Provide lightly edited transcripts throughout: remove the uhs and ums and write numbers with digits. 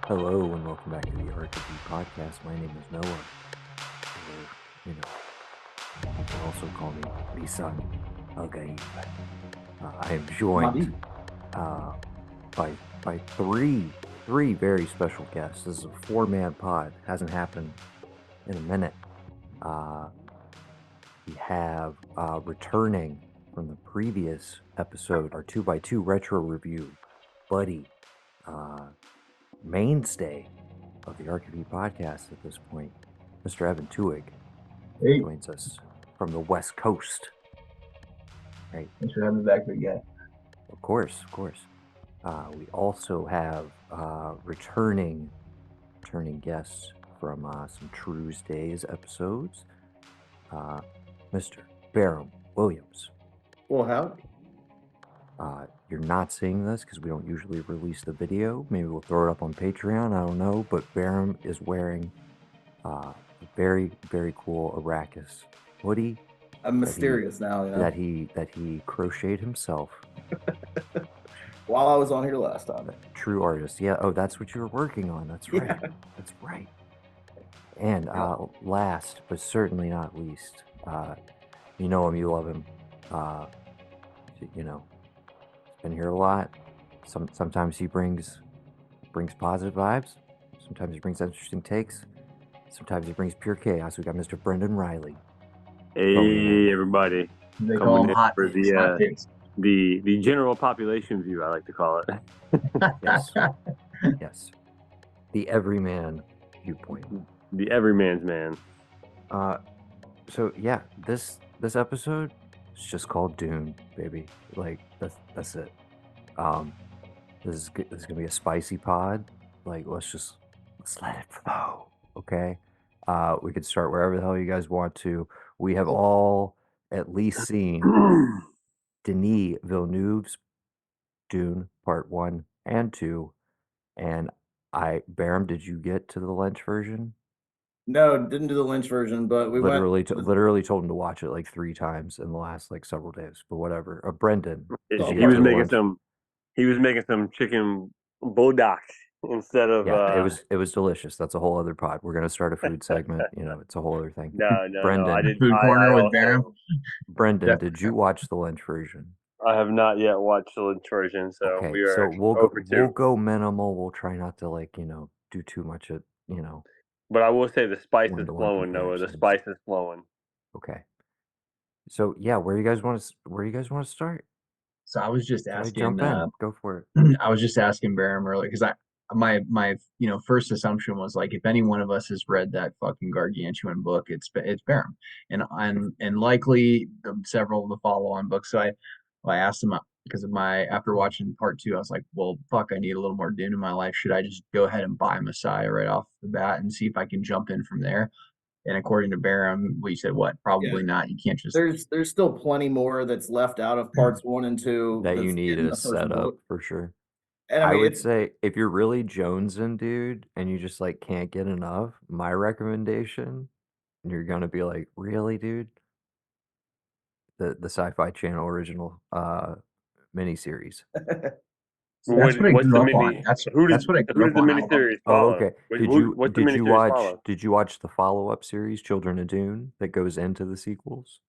Hello and welcome back to the thearkofe podcast. My name is Noah, or you can also call me Lisan Al-Gaib. I am joined by three very special guests. This is a four-man pod. Hasn't happened in a minute. We have returning from the previous episode, our 2x2 retro review, Buddy. Mainstay of the thearkofe podcast at this point, Mr. Evan Twohig, joins us from the West Coast. Right. Thanks for having me back again. Of course. We also have returning guests from some True's Days episodes, Mr. Barham Williams. Well, howdy. You're not seeing this because we don't usually release the video. Maybe we'll throw it up on Patreon. I don't know. But Barham is wearing a very, very cool Arrakis hoodie. I'm mysterious now. That he crocheted himself. While I was on here last time. True artist. Yeah. Oh, that's what you were working on. That's right. Yeah. That's right. And last but certainly not least, you know him, you love him. Been here a lot. Sometimes he brings positive vibes. Sometimes he brings interesting takes. Sometimes he brings pure chaos. We got Mr. Brendan Reilly. Hey everybody! They call them hot for the general population view, I like to call it. Yes. The everyman viewpoint. The everyman's man. So yeah, this episode is just called Dune, baby. Like that's it. This is gonna be a spicy pod. Like let's let it flow. Okay. We could start wherever the hell you guys want to. We have all at least seen Denis Villeneuve's Dune Part 1 and 2. And Barham, did you get to the Lynch version? No, didn't do the Lynch version, but we literally told him to watch it like 3 times in the last like several days. But whatever. Brendan, he was making some chicken bulldog instead of it was delicious. That's a whole other pod. We're gonna start a food segment. It's a whole other thing. No, Brendan, I didn't. Food corner with Barham. Brendan, did you watch the Lynch version? I have not yet watched the Lynch version, so okay, we are. So we'll go minimal. We'll try not to do too much at But I will say the spice is flowing, Noah. The spice is flowing. Okay. So yeah, where you guys want to start? So I was just asking. Jump in. Go for it. I was just asking Barham earlier because my first assumption was like if any one of us has read that fucking gargantuan book, it's Barham, and likely several of the follow-on books. So I asked him because after watching part 2, I was like, well, fuck, I need a little more Dune in my life. Should I just go ahead and buy Messiah right off the bat and see if I can jump in from there? And according to Barham, we said what? Probably not. You can't just. There's still plenty more that's left out of parts 1 and 2 that you need a setup for sure. And I would say if you're really jonesing, dude, and you just like can't get enough, my recommendation, and you're gonna be like, really, dude? The Sci-Fi Channel original miniseries. That's what I grew up on. That's what I grew up on. Who did the miniseries Oh, follow? okay. Did you watch the follow-up series, Children of Dune, that goes into the sequels?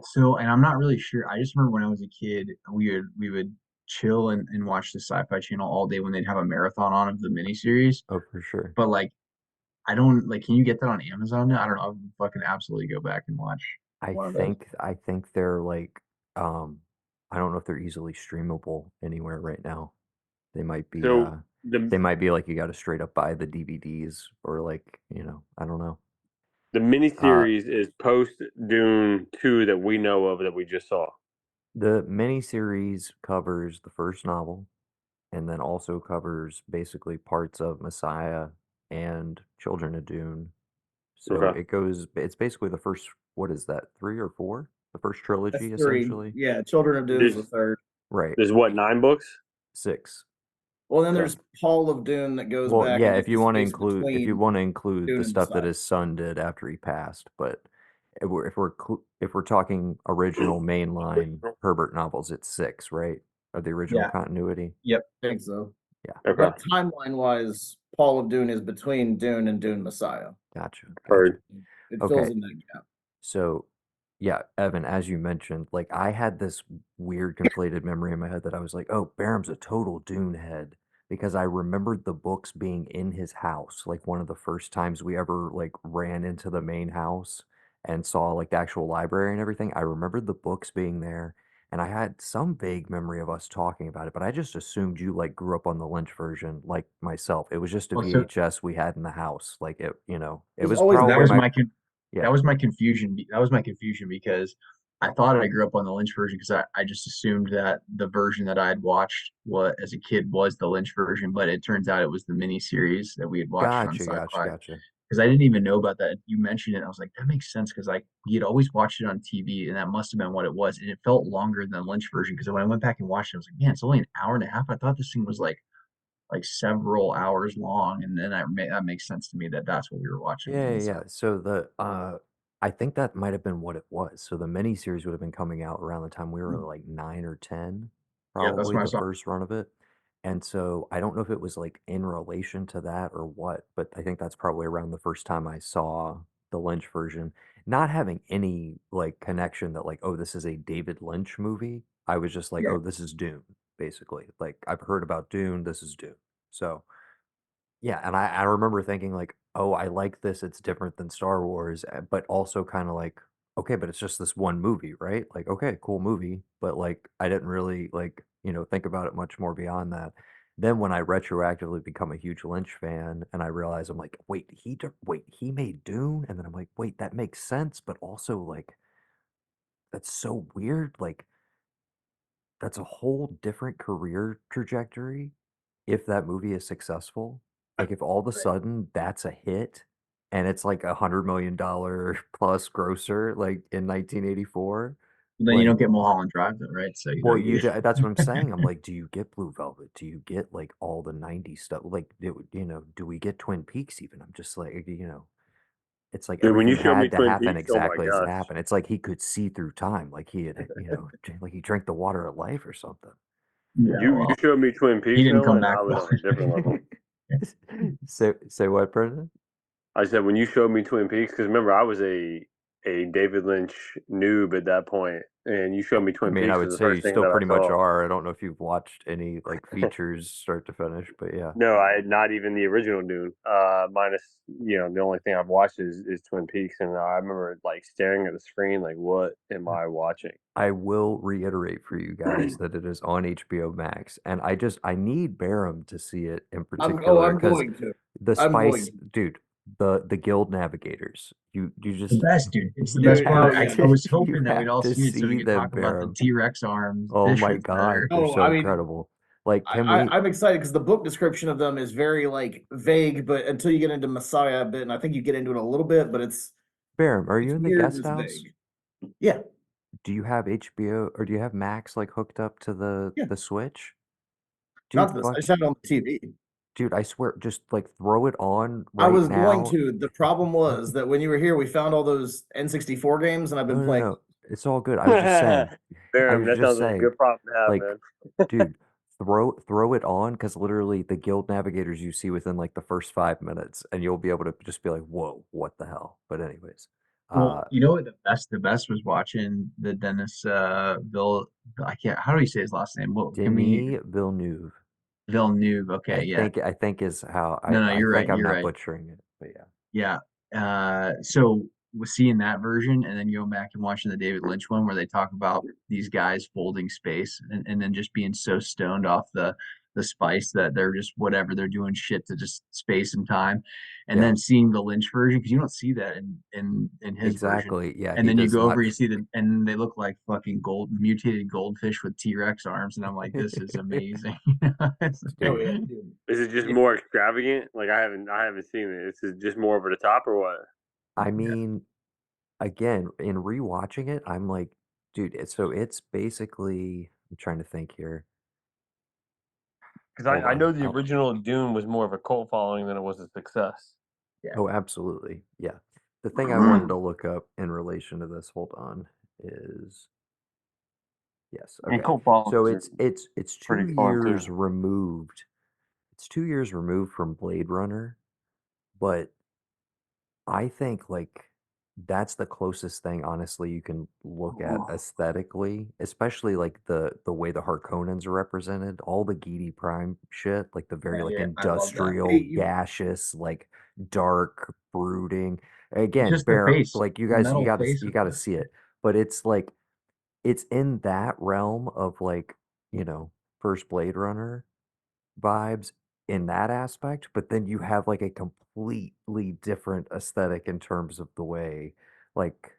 So, and I'm not really sure. I just remember when I was a kid, we would chill and watch the Sci-Fi Channel all day when they'd have a marathon on of the miniseries. Oh, for sure. But like, I don't like. Can you get that on Amazon now? I don't know. I'll fucking absolutely go back and watch. I think they're like, I don't know if they're easily streamable anywhere right now. They might be. They might be like you got to straight up buy the DVDs or like I don't know. The miniseries is post Dune 2 that we know of that we just saw. The miniseries covers the first novel, and then also covers basically parts of Messiah and Children of Dune. So it's basically the first, what is that, 3 or 4? The first trilogy, essentially? Yeah, Children of Dune is the third. Right. There's what, 9 books? 6. Well, then there's Paul of Dune that goes back. Well, yeah, if you want to include Dune the stuff that his son did after he passed, but if we're talking original mainline Herbert novels, it's 6, right? Of the original continuity. Yep, I think so. Yeah. Okay. But timeline wise, Paul of Dune is between Dune and Dune Messiah. Gotcha. Heard. It Okay. fills in that gap. So, yeah, Evan, as you mentioned, like I had this weird conflated memory in my head that I was like, oh, Barham's a total Dune head because I remembered the books being in his house, like one of the first times we ever like ran into the main house and saw like the actual library and everything. I remembered the books being there, and I had some vague memory of us talking about it, but I just assumed you like grew up on the Lynch version like myself. It was just a Well, so VHS we had in the house. Like it, it There's was always that probably was been my my yeah. that was my confusion. That was my confusion because I thought I grew up on the Lynch version because I just assumed that the version that I had watched as a kid was the Lynch version, but it turns out it was the miniseries that we had watched on Gotcha, gotcha, Sci-Fi. gotcha. Because I didn't even know about that. You mentioned it. I was like, that makes sense because we had always watched it on TV, and that must have been what it was. And it felt longer than the Lynch version because when I went back and watched it, I was like, man, it's only an hour and a half. I thought this thing was like several hours long, and then that makes sense to me that that's what we were watching. Yeah, And yeah, so yeah. So I think that might have been what it was. So the miniseries would have been coming out around the time we were like 9 or 10, yeah, that's probably when I the saw. first run of it. And so I don't know if it was like in relation to that or what, but I think that's probably around the first time I saw the Lynch version, not having any like connection that like, oh, this is a David Lynch movie. I was just like, Yeah, oh, this is Dune, basically. Like I've heard about Dune, this is Dune. So yeah, and I remember thinking like, "Oh, I like this. It's different than Star Wars," but also kind of like, "Okay, but it's just this one movie, right?" Like, "Okay, cool movie," but like I didn't really like, think about it much more beyond that. Then when I retroactively become a huge Lynch fan and I realize I'm like, "Wait, he made Dune?" And then I'm like, "Wait, that makes sense, but also like that's so weird." Like that's a whole different career trajectory if that movie is successful. Like if all of a right. sudden that's a hit and it's like $100 million plus grosser, like in 1984, But then you don't like, get Mulholland Drive, though, right? So well, you. that's what I'm saying. I'm like, do you get Blue Velvet? Do you get like all the 90s stuff? Like, do we get Twin Peaks even? I'm just like, it's like Dude, when you everything showed me had to Twin happen Peaks, oh my exactly as it gosh. happened. It's like he could see through time, like he had, like he drank the water of life or something. Yeah, You well, showed me Twin he Peaks, didn't come Noah, and back I was though. on a different level. Say what, President? I said when you showed me Twin Peaks, because remember I was a David Lynch noob at that point, and you showed me I Twin mean, I Peaks was would the say you first thing still that I pretty much saw. are. I don't know if you've watched any like features start to finish, but yeah. No, I had not even the original Dune. Minus the only thing I've watched is Twin Peaks, and I remember like staring at the screen like, what am I watching? I will reiterate for you guys that it is on HBO Max, and I need Barham to see it in particular I'm because going to. the I'm going spice, to. dude, the Guild Navigators, you The just best, dude. It's the you best Dude, oh part. have yeah. I to was you hoping that we'd have all to see it so we see could them, talk about the Barham. T-Rex arms Oh my vicious God, better. they're No, so I mean, incredible. Like, can we, I'm excited because the book description of them is very like vague, but until you get into Messiah a bit, and I think you get into it a little bit, but Barham, are it's you in the weird and guest it's house? vague. Yeah, Do you have HBO or do you have Max like hooked up to yeah. the Switch? Dude, Not this. I just fuck, have it on the TV. dude, I swear, just like throw it on I right was going now. to. The problem was that when you were here, we found all those N64 games, and I've No, been no, playing. no. It's all good. I was just saying. I Barham, was that just sounds like a saying, good problem to have, like, man. dude, throw it on because literally the guild navigators you see within like the first 5 minutes, and you'll be able to just be like, whoa, what the hell? But anyways, Well, uh, you know what the best was watching the Dennis Bill. I can't. How do you say his last name? Well, can we Denis Villeneuve, Villeneuve? Okay, yeah. I think is how No, no, I you're think right. I'm You're not right. butchering it, but yeah. Yeah. So was seeing that version and then going back and watching the David Lynch one where they talk about these guys folding space and then just being so stoned off the spice that they're just whatever they're doing shit to just space and time. And Yeah, then seeing the Lynch version, because you don't see that in his version. exactly. Yeah, And he then you does go over, not. you see them, and they look like fucking mutated goldfish with T-Rex arms, and I'm like, this is amazing. Oh Dude, yeah, dude. Is it just Yeah. more extravagant? Like I haven't seen it. Is it just more over the top or what? I mean, again, in rewatching it, I'm like, dude, it's basically, I'm trying to think here. Because Hold I on. know the original Dune was more of a cult following than it was a success. Yeah. Oh, absolutely. Yeah. The thing I wanted to look up in relation to this, hold on, is yes, And okay. cult So followings are it's pretty 2 fun years too. removed. it's 2 years removed from Blade Runner, but I think like that's the closest thing, honestly, you can look at aesthetically, especially like the way the Harkonnens are represented, all the Geedy Prime shit, like the very like Yeah, I love that. industrial, Hey, you, gaseous, like dark, brooding. Again, Just the bear face, like you the guys, metal face you of gotta it. see it, but it's like it's in that realm of like first Blade Runner vibes in that aspect, but then you have like a completely different aesthetic in terms of the way like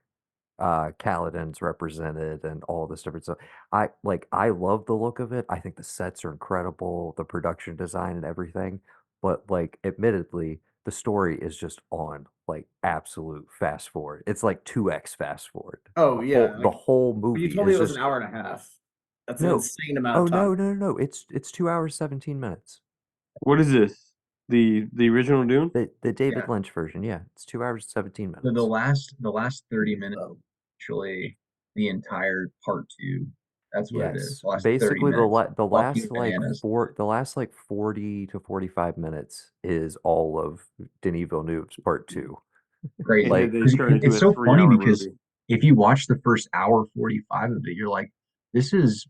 Kaladin's represented and all this different stuff. I love the look of it. I think the sets are incredible, the production design and everything, but like admittedly, the story is just on like absolute fast forward. It's like 2x fast forward. oh yeah, The like whole when you movie told me is it was an just hour and a half, that's an no. insane amount Oh of time. no. It's 2 hours 17 minutes. What is this? The original Dune? The David Yeah. Lynch version, yeah. It's 2 hours 17 The minutes. last 30 minutes, actually, the entire part two. That's what it is. Yes. The last 30 Basically minutes. the Fucking last bananas. 40 to 45 minutes is all of Denis Villeneuve's part 2. Crazy. And then Like they 'Cause turn into it's a so funny 3-hour because movie. if you watch the first hour 45 of it, you're like, this is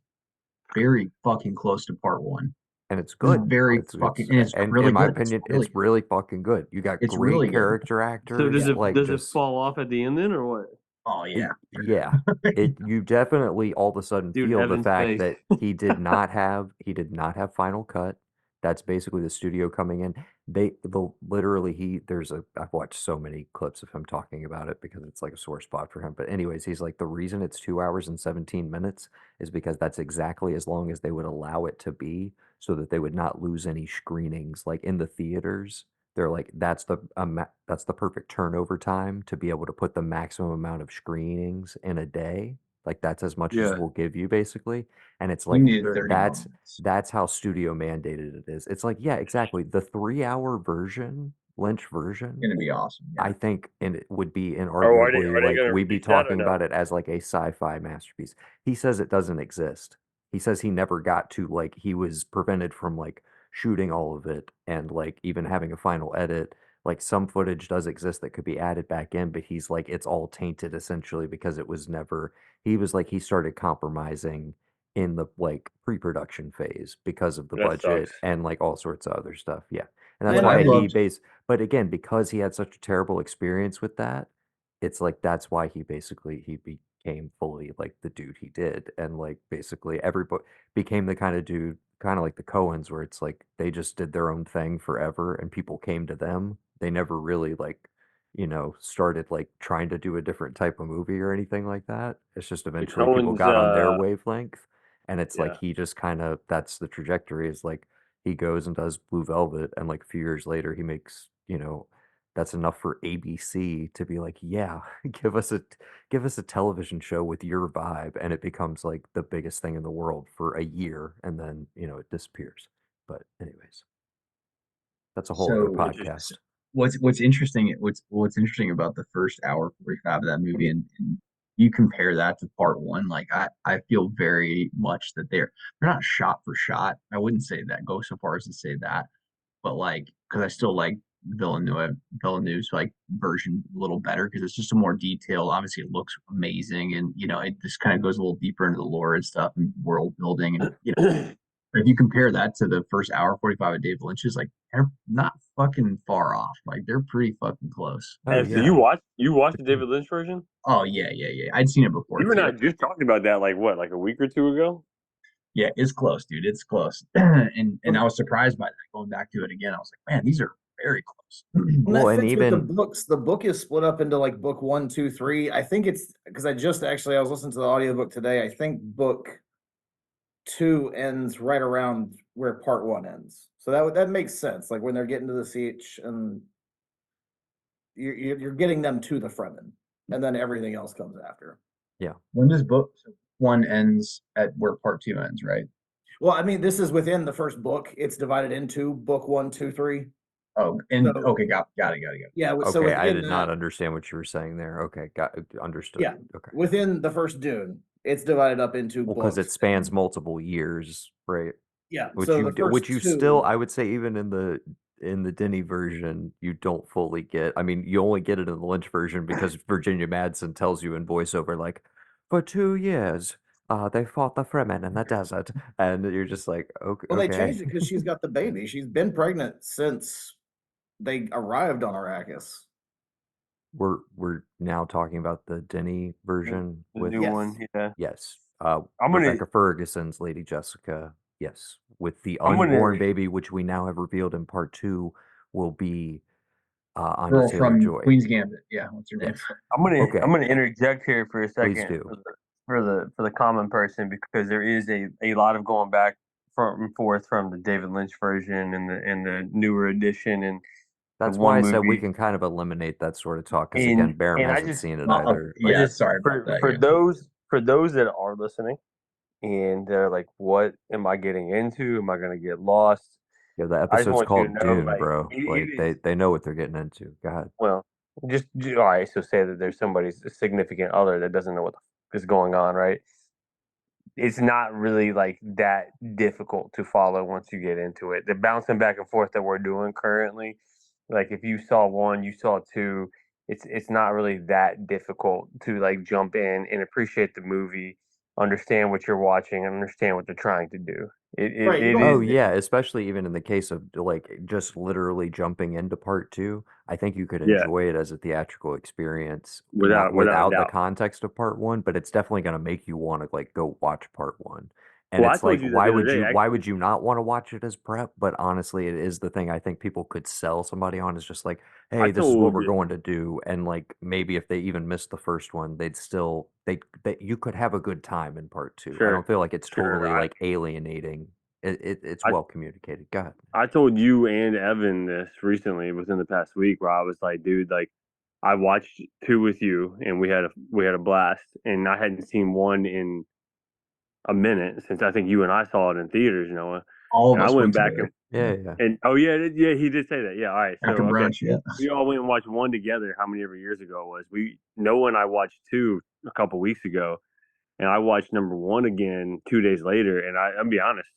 very fucking close to part one. and it's This is good. very fucking, and it's And really in my good. It's opinion, really it's good. really fucking good. You got It's great really good. character So actors, like does it just fall off at the end then, or what? Oh yeah. yeah. You definitely all of a sudden Dude, feel the Evan's fact face. that he did not have final cut. That's basically the studio coming in. Literally I've watched so many clips of him talking about it because it's like a sore spot for him. But anyways, he's like the reason it's 2 hours and 17 minutes is because that's exactly as long as they would allow it to be so that they would not lose any screenings like in the theaters. They're like that's the perfect turnover time to be able to put the maximum amount of screenings in a day. Like that's as much as Yeah. we'll give you basically. And it's You like needed Sure. 30 that's moments. that's how studio mandated it is. It's like, yeah, exactly. The 3 hour version, Lynch version, Gonna be awesome. Yeah. I think and it would be Oh, inarguably are they like gonna we'd be release that or talking about no? it as like a sci-fi masterpiece. He says it doesn't exist. He says he never got to like he was prevented from like shooting all of it and like even having a final edit. Like some footage does exist that could be added back in, but he's like it's all tainted essentially because it was never he was like he started compromising in the like pre-production phase because of the That budget sucks. and like all sorts of other stuff. Yeah. And that's What And I why and he loved, base but again, because he had such a terrible experience with that, it's like that's why he became fully like the dude he did. And like basically everybody became the kind of dude, kind of like the Coens, where it's like they just did their own thing forever and people came to them. They never really like, started like trying to do a different type of movie or anything like that. It's just The eventually people Coens, got on their wavelength. And it's like yeah. he just kind of that's the trajectory is like he goes and does Blue Velvet, and like a few years later, he makes, that's enough for ABC to be like, yeah, give us a television show with your vibe, and it becomes like the biggest thing in the world for a year, and then it disappears. But anyways, that's a whole other so Interesting. podcast. what's interesting about the first hour 45 of that movie, and you compare that to part one, like I feel very much that they're not shot for shot. I wouldn't say that, go so far as to say that, but like because I still like Villeneuve's like version a little better because it's just a more detailed. Obviously, it looks amazing, and it just kind of goes a little deeper into the lore and stuff and world building, and but if you compare that to the first hour 45 of Dave Lynch's, like they're not fucking far off. Like they're pretty fucking close. Oh And so yeah. you watched the David Lynch version? Oh yeah. I'd seen it before You and too. I just talked about that like what, like a week or two ago? Yeah, it's close, dude. It's close. And I when was surprised by that. Going back to it again, I was like, man, these are very close. when Well, that and fits with the even books, the book is split up into like book 1, 2, 3. I think it's because I was listening to the audiobook today. I think book 2 ends right around where part 1 ends. So that makes sense. Like when they're getting to the siege and you're getting them to the Fremen, and then everything else comes after. yeah. When does book one ends at where part two ends, right? Well, I mean, this is within the first book. It's divided into book 1, 2, 3. Oh, and So okay, got it. yeah, so Okay, I within did not that, understand what you were saying there. Okay, got understood. yeah, Okay. within the first Dune, it's divided up into Well, because it books. spans multiple years, right? Yeah. Which So you the d first which you still, two, I would say, even in the Denny version, you don't fully get. I mean, you only get it in the Lynch version because Virginia Madsen tells you in voiceover, like, for 2 years, they fought the Fremen in the desert, and you're just like, okay, well, they okay. changed it because she's got the baby. She's been pregnant since they arrived on Arrakis. We're now talking about the Denny version The with new Yes. one, yeah. yes, I'm gonna Rebecca Ferguson's Lady Jessica, yes, with the I'm gonna unborn baby, which we now have revealed in part 2 will be Anya Girl from Taylor-Joy. Queen's Gambit. Yeah, what's her name? Yes. I'm Okay. gonna interject here for a Please second do. for the common person because there is a lot of going back and forth from the David Lynch version and the newer edition and the That's why one I said we movie. can kind of eliminate that sort of talk because again, Barham And I hasn't just seen it Well, either. I yeah, just sorry about that. for Yeah. those that are listening and they're like, what am I getting into? Am I gonna get lost? Yeah, the I just episode's want you to called know, Dune, like bro. Like it is they know what they're getting into. God. well, all right. So say that there's somebody's significant other that doesn't know what the f- is going on, right? It's not really like that difficult to follow once you get into it. The bouncing back and forth that we're doing currently, like if you saw one, you saw two, it's not really that difficult to like jump in and appreciate the movie, understand what you're watching, and understand what they're trying to do. Right. You It don't. Oh is yeah, especially even in the case of like just literally jumping into part 2, I think you could yeah, enjoy it as a theatrical experience, not without a without the doubt. context of part 1, but it's definitely going to make you want to like go watch part 1. And Well, I it's told like, you that the other day, why actually. would you not want to watch it as prep? But honestly, it is the thing I think people could sell somebody on is just like, I hey, this is what told we're going to do, and like maybe if they even missed the first one, they'd still they you could have a good time in part 2. I don't sure, feel like it's sure. totally like alienating. It's I well communicated. God. I told you and Evan this recently within the past week where I was like, dude, like I watched two with you and we had a blast and I hadn't seen one in a minute since I think you and I saw it in theaters, Noah. All of And I us went went back together. Yeah, yeah. and oh yeah, he did say that. Yeah, all right. So After okay. brunch, yeah. We all went and watched one together, how many ever years ago it was. Noah and I watched two a couple weeks ago and I watched number one again 2 days later and I'll be honest.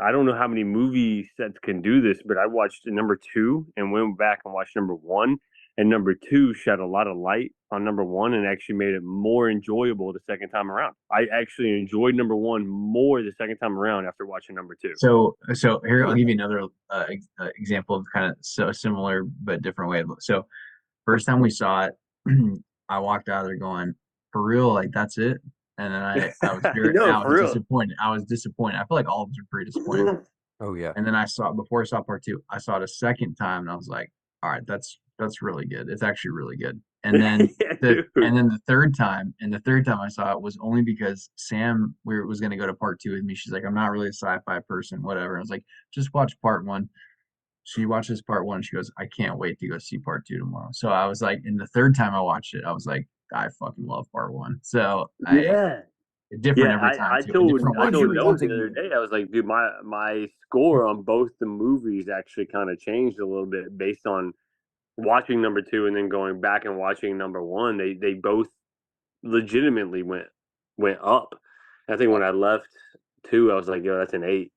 I don't know how many movie sets can do this, but I watched number two and went back and watched number one. And number two shed a lot of light on number one and actually made it more enjoyable the second time around. I actually enjoyed number one more the second time around after watching number two. So here I'll give you another example of kind of so similar but different way. So first time we saw it, I walked out of there going, for real, like that's it. And then I was No, I was for real. disappointed. I was disappointed. I feel like all of us were pretty disappointed. Oh yeah. And then before I saw part two, I saw it a second time and I was like, all right, that's really good. It's actually really good. And then Yeah, dude. the third time I saw it was only because Sam was gonna go to part two with me. She's like, I'm not really a sci-fi person, whatever. I was like, just watch part one. She watches part one. She goes, I can't wait to go see part two tomorrow. So I was like, and the third time I watched it, I was like, I fucking love part one. So Yeah. different Yeah, every time I too. A different What'd watch you told every Noah time. want the to other you? day, I was like, dude, my score on both the movies actually kind of changed a little bit based on watching number two and then going back and watching number one. They both legitimately went up. I think when I left two, I was like, yo, that's an 8.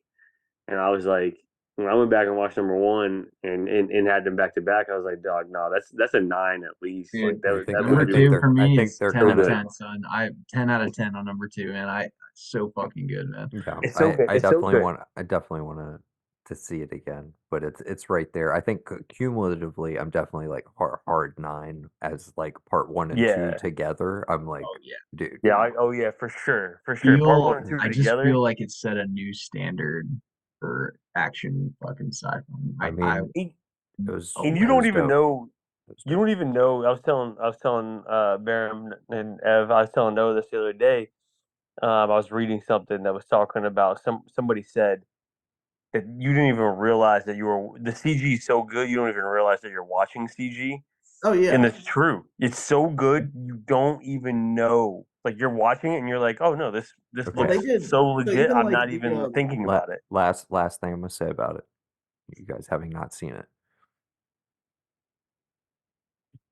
And I was like, when I went back and watched number one and had them back to back, I was like, dog, no, that's a 9 at least. Dude, Like I think that number movie I think two was for they're I me think is they're 10 so out of good. 10, son. I 10 out of 10 on number two, and so fucking good, man. yeah. It's so good. I It's so good. definitely want to see it again, but it's right there. I think cumulatively, I'm definitely like hard 9 as like part 1 and 2 Yeah. together. I'm like, Oh yeah. dude, Yeah. come Oh yeah, for sure. For sure. Part one Feel and two I just together. feel like it set a new standard for action fucking sci-fi. I I mean, And, it was oh and you it yeah. don't was even dope. know It was you dope. don't even know. I was telling Barham and Ev, I was telling Noah this the other day. I was reading something that was talking about somebody said that you didn't even realize that the CG is so good you don't even realize that you're watching CG. Oh And yeah. it's true. It's so good you don't even know. Like you're watching it and you're like, oh no, this Well, Okay. they looks did. so So legit. even I'm like not even thinking about it. Last thing I'm gonna say about it, you guys having not seen it,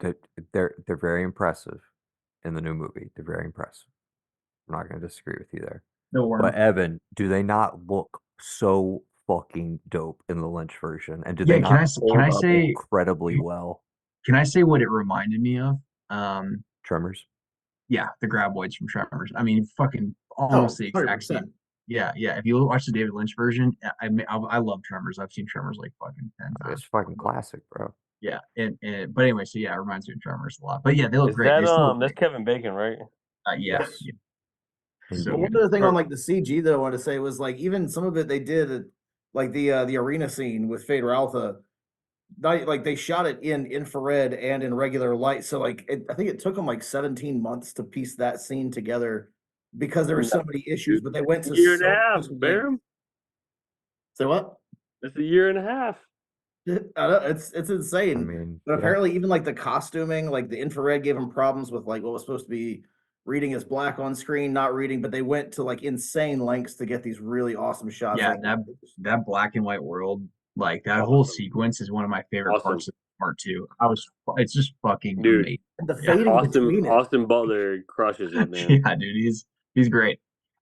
that they're very impressive in the new movie. They're very impressive. I'm not gonna disagree with you there. No But worm. Evan, do they not look so fucking dope in the Lynch version. And do Yeah, they can not I hold up say incredibly well? can I say what it reminded me of? Um, Tremors. yeah, the graboids from Tremors. I mean, fucking Oh, almost the exact 100%. same. Yeah, yeah. If you watch the David Lynch version, I love Tremors. I've seen Tremors like fucking 10 It's times. fucking classic, bro. Yeah, and but anyway, so yeah, it reminds me of Tremors a lot. But yeah, they look Is great. that They still look that's great. Kevin Bacon, right? Yeah, Yes. yeah, so Indeed. One good. other thing on Or- like the CG though, I want to say was like even some of it they did like the arena scene with Fade Ralpha. Like they shot it in infrared and in regular light. So like I think it took them like 17 months to piece that scene together because there were so many issues. But they went to Year and a so half, much length. Barham. So what? That's a year and a half. I know, it's I insane. mean, But yeah. apparently, even like the costuming, like the infrared gave them problems with like what was supposed to be reading as black on screen, not reading. But they went to like insane lengths to get these really awesome shots. Yeah, Like that black and white world, like that whole Awesome. sequence is one of my favorite Awesome. parts of part two. It's just fucking Dude. amazing. the Yeah. fading between it. Austin Butler crushes it, man. Yeah, dude, he's great.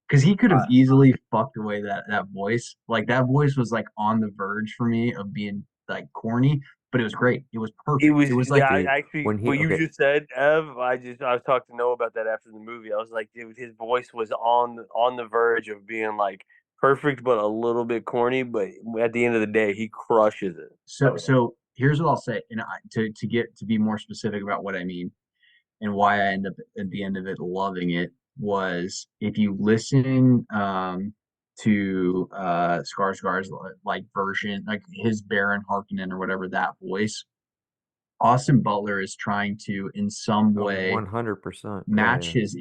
Because he could have easily fucked away that voice. Like that voice was like on the verge for me of being like corny, but it was great. It was perfect. It was like I dude, actually when he what you okay, just said, Ev. I was talking to Noah about that after the movie. I was like, dude, his voice was on the verge of being like perfect, but a little bit corny. But at the end of the day, he crushes it. so here's what I'll say, and to be more specific about what I mean and why I end up at the end of it loving it was if you listen to Skarsgård's like version, like his Baron Harkonnen or whatever that voice, Austin Butler is trying to in some way 100%. match his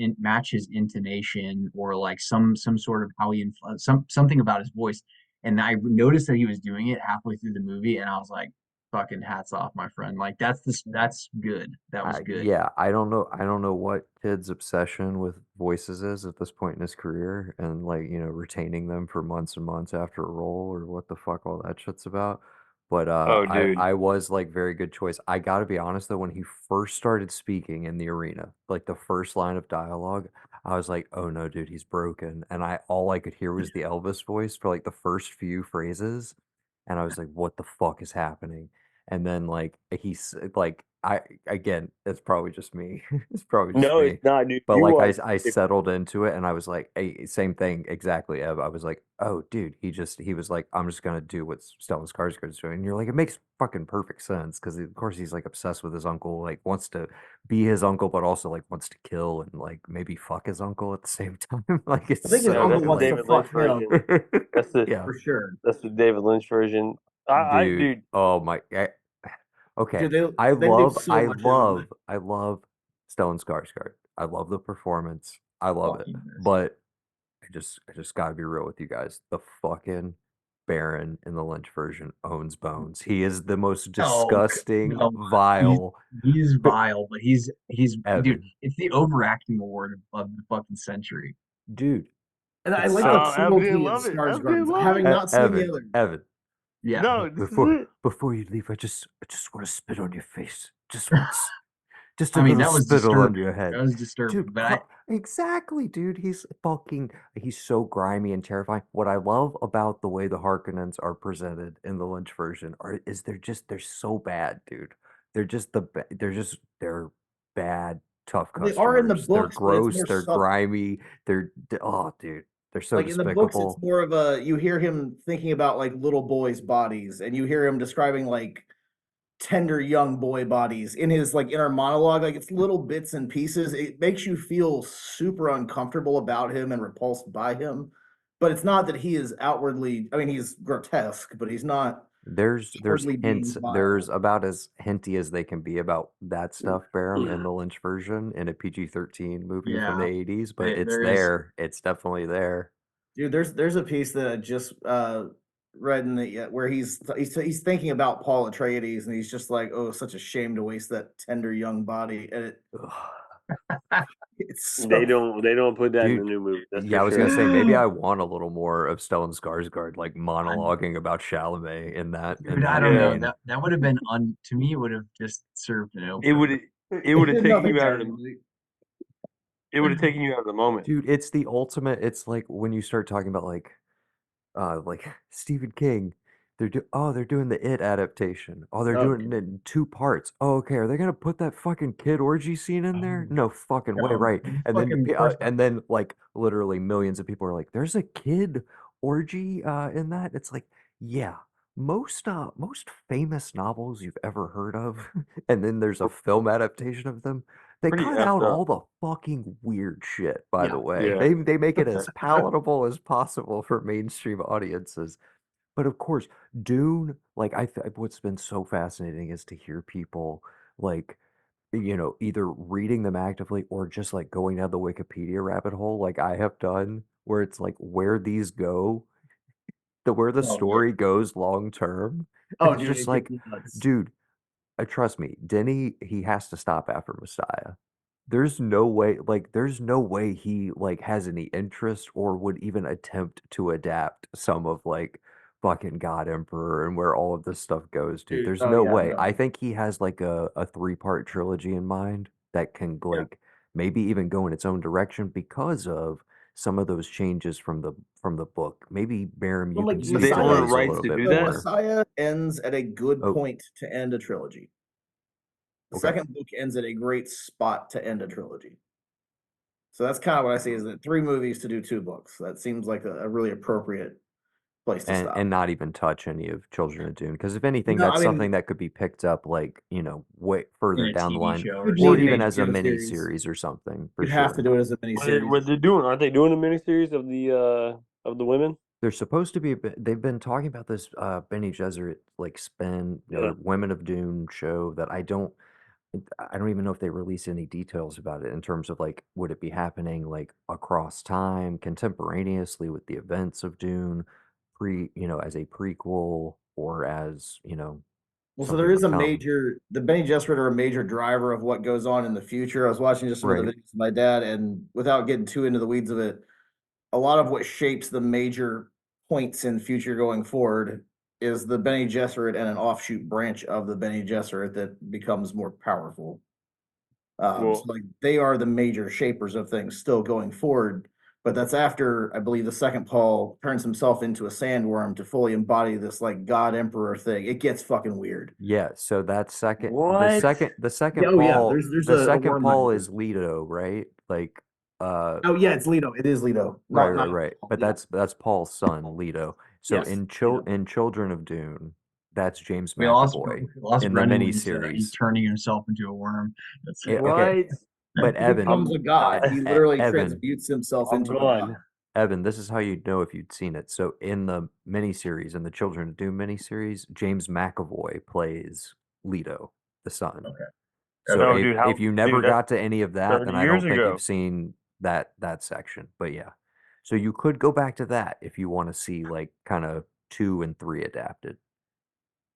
intonation or like some sort of how he something about his voice. And I noticed that he was doing it halfway through the movie, and I was like, "Fucking hats off, my friend! Like that's good. That was good." Yeah, I don't know what kid's obsession with voices is at this point in his career and like, retaining them for months and months after a role or what the fuck all that shit's about. But Oh, dude. I was like very good choice. I gotta be honest though, when he first started speaking in the arena, like the first line of dialogue, I was like, oh no, dude, he's broken. And all I could hear was the Elvis voice for like the first few phrases. And I was like, what the fuck is happening? And then like he's like again, it's probably just me. It's probably just No, me. it's not, dude. But You like are. I settled into it and I was like, hey, same thing exactly, Ev. I was like, oh dude, he was like, I'm just gonna do what Stellan Skarsgård's doing. And you're like, it makes fucking perfect sense because of course he's like obsessed with his uncle, like wants to be his uncle, but also like wants to kill and like maybe fuck his uncle at the same time. Like I it's think his No, so uncle that's the wants to like David Lynch fuck him version. That's the yeah, for sure. that's the David Lynch version. dude. Dude. Oh my okay. Dude, they leave so much into it. I love Stellan Skarsgård. I love the performance. I love Fuck it. you guys. But I just gotta be real with you guys. The fucking Baron in the Lynch version owns bones. He is the most No, disgusting, no, he's vile he's vile, but he's dude. Evan. It's the overacting award of the fucking century. Dude, And I it's like so the Oh, Ev didn't cruelty in love it. Ev didn't Skarsgård, love having it. not seen the other. Evan, Yeah, No, this is it. before you leave, I just want to spit on your face. Just once. Just a I mean little that was spittle on disturbing. your That head. was disturbing. Dude, But I exactly, dude. He's so grimy and terrifying. What I love about the way the Harkonnens are presented in the Lynch version is they're so bad, dude. They're bad, tough They are in the customers. They're books, but it's gross, more they're subtle. grimy, oh, dude, they're so Like in the books, it's despicable. more of a you hear him thinking about like little boys' bodies, and you hear him describing like tender young boy bodies in his like inner monologue. Like it's little bits and pieces. It makes you feel super uncomfortable about him and repulsed by him. But it's not that he is outwardly, I mean, he's grotesque, but he's not There's outwardly being hints. There's vile. about as hinty as they can be about that stuff, Barham, in the Lynch version in a PG-13 movie from the yeah, 80s, but it's there is. there. It's definitely there. Dude, there's a piece that I just read in the where he's thinking about Paul Atreides, and he's just like, oh, such a shame to waste that tender young body, and it's so They don't put that in the Dude, new movie. That's yeah, for I was gonna sure. say maybe I want a little more of Stellan Skarsgård like I'm, monologuing about Chalamet in dude, I that don't know. Yeah. vein. That would have been to me. It would have just served no It would purpose. it would have did taken nothing you out for of the anybody. it would have taken you out of the moment. Dude, it's the ultimate. It's like when you start talking about like like Stephen King. They're doing the It adaptation. Oh, they're Oh, doing it in 2 parts. Oh, okay. Are they gonna put that fucking kid orgy scene in there? Oh, No fucking way, no, right? And then fucking first off, and then like literally millions of people are like, "There's a kid orgy in that." It's like, yeah, most famous novels you've ever heard of, and then there's a film adaptation of them. They Pretty cut effed out up. all the fucking weird shit, by yeah. the way. Yeah. They make it as palatable as possible for mainstream audiences. But of course, Dune, like what's been so fascinating is to hear people like, either reading them actively or just like going down the Wikipedia rabbit hole like I have done, where it's like where these go, where the oh yeah, story goes long term. And Oh, it's dude, just it gets like, nuts. dude, trust me, Denny, he has to stop after Messiah. There's no way he like has any interest or would even attempt to adapt some of like fucking God Emperor and where all of this stuff goes, dude. Dude, There's oh no yeah, way. I no. think he has like a 3-part trilogy in mind that can Yeah. like maybe even go in its own direction because of some of those changes from the book. Maybe Barham, But you like can But they speak to own the Messiah, those a rights little to bit do so that? more. Messiah ends at a good Oh, point to end a trilogy. The okay. second book ends at a great spot to end a trilogy. So that's kind of what I see is that 3 movies to do 2 books. That seems like a really appropriate place to stop. And not even touch any of Children of Dune because if anything, No, I that's mean, something that could be picked up like way in further a down the TV line, show or you'd or need to even make something. it as a into a mini series. series or something for You'd have to sure. do it as a miniseries. What they're doing? Aren't they doing a miniseries of the women? They're supposed to be. They've been talking about this Benny Gesserit like spin Yeah. or Women of Dune show that I don't even know if they release any details about it in terms of like would it be happening like across time, contemporaneously with the events of Dune, as a prequel or as Well, so there something is to come. the Benny Gesserit are a major driver of what goes on in the future. I was watching just some of the Right. videos of my dad, and without getting too into the weeds of it, a lot of what shapes the major points in future going forward is the Benny Gesserit and an offshoot branch of the Benny Gesserit that becomes more powerful. So Well, like they are the major shapers of things still going forward, but that's after I believe the second Paul turns himself into a sandworm to fully embody this like God Emperor thing. It gets fucking weird. Yeah, so that what? Yeah, oh yeah, there's the a second worm Paul there. is Leto, right? Like uh Oh yeah, it's Leto. It is Leto. right, Not right, right. But yeah. that's Paul's son, Leto. So Yes, Leto. In Children of Dune, that's James We McAvoy lost in the Brendan when he's miniseries. turning himself into a worm. That's Yeah, it. okay. What? But He Evan, becomes a god. He literally Evan, transmutes himself I'm into a god. gone. Evan, this is how you'd know if you'd seen it. So in the miniseries, in the Children of Doom miniseries, James McAvoy plays Leto, the son. Okay. So Okay. Oh, dude, if you never dude, that's got to any of that, then 30 I years don't think you've ago. seen that section. But yeah. So you could go back to that if you want to see like kind of 2 and 3 adapted.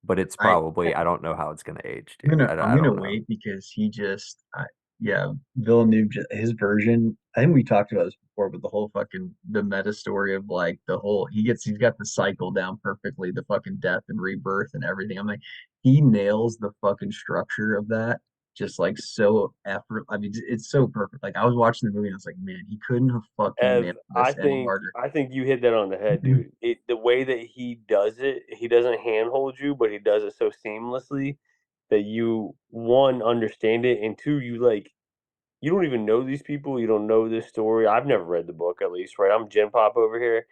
But it's I probably I don't know how it's gonna age, I'm dude. I'm I gonna don't know. wait because yeah, Villeneuve his version. I think we talked about this before, but the whole fucking the meta story of like the whole he's got the cycle down perfectly, the fucking death and rebirth and everything. I'm like, he nails the fucking structure of that. Just like so effort. I mean, it's so perfect. Like I was watching the movie and I was like, man, he couldn't have fucking Ev, nailed this any harder. I think you hit that on the head, dude. The way that he does it, he doesn't handhold you, but he does it so seamlessly that you one understand it, and two, you don't even know these people, you don't know this story. I've never read the book, at least, right? I'm Gen Pop over here,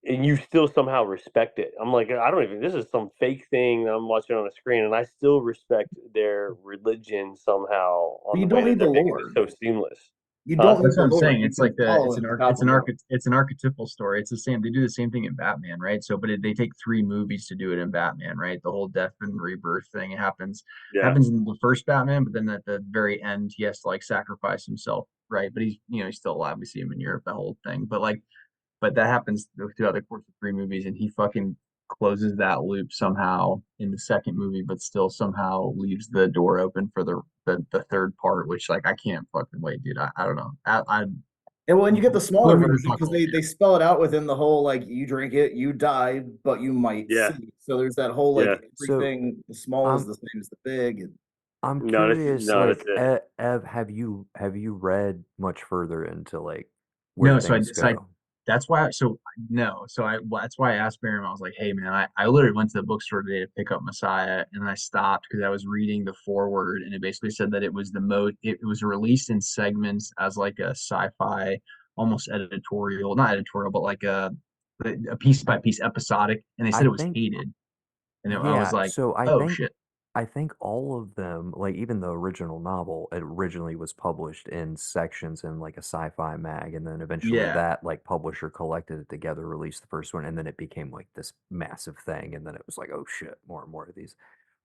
and you still somehow respect it. I'm like, I don't even. This is some fake thing that I'm watching on a screen, and I still respect their religion somehow But on you the way don't that need the they're making it lore. so seamless. You Huh? don't That's need what the I'm lore. saying. You It's can like the follow it without the lore. it's an archetypal story. It's the same. They do the same thing in Batman, right? So, but they take 3 movies to do it in Batman, right? The whole death and rebirth thing Yeah. happens in the first Batman, but then at the very end, he has to like sacrifice himself, right? But he's still alive. We see him in Europe, the whole thing. But that happens throughout the course of 3 movies, and he fucking closes that loop somehow in the second movie, but still somehow leaves the door open for the third part, which like I can't fucking wait, dude. I don't know. And well, and you get the smaller Let me to version talk because all they spell it out within the whole like you drink it, you die, but you might Yeah. see. So there's that whole Yeah. like So everything the small is I'm the same as the big. And I'm curious, No, that's like it. Ev, have you read much further into like where No, things go? that's why. So no. So that's why I asked Barham. I was like, hey man, I literally went to the bookstore today to pick up Messiah, and I stopped because I was reading the foreword, and it basically said that it was it was released in segments as like a sci-fi, almost editorial, not editorial, but like a piece by piece episodic, and they said I it was think hated, and I was Yeah, like, so oh shit, I think all of them, like even the original novel, it originally was published in sections in like a sci-fi mag, and then eventually yeah, that like publisher collected it together, released the first one, and then it became like this massive thing, and then it was like, oh shit, more and more of these.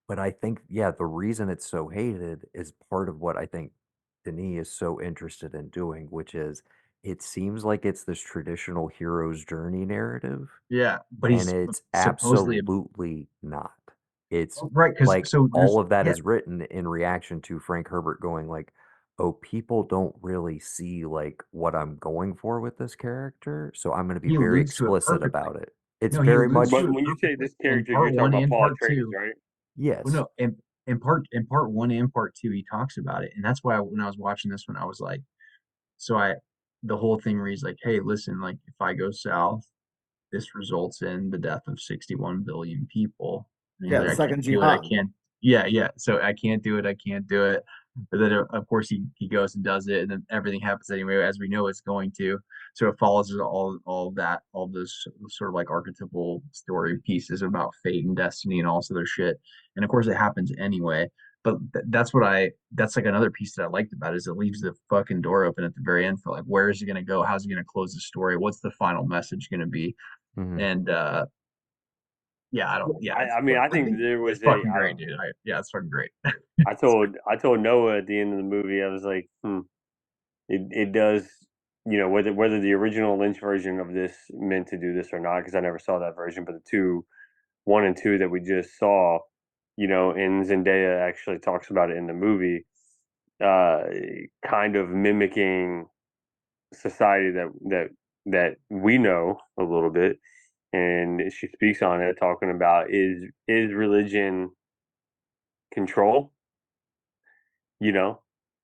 But I think, yeah, the reason it's so hated is part of what I think Denis is so interested in doing, which is it seems like it's this traditional hero's journey narrative, yeah, but and he's it's supposedly absolutely not. It's right because like so all there's of that yeah, is written in reaction to Frank Herbert going like, "Oh, people don't really see like what I'm going for with this character, so I'm going to be he very alludes to it explicit perfectly. about it." It's No, he very alludes much to But it when you say perfectly this in character, you're part talking one about and Paul part Atreides, two. right? Well, yes. no, in part one and part two, he talks about it, and that's why when I was watching this one, I was like, so the whole thing reads like, hey, listen, like if I go south, this results in the death of 61 billion people. And he's Yeah, like, the I can't second do it. I jihad. can't. Yeah, yeah. So I can't do it. I can't do it. But then, of course, he goes and does it, and then everything happens anyway, as we know it's going to. So it follows all that, all those sort of like archetypal story pieces about fate and destiny and all this other shit. And of course, it happens anyway. But that's like another piece that I liked about it is it leaves the fucking door open at the very end for like, where is he going to go? How's he going to close the story? What's the final message going to be? Hmm. And yeah, I don't. Yeah, I mean, I I think think there it's was fucking great, dude. Yeah, it's fucking great. I told Noah at the end of the movie, I was like, it does, whether the original Lynch version of this meant to do this or not, because I never saw that version, but the one and two that we just saw, and Zendaya actually talks about it in the movie, uh, kind of mimicking society that we know a little bit, and she speaks on it, talking about is religion control, you know,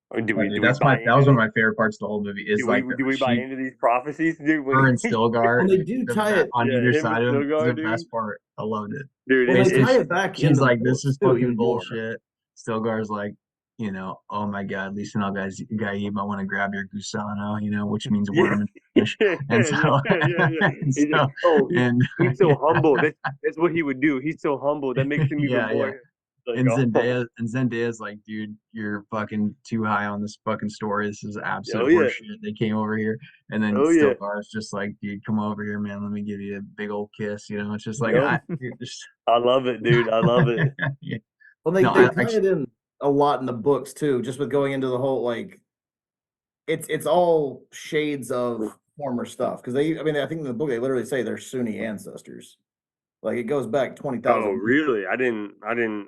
or do Yeah, we dude, do we buy that was into one of this? my favorite parts of the whole movie. Is like Do we buy into these prophecies, dude? her When and Stilgar, Well, they do tie it. on yeah, either him and side of him is Stilgar, the dude, best part. I loved it. dude, Well, they And tie she, it back in she's the like, "This books is too, fucking even more. bullshit." Stilgar's like, oh my god, Lisa and guy, you might want to grab your gusano, which means yeah, worm in yeah, English. And yeah, so, yeah. and He's like, so, oh, and he's so yeah, humble. That's what he would do. He's so humble. That makes him even yeah, yeah. more like, And oh, Zendaya's like, dude, you're fucking too high on this fucking story. This is oh absolute yeah, horseshit. They came over here, and then oh yeah, Stilgar's just like, dude, come over here, man. Let me give you a big old kiss. It's just like yep. dude, just I love it, dude. I love it. yeah. Well, No, they I tie actually, it in a lot in the books too, just with going into the whole like it's all shades of former stuff because I mean I think in the book they literally say they're Sunni ancestors. Like it goes back Oh, 20,000 years. really? I didn't.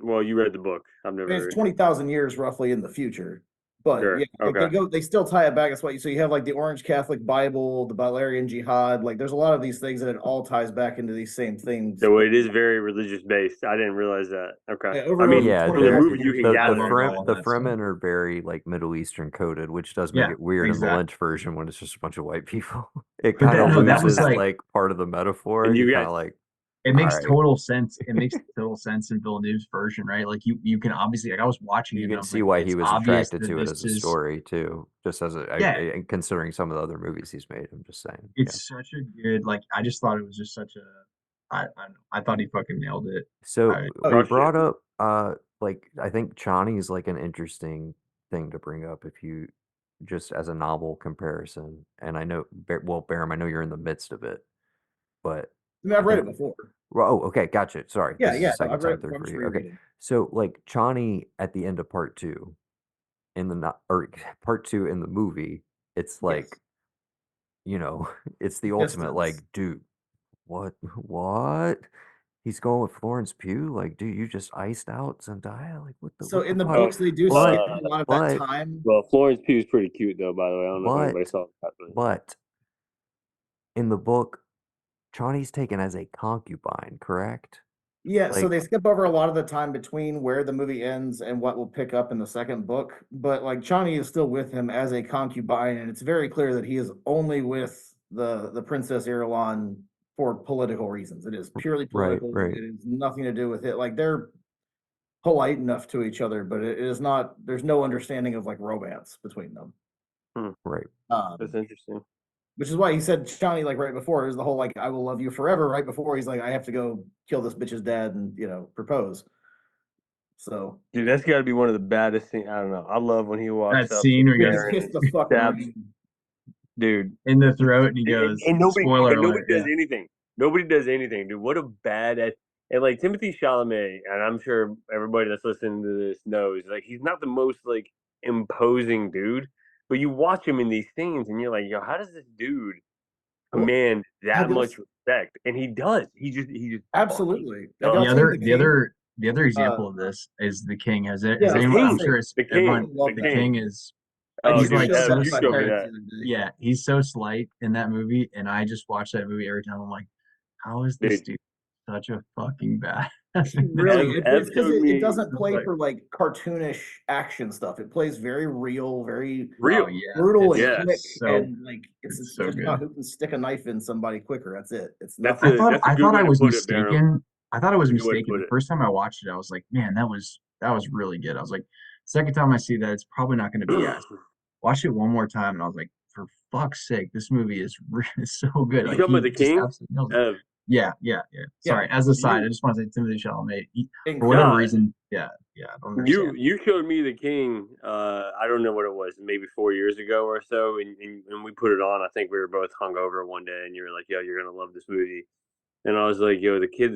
Well, you read the book. I've I mean, it's never. 20,000 years roughly in the future. But Sure. yeah, like Okay. they still tie it back. That's why so you have like the Orange Catholic Bible, the Balerian Jihad. Like there's a lot of these things that it all ties back into these same things. So it is very religious based. I didn't realize that. Okay. Yeah, I over mean, Yeah, twenty from the thousand movie, everything you years. can came out gather. of all of The that stuff. Fremen are very like Middle Eastern coded, which does make Yeah, it weird in the exactly. Lynch version when it's just a bunch of white people. It But kind that of no, that was loses like like part of the metaphor, And and you're you kind got of like, it all makes right. total sense. It makes total sense in Villeneuve's version, right? Like you can obviously like I was watching it You and I can was see like, why he it's was obvious attracted that to it this as a is story too, just as yeah, considering some of the other movies he's made. I'm just saying, yeah. it's such a good like I just thought it was just such a I don't know. I thought he fucking nailed it. So I Oh, we crushed it. brought up like I think Chani is like an interesting thing to bring up if you just as a novel comparison. And I know well, Barham, I know you're in the midst of it, but I mean, I I've read think it before. well, oh, okay, gotcha. Sorry. Yeah, This is yeah. the No, second I've read time it through before. I'm for just you. Okay. rereading. So like Chani at the end of part two in the not or part two in the movie, it's Yes. like, it's the ultimate like, Distance. dude, what? He's going with Florence Pugh? Like, dude, you just iced out Zendaya? Like So what the in the fuck? Oh, books, they do skip But uh, a lot of that but time. well, Florence Pugh is pretty cute though. By the way, I don't know if anybody but saw that. But but in the book, Chani's taken as a concubine, correct? Yeah, so Like they skip over a lot of the time between where the movie ends and what will pick up in the second book. But like Chani is still with him as a concubine, and it's very clear that he is only with the Princess Irulan for political reasons. It is purely Right, political. right. It has nothing to do with it. Like they're polite enough to each other, but it is not. There's no understanding of like romance between them. Right. That's interesting. Which is why he said Johnny like right before is the whole like I will love you forever. Right before he's like I have to go kill this bitch's dad and propose. So Dude, that's got to be one of the baddest things. I don't know. I love when he walks That up scene to where he goes, Baron kiss and the fucking stabs, ring. dude. in the throat, and he goes, And nobody spoiler alert. does anything. Nobody does anything, dude. What a bad and like Timothy Chalamet, and I'm sure everybody that's listening to this knows, like he's not the most like imposing dude, but you watch him in these scenes, and you're like, yo, how does this dude Well, command have that you much respect? And he does. He just absolutely. fucking Have y'all does. seen The King? The other example of this is The King. Has Yeah, The anyone? I'm King. sure it's The everyone. King. love The that. The King is. I Oh, just He's dude, like showed so that to my you showed me parents that. the other day. Yeah, he's so slight in that movie, and I just watch that movie every time. I'm like, how is this Dude. dude such a fucking bad? He really, Ev it's because showed it me doesn't play like- for like cartoonish action stuff. It plays very real, very real. Oh, yeah, brutal and Yeah. quick, so and like it's it's so just good. about who can stick a knife in somebody quicker. That's it. It's That's nothing. a I good thought way I to was put it, Barham. mistaken. I thought I was Good way to mistaken. put The it. first time I watched it, I was like, man, that was really good. I was like, second time I see that, it's probably not going to be as. Watch it one more time, and I was like, for fuck's sake, this movie is really so good. You Like talking about he the just King? absolutely nails it. Yeah. Sorry, Yeah. as a side, You- I just want to say Timothy Chalamet. For Incredible. whatever God. reason, I don't understand. You showed me the King. I don't know what it was, maybe 4 years ago or so, and we put it on. I think we were both hungover one day, and you were like, "Yo, you're gonna love this movie." And I was like, "Yo, the kid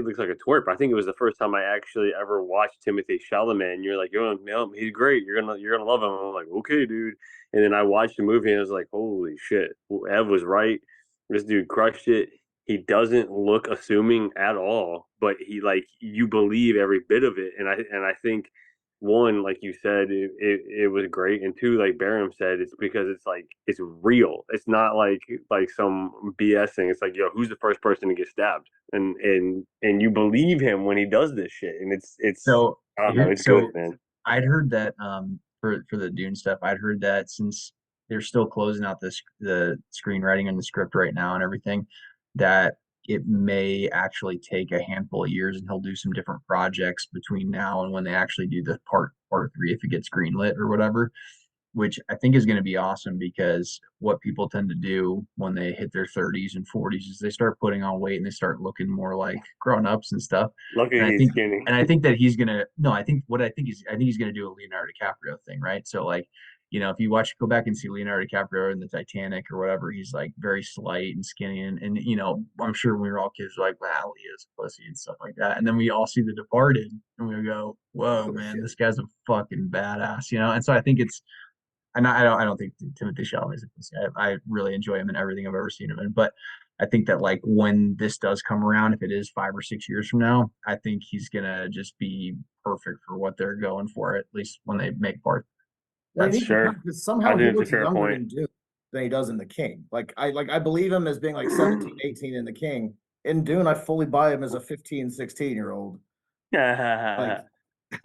looks like a twerp." I think it was the first time I actually ever watched Timothy Chalamet, and you're like, "Yo, no, he's great. You're gonna love him." I'm like, "Okay, dude." And then I watched the movie, and I was like, "Holy shit!" Ev was right. This dude crushed it. He doesn't look assuming at all, but he like you believe every bit of it. And I think one, like you said, it was great, and two, like Barham said, it's because it's like it's real. It's not like some BS thing. It's like, yo, who's the first person to get stabbed, and you believe him when he does this shit, and it's So I don't know, it's so good, man. I'd heard that for the Dune stuff, I'd heard that since they're still closing out the screenwriting and the script right now and everything, that it may actually take a handful of years, and he'll do some different projects between now and when they actually do the part three if it gets greenlit or whatever, which I think is going to be awesome because what people tend to do when they hit their 30s and 40s is they start putting on weight and they start looking more like grown-ups and stuff. Lucky And I he's think skinny. and I think that he's gonna no, I think he's gonna do a Leonardo DiCaprio thing, right? So like, if you go back and see Leonardo DiCaprio in the Titanic or whatever, he's like very slight and skinny, and I'm sure when we were all kids, we're like, wow, he is a pussy and stuff like that. And then we all see The Departed, and we go, whoa, Oh, man, shit. this guy's a fucking badass, And so I think it's, and I don't think Timothy Chalamet is a pussy. I really enjoy him in everything I've ever seen him in, but I think that like when this does come around, if it is 5 or 6 years from now, I think he's gonna just be perfect for what they're going for, at least when they make part. They That's need to sure. because I somehow he think it's a looks fair younger point. in Dune than he does in The King. I believe him as being like 17, 18 in The King. In Dune, I fully buy him as a 15, 16-year-old. Like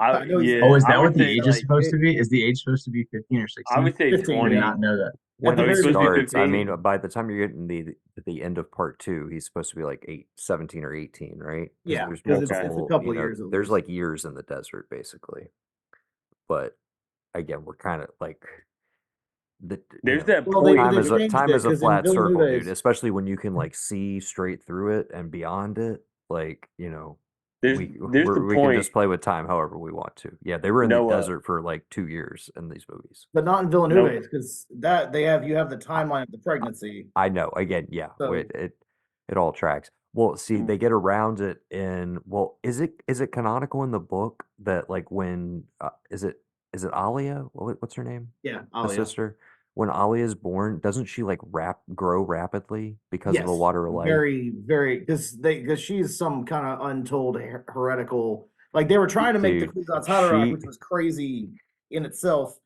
I know he's Oh, is I that would what the say age is like supposed to be? Is the age supposed to be 15 or I 16? would say 15, I did 20. not know that. At When the he he's very supposed to be starts, I 15. mean, by the time you're getting the end of part two, he's supposed to be like 17 or 18, right? Yeah, There's because Okay. it's a multiple, couple years at there's least. like years in the desert basically. But again, we're kind of like There's that Well, point. time they is a changed it flat because in circle, dude. Villeneuve's Especially when you can like see straight through it and beyond it. Like There's we the we can point. just play with time however we want to. Yeah, they were in the Noah. desert for like 2 years in these movies. but not in No. Villeneuve's because that you have the timeline of the pregnancy. I know. Again, yeah, So it all tracks. Well, see, they get around it in. Well, is it canonical in the book that like when is it Alia? What's her name? yeah, The Alia. sister. When Alia is born, doesn't she like grow rapidly because of the Yes, water of life? very, very because she's some kind of untold heretical. Like they were trying to make the Dude, Kwisatz Haderach, she which was crazy in itself,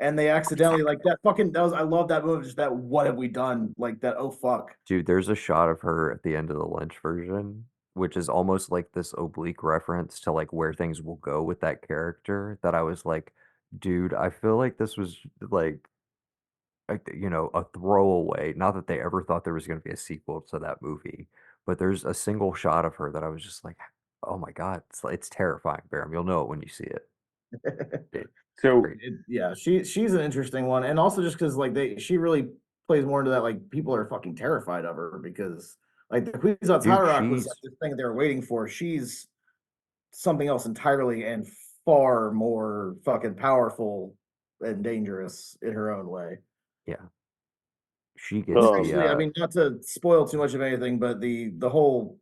and they accidentally like that was I love that movie. Just that what have we done? Like that. Oh fuck. Dude, there's a shot of her at the end of the Lynch version, which is almost like this oblique reference to like where things will go with that character that I was like, dude, I feel like this was like a throwaway. Not that they ever thought there was going to be a sequel to that movie, but there's a single shot of her that I was just like, oh my God, it's terrifying, Barham. You'll know it when you see it. It's So great. Yeah, she's an interesting one, and also just because like she really plays more into that, like people are fucking terrified of her because like the Queen's on Dude, Rock was like she's this thing they were waiting for. She's something else entirely and far more fucking powerful and dangerous in her own way. yeah, she Which gets actually, I the mean, not to spoil too much of anything, but the whole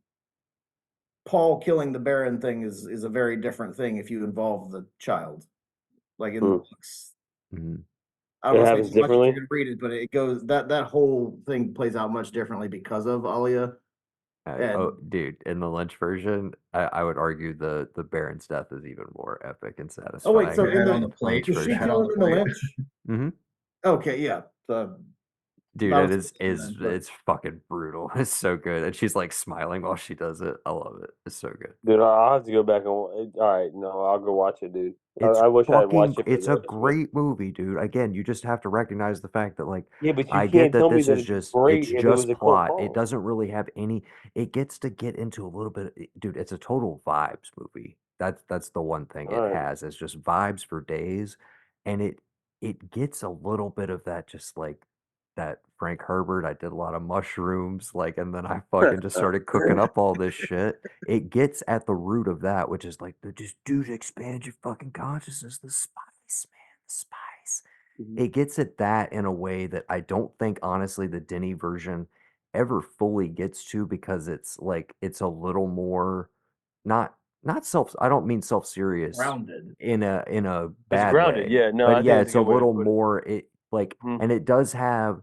Paul killing the Baron thing is a very different thing if you involve the child, like in the mm, books. mhm. I don't it want to say happens too much if you're differently. going to read it, but it goes that whole thing plays out much differently because of Alia. Oh, And dude, in the Lynch version, I would argue the Baron's death is even more epic and oh wait, satisfying so Her in in head on the the the plate. Lynch does she Her head version. on kill the him in the plate. Lynch? Hmm. Okay, yeah. Dude, Not it a is spoiler is then, but it's fucking brutal. It's so good, and she's like smiling while she does it. I love it. It's so good. Dude, I'll have to go back and. All right, no, I'll go watch it, dude. It's I wish I had watched it for it's the a rest. great movie, dude. Again, you just have to recognize the fact that like Yeah, but you I get can't that tell me this that is it's just great if it was a cult plot. It following. doesn't really have any it gets to get into a little bit dude, it's a total vibes movie. That's the one thing All it right. has. It's just vibes for days, and it gets a little bit of that just like that Frank Herbert, I did a lot of mushrooms, like, and then I fucking just started cooking up all this shit. It gets at the root of that, which is like, just dude, expand your fucking consciousness. The spice, man, the spice. Mhm. It gets at that in a way that I don't think, honestly, the Denny version ever fully gets to because it's like it's a little more not self. I don't mean self-serious grounded. in a It's bad grounded. way, Yeah, no, but I think yeah, that's a it's a good way to little put it. more it like, Mhm. and it does have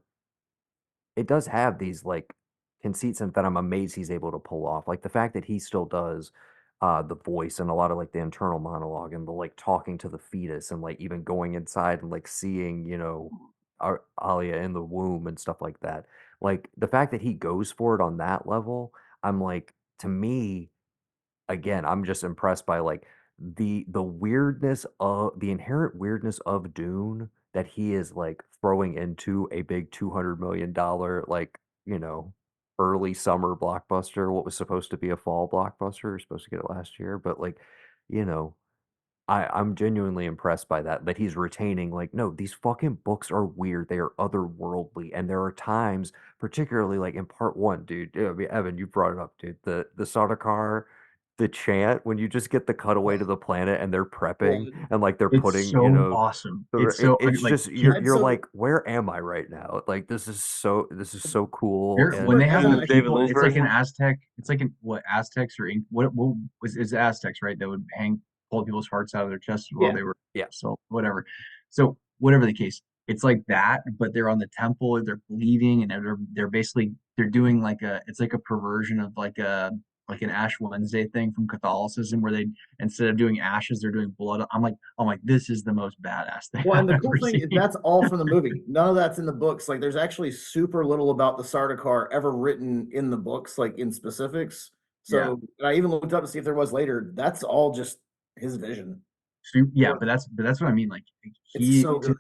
these like conceits in that I'm amazed he's able to pull off. Like the fact that he still does the voice and a lot of like the internal monologue and the like talking to the fetus and like even going inside and like seeing, Alia in the womb and stuff like that. Like the fact that he goes for it on that level, I'm like, to me, again, I'm just impressed by like the weirdness of the inherent weirdness of Dune that he is like throwing into a big $200 million like, you know, early summer blockbuster, what was supposed to be a fall blockbuster. You're supposed to get it last year, but like, you know, I'm genuinely impressed by that, that he's retaining like, no, these fucking books are weird. They are otherworldly. And there are times, particularly like in part one, dude. I mean, Evan, you brought it up, dude. The Sardaukar, the chant, when you just get the cutaway to the planet and they're Well, prepping and like they're It's putting, so awesome. It's so it's like just he and you're so like, where am I right now? Like this is so cool. They're, when And they have Evan, the The I David people, Lynch it's like an version. Aztec. It's like an what Aztecs or what was it's Aztecs, right? That would pull people's hearts out of their chests while yeah. they were yeah, so whatever. So whatever the case, it's like that, but they're on the temple, they're bleeding, and they're basically they're doing like a it's like a perversion of like an Ash Wednesday thing from Catholicism where they instead of doing ashes, they're doing blood. I'm like, this is the most badass thing Well, and I've the cool ever thing seen. is that's all from the movie. None of that's in the books. Like, there's actually super little about the Sardaukar ever written in the books, like in specifics. Yeah. So I even looked up to see if there was later. That's all just his vision. Yeah, Or but that's what I mean. Like it's he so good.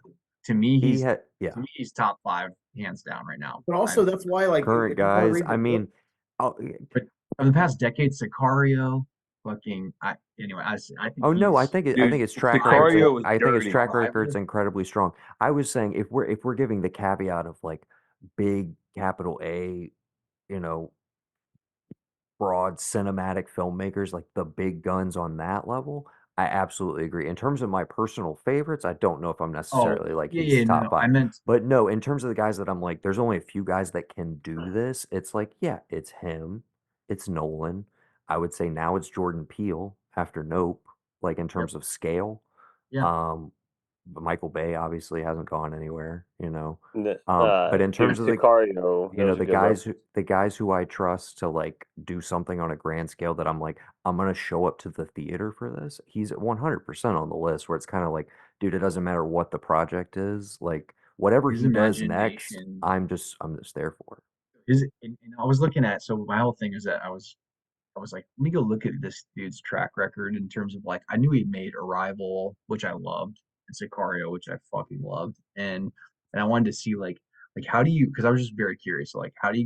to me he had, to yeah. me he's top five hands down right now. But also, that's why, like, Current if you want to guys, read the I book, mean, oh, But of the past decade, Sicario, fucking I anyway, I think oh no, he's I Dude, think its track record's rival, Sicario was I think its dirty. track record's rival. incredibly strong. I was saying if we're giving the caveat of like big capital A, you know, broad cinematic filmmakers, like the big guns on that level, I absolutely agree. In terms of my personal favorites, I don't know if I'm Oh necessarily like yeah, he's yeah, no, top no. I five. meant But no, in terms of the guys that I'm like, there's only a few guys that can do this. It's like, yeah, it's him, it's Nolan. I would say now it's Jordan Peele after Nope, like in yep, terms of scale. yeah. Um, but Michael Bay obviously hasn't gone anywhere, you know. But in Dude, terms of Sicario, that was a good reference. the guys who I trust to like do something on a grand scale that I'm like, I'm gonna show up to the theater for this. He's 100% on the list where it's kind of like, dude, it doesn't matter what the project is, like whatever His he does next, imagination, I'm just there for it. his and I was looking at so my whole thing is that I was like, let me go look at this dude's track record in terms of like I knew he made Arrival, which I loved, and Sicario, which I fucking loved, and and I wanted to see like how do you, because I was just very curious, like how do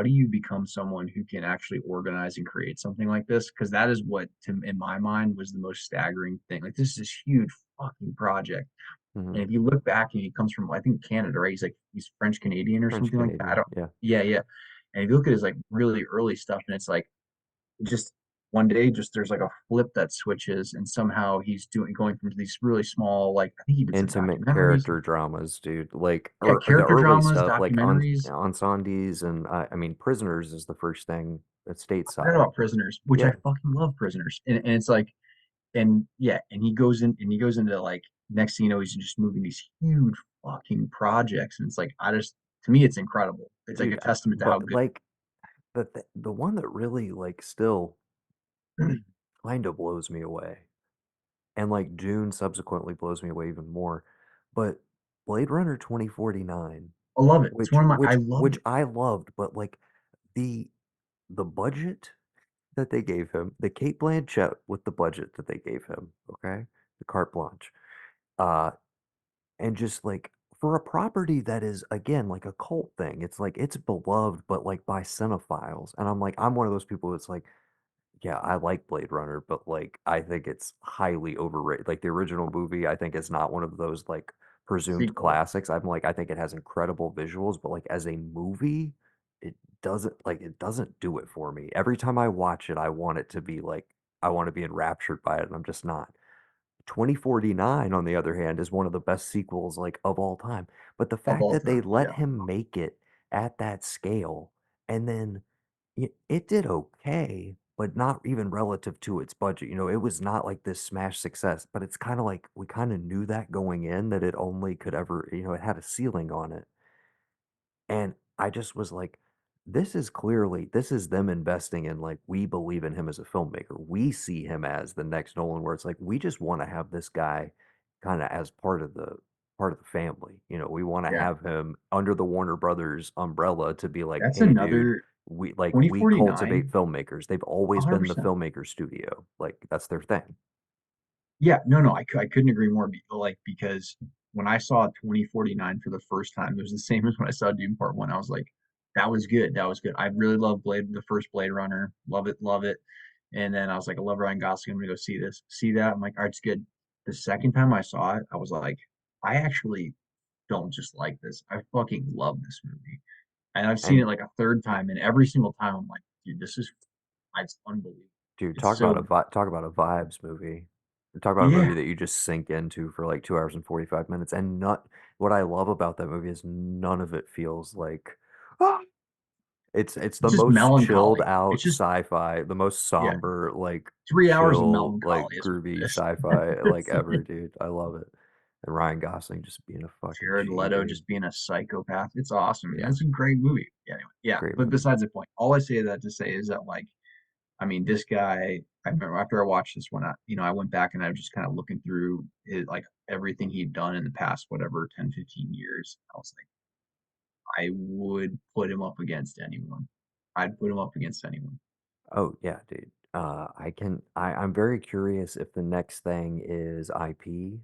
you become someone who can actually organize and create something like this? Because that is what in my mind was the most staggering thing. Like this is this huge fucking project. Hmm. And if you look back, and he comes from, I think, Canada, right? He's French Canadian or French something like that. I Canadian, don't, yeah. yeah, yeah. And if you look at his like really early stuff, and it's like just one day, just there's like a flip that switches, and somehow he's going from these really small, like I think he did some Intimate documentaries. character dramas, dude. Like, Yeah, or the character early dramas, stuff, like on documentaries. Ensembles, and I mean, Prisoners is the first thing at I forgot stateside. about Prisoners, which I Yeah, fucking love Prisoners. And it's like, and yeah, and he goes into like, next thing you know, he's just moving these huge fucking projects. And it's like, to me, it's incredible. It's like a dude. testament to how But good. like the one that really like still kind of blows me away, and like Dune subsequently blows me away even more. But Blade Runner 2049, I love it. It's which one of my, I which love which it. I loved, but like the the budget that they gave him, the Kate Blanchett with the budget that they gave him, okay, the carte blanche, uh, and just like for a property that is again like a cult thing, it's like it's beloved, but like by cinephiles, and I'm like I'm one of those people that's like yeah, I like Blade Runner, but like I think it's highly overrated. Like the original movie, I think is not one of those like presumed Sequel. classics. I'm like I think it has incredible visuals, but like as a movie, it it doesn't do it for me. Every time I watch it, I want it to be like I want to be enraptured by it, and I'm just not. 2049, on the other hand, is one of the best sequels like of all time. But the Of fact all that they time. let Yeah. him make it at that scale and then it did okay, but not even relative to its budget. You know, it was not like this smash success, but it's kind of like we kind of knew that going in that it only could ever, you know, it had a ceiling on it. And I just was like, this is them investing in like, we believe in him as a filmmaker. We see him as the next Nolan, where it's like, we just want to have this guy kind of as part of the family. You know, we want to Yeah. have him under the Warner Brothers umbrella to be like, That's hey, dude, another we 2049. cultivate filmmakers. They've always been the 100%. filmmaker studio. Like that's their thing. Yeah, no, no, I couldn't agree more. Like because when I saw 2049 for the first time, it was the same as when I saw Dune Part One. I was like, that was good. That was good. I really love the first Blade Runner. Love it, love it. And then I was like, I love Ryan Gosling. I'm gonna go see this, see that. I'm like, all right, it's good. The second time I saw it, I was like, I actually don't just like this. I fucking love this movie. And I've seen And it like a third time, and every single time I'm like, dude, it's unbelievable. dude, It's so talk about a vibes movie. Talk about a movie yeah, that you just sink into for like 2 hours and 45 minutes. And not what I love about that movie is none of it feels like "Ah!" It's it's the just most chilled melancholy. It's out just sci-fi, the most yeah, somber, like 3 hours of chill, like melancholy is what groovy it is. sci-fi like ever, dude. I love it. And Ryan Gosling just being a fucking Jared G, Leto dude. just being a psychopath. It's awesome. Yeah, Yeah, it's a great movie. Yeah, anyway, yeah. great But movie. besides the point, all I say that to say is that like, I mean, this guy. I remember after I watched this one, I went back and I was just kind of looking through his like everything he'd done in the past, whatever, 10, 15 years. I was like, I would put him up against anyone. I'd put him up against anyone. Oh yeah, dude. I'm very curious if the next thing is IP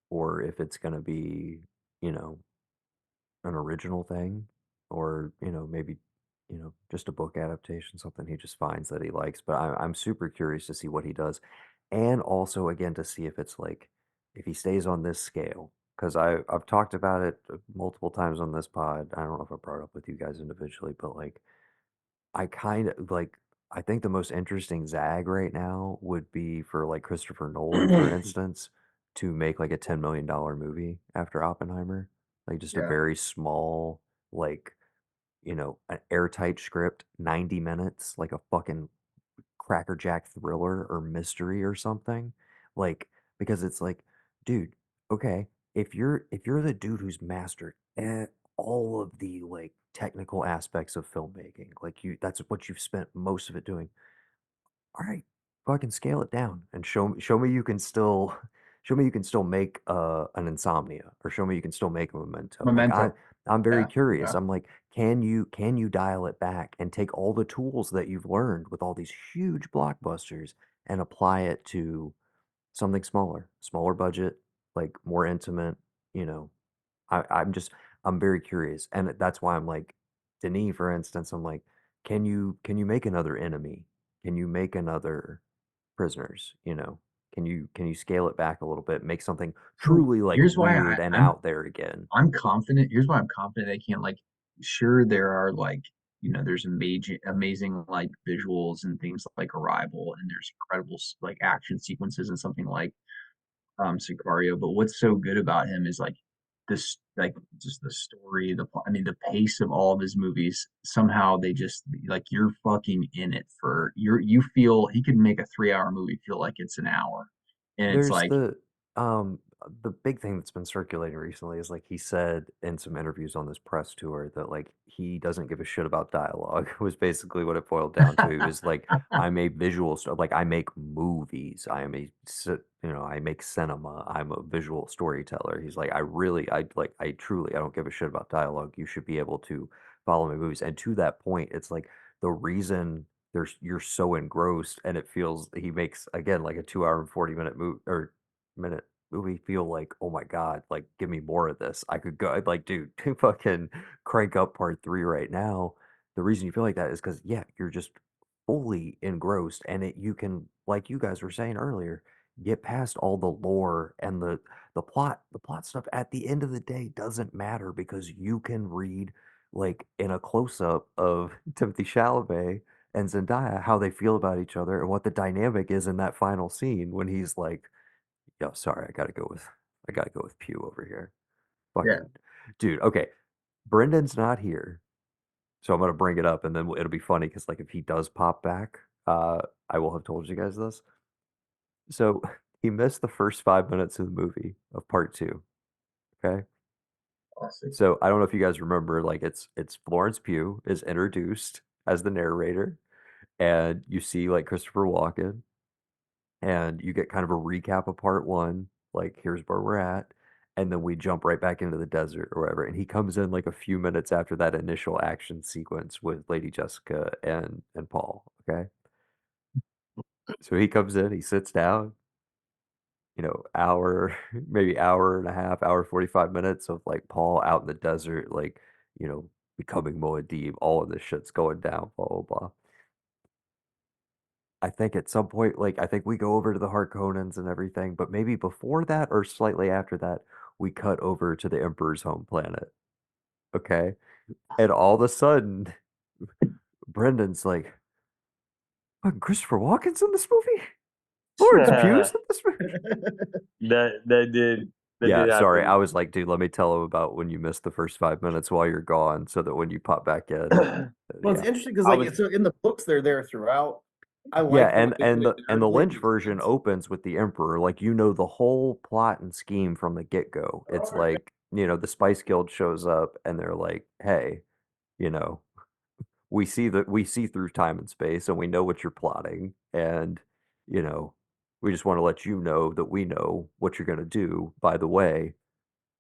or if it's gonna be, you know, an original thing or, you know, maybe, you know, just a book adaptation, something he just finds that he likes. But I'm super curious to see what he does. And also again to see if it's like if he stays on this scale. Because I've talked about it multiple times on this pod. I don't know if I brought it up with you guys individually, but like I kind of like I think the most interesting zag right now would be for like Christopher Nolan, for instance, to make like a $10 million movie after Oppenheimer. Like just a Yeah, very small, like, you know, an airtight script, 90 minutes, like a fucking crackerjack thriller or mystery or something. Like, because it's like, dude, okay, if you're the dude who's mastered all of the like technical aspects of filmmaking, like you that's what you've spent most of it doing. All right, fucking scale it down and show me you can still show me you can still make an Insomnia or show me you can still make a Memento. Like Memento. I'm very Yeah, curious. yeah. I'm like, can you dial it back and take all the tools that you've learned with all these huge blockbusters and apply it to something smaller, smaller budget, like more intimate, you know. I'm just I'm very curious, and that's why I'm like, Denis, for instance, I'm like, can you make another enemy? Can you make another prisoners? You know, can you scale it back a little bit, make something So truly like here's why weird and I'm out there again? I'm confident. Here's why I'm confident they can't like. Sure, there are like there's amazing like visuals and things like Arrival, and there's incredible like action sequences and something like Sicario. But what's so good about him is like this, like just the story, I mean, the pace of all of his movies. Somehow they just like you're fucking in it for you feel he could make a 3 hour movie feel like it's an hour, and it's There's like um the big thing that's been circulating recently is like he said in some interviews on this press tour that like he doesn't give a shit about dialogue was basically what it boiled down to. He was like, I'm a visual like I make movies. I am I make cinema. I'm a visual storyteller. He's like, I truly I don't give a shit about dialogue. You should be able to follow my movies. And to that point, it's like the reason you're so engrossed and it feels he makes again like a 2 hour and 40 minute movie or minute movie feel like, oh my god, like give me more of this. I could go I'd like, dude, fucking crank up part three right now. The reason you feel like that is because yeah, you're just fully engrossed and you can, like you guys were saying earlier, get past all the lore and the plot stuff at the end of the day doesn't matter because you can read like in a close up of Timothy Chalamet and Zendaya how they feel about each other and what the dynamic is in that final scene when he's like, "Yo, sorry, I gotta go with Pew over here." yeah, Fucking dude. Okay, Brendan's not here, so I'm gonna bring it up, and then it'll be funny because like if he does pop back, I will have told you guys this. So he missed the first 5 minutes of the movie of part two. Okay, classic. so I don't know if you guys remember, like it's Florence Pugh is introduced as the narrator, and you see like Christopher Walken, and you get kind of a recap of part one, like here's where we're at, and then we jump right back into the desert or whatever. And he comes in like a few minutes after that initial action sequence with Lady Jessica and Paul. Okay, so he comes in, he sits down, hour, maybe hour and a half, hour 45 minutes of like Paul out in the desert, like becoming Muad'Dib, all of this shit's going down, blah blah blah. I think at some point, like I think we go over to the Harkonnens and everything, but maybe before that or slightly after that, we cut over to the Emperor's home planet. Okay. And all of a sudden, Brendan's like, "Fucking Christopher Walken's in this movie? Lawrence Pugh's in this movie?" that did that Yeah, did sorry. I happen. was like, dude, let me tell him about when you missed the first 5 minutes while you're gone so that when you pop back in, Well, it's yeah. interesting because I was like so in the books they're there throughout. I Yeah, like the way and that and they the and the narratively Lynch make version sense. opens with the Emperor, like the whole plot and scheme from the get-go. It's like, the Spice Guild shows up and they're like, "Hey, you know, we see through time and space and we know what you're plotting and, you know, we just want to let you know that we know what you're gonna do. By the way,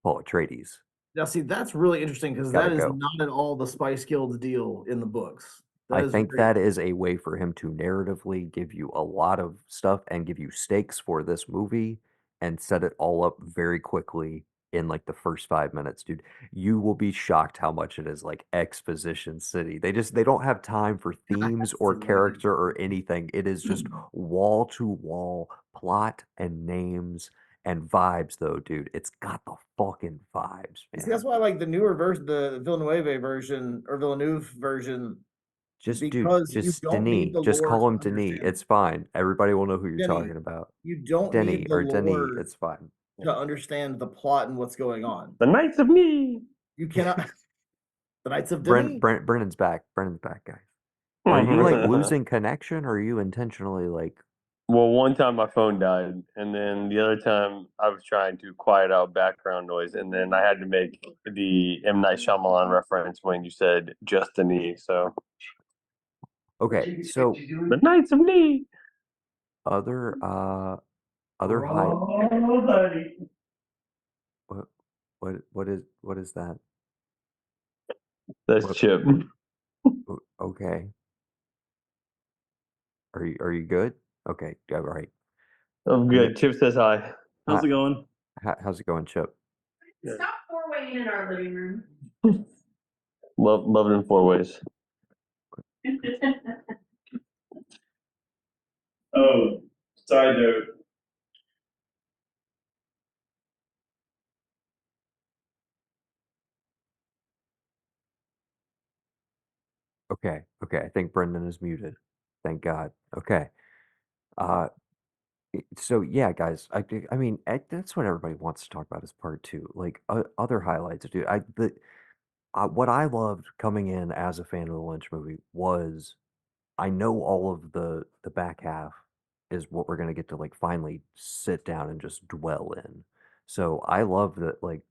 Paul Atreides, Now, see, that's really interesting because gotta that is go." not at all the Spice Guild's deal in the books. That I is think very that is a way for him to narratively give you a lot of stuff and give you stakes for this movie and set it all up very quickly in like the first 5 minutes, dude. You will be shocked how much it is like exposition city. They don't have time for themes that's or really character or anything. It is just interesting. wall to wall plot and names and vibes though, dude. It's got the fucking vibes, See, that's man. why I like the newer version, the Villeneuve version or Villeneuve version, Dude, because you just don't need Denis. the Just lore call to him Denis. understand It's fine. Everybody will know who you're Denny. talking about. You don't Denny need the or Denis. lore It's fine. Yeah. to understand the plot and what's going on. the Knights of Me. You cannot. The Knights of Denny. Brennan's back. Brennan's back, guys. Are you like losing connection or are you intentionally like Well, one time my phone died, and then the other time I was trying to quiet out background noise, and then I had to make the M. Night Shyamalan reference when you said just a knee. So okay, so the Knights of Knee. other other high Oh, buddy. what what is that? That's What Chip. okay. Are you good? Okay, all right. I'm And then good. Chip says hi. How's how, it going? how's it going, Chip? Good. going in our living room. Love it in 4 ways. Oh, side note. Okay, I think Brendan is muted. Thank God. Okay. Uh, so yeah, guys, I mean, that's what everybody wants to talk about is part two. Like other highlights, dude. What I loved coming in as a fan of the Lynch movie was I know all of the back half is what we're gonna get to like finally sit down and just dwell in. So I love that like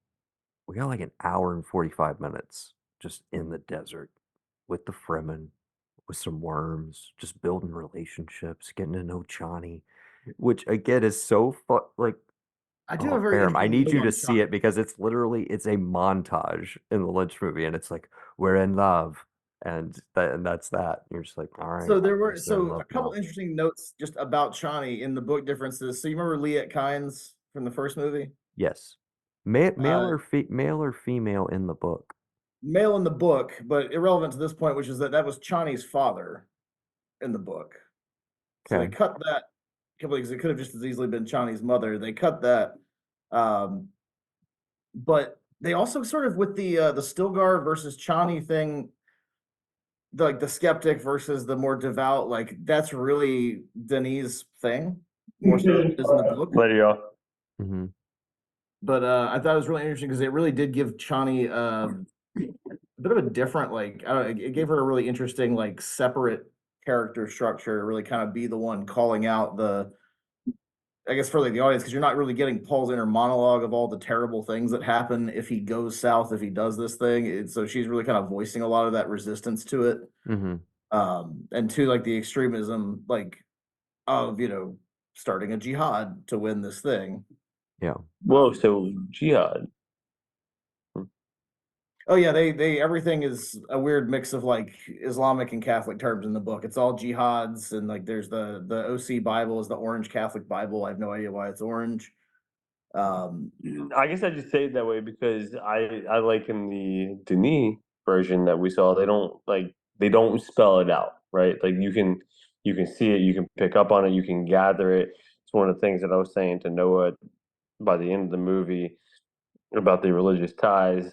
we got like an hour and 45 minutes just in the desert with the Fremen, with some worms, just building relationships, getting to know Chani, which again is so fun. Like, I do have a very Barham, I interesting need note you on to see Chani. it because it's a montage in the Lynch movie, and it's like we're in love, and that's that. You're just like, all right, So there I were guess they're in a love couple now. interesting notes just about Chani in the book differences. So you remember Liet Kynes from the first movie? Yes, male Uh, or male or female in the book. Male in the book, but irrelevant to this point, which is that was Chani's father in the book. So they Okay. cut that because it could have just as easily been Chani's mother. They cut that, but they also sort of with the Stilgar versus Chani thing, like the skeptic versus the more devout, like that's really Denis' thing more so than it is in the book. Later, y'all. Mm-hmm. But I thought it was really interesting because it really did give Chani a bit of a different, like, I don't know, it gave her a really interesting, like, separate character structure, really kind of be the one calling out I guess for like the audience, because you're not really getting Paul's inner monologue of all the terrible things that happen if he goes south, if he does this thing. So she's really kind of voicing a lot of that resistance to it. Mm-hmm. And to like the extremism, like of, starting a jihad to win this thing. Yeah. Whoa, so jihad. Oh yeah, they everything is a weird mix of like Islamic and Catholic terms in the book. It's all jihads and like there's the OC Bible is the orange Catholic Bible. I have no idea why it's orange. I guess I just say it that way because I like in the Denis version that we saw they don't spell it out, right? Like you can see it, you can pick up on it, you can gather it. It's one of the things that I was saying to Noah by the end of the movie about the religious ties.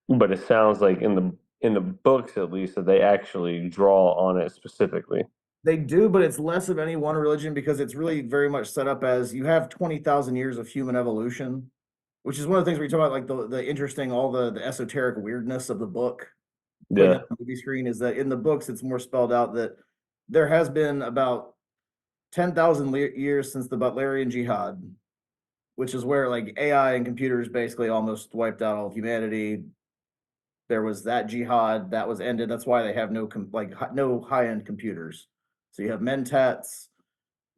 But it sounds like in the books at least that they actually draw on it specifically. They do, but it's less of any one religion because it's really very much set up as you have 20,000 years of human evolution, which is one of the things where you talk about like the interesting, all the esoteric weirdness of the book playing Yeah. on the movie screen is that in the books, it's more spelled out that there has been about 10,000 years since the Butlerian Jihad, which is where like AI and computers basically almost wiped out all of humanity. There was that jihad that was ended. That's why they have no high end computers. So you have mentats,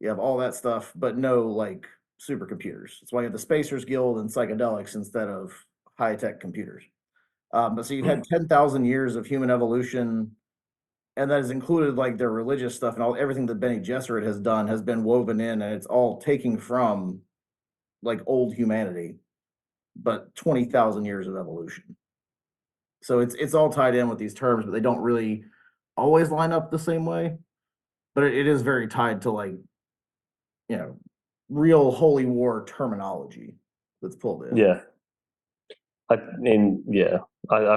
you have all that stuff, but no like supercomputers. That's why you have the Spacers Guild and psychedelics instead of high tech computers. But so you've had 10,000 years of human evolution, and that has included like their religious stuff and everything that Benny Gesserit has done has been woven in, and it's all taking from like old humanity, but 20,000 years of evolution. So it's all tied in with these terms, but they don't really always line up the same way. But it is very tied to like, you know, real holy war terminology that's pulled in. Yeah. I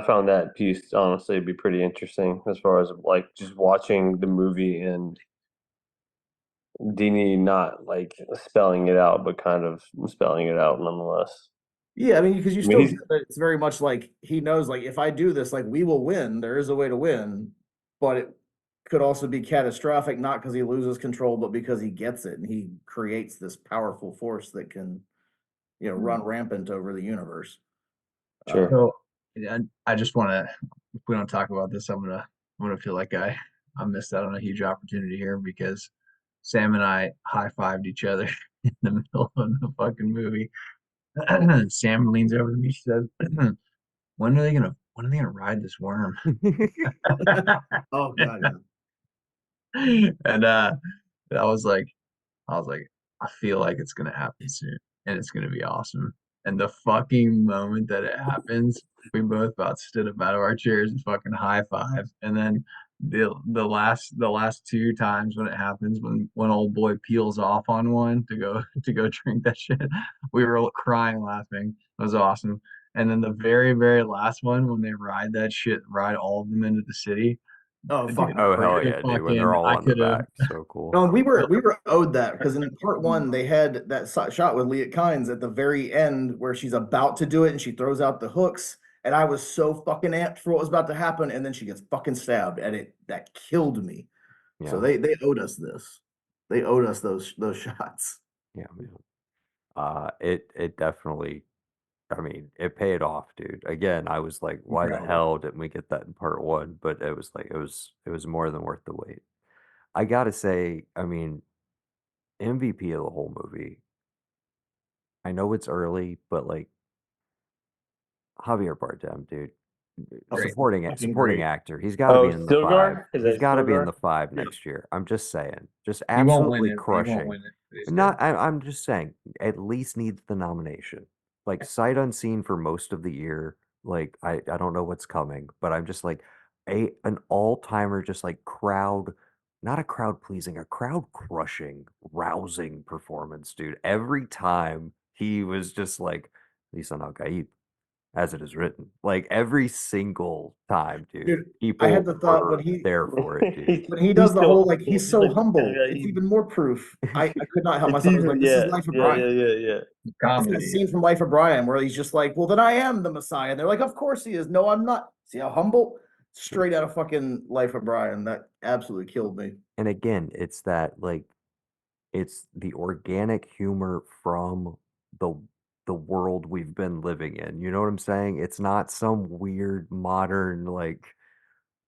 found that piece honestly to be pretty interesting as far as like just watching the movie and Dini not like spelling it out, but kind of spelling it out nonetheless. Yeah, I mean, because you I mean, still he's get that it's very much like he knows, like, if I do this, like, we will win. There is a way to win, but it could also be catastrophic, not because he loses control, but because he gets it and he creates this powerful force that can, run rampant over the universe. sure. So I just want to, if we don't talk about this, I'm gonna feel like I missed out on a huge opportunity here because Sam and I high-fived each other in the middle of the fucking movie. Sam leans over to me. She says, when are they gonna ride this worm?" Oh god, yeah. And I was like, I feel like it's gonna happen soon, and it's gonna be awesome. And the fucking moment that it happens, we both about stood up out of our chairs and fucking high five. And then the last two times when it happens, when old boy peels off on one to go drink that shit, we were all crying laughing. It was awesome. And then the very, very last one, when they ride that shit, ride all of them into the city. Oh fuck! Dude, Oh I hell could have yeah, dude! When they're fucking, all I on the could have. back, so cool. No, we were owed that because in part one they had that shot with Leah Kynes at the very end where she's about to do it and she throws out the hooks, and I was so fucking amped for what was about to happen, and then she gets fucking stabbed, and that killed me. So Yeah, they owed us this. They owed us those shots. yeah, man. It definitely. I mean, it paid off, dude. Again, I was like, why the Incredible. hell didn't we get that in part one? But it was like it was more than worth the wait. I gotta say, I mean, MVP of the whole movie. I know it's early, but like Javier Bardem, dude, Great. Fucking supporting great. actor. He's got to Oh, be in the five. Stilgar? Is He's that got to be in Stilgar? the five Yeah. next year. I'm just saying, just He won't win absolutely it. He won't crushing. win it. But he's good. Not, I'm just saying, at least needs the nomination. Like sight unseen for most of the year. Like I don't know what's coming, but I'm just like an all timer, just like crowd, not a crowd pleasing, a crowd crushing, rousing performance, dude. Every time he was just like, Lisa Al as it is written. Like every single time, dude. Dude, I People had the thought were there for it, dude. when he He's does the so whole like humble. he's He's so like, humble. It's even more proof. I could not help it's myself. I was even, like, this is yeah, Life of yeah, Brian. yeah. It's that Comedy. scene from Life of Brian where he's just like, well, then I am the Messiah. And they're like, of course he is. No, I'm not. See how humble? Straight out of fucking Life of Brian. That absolutely killed me. And again, it's that like it's the organic humor from the the world we've been living in. You know what I'm saying? It's not some weird modern like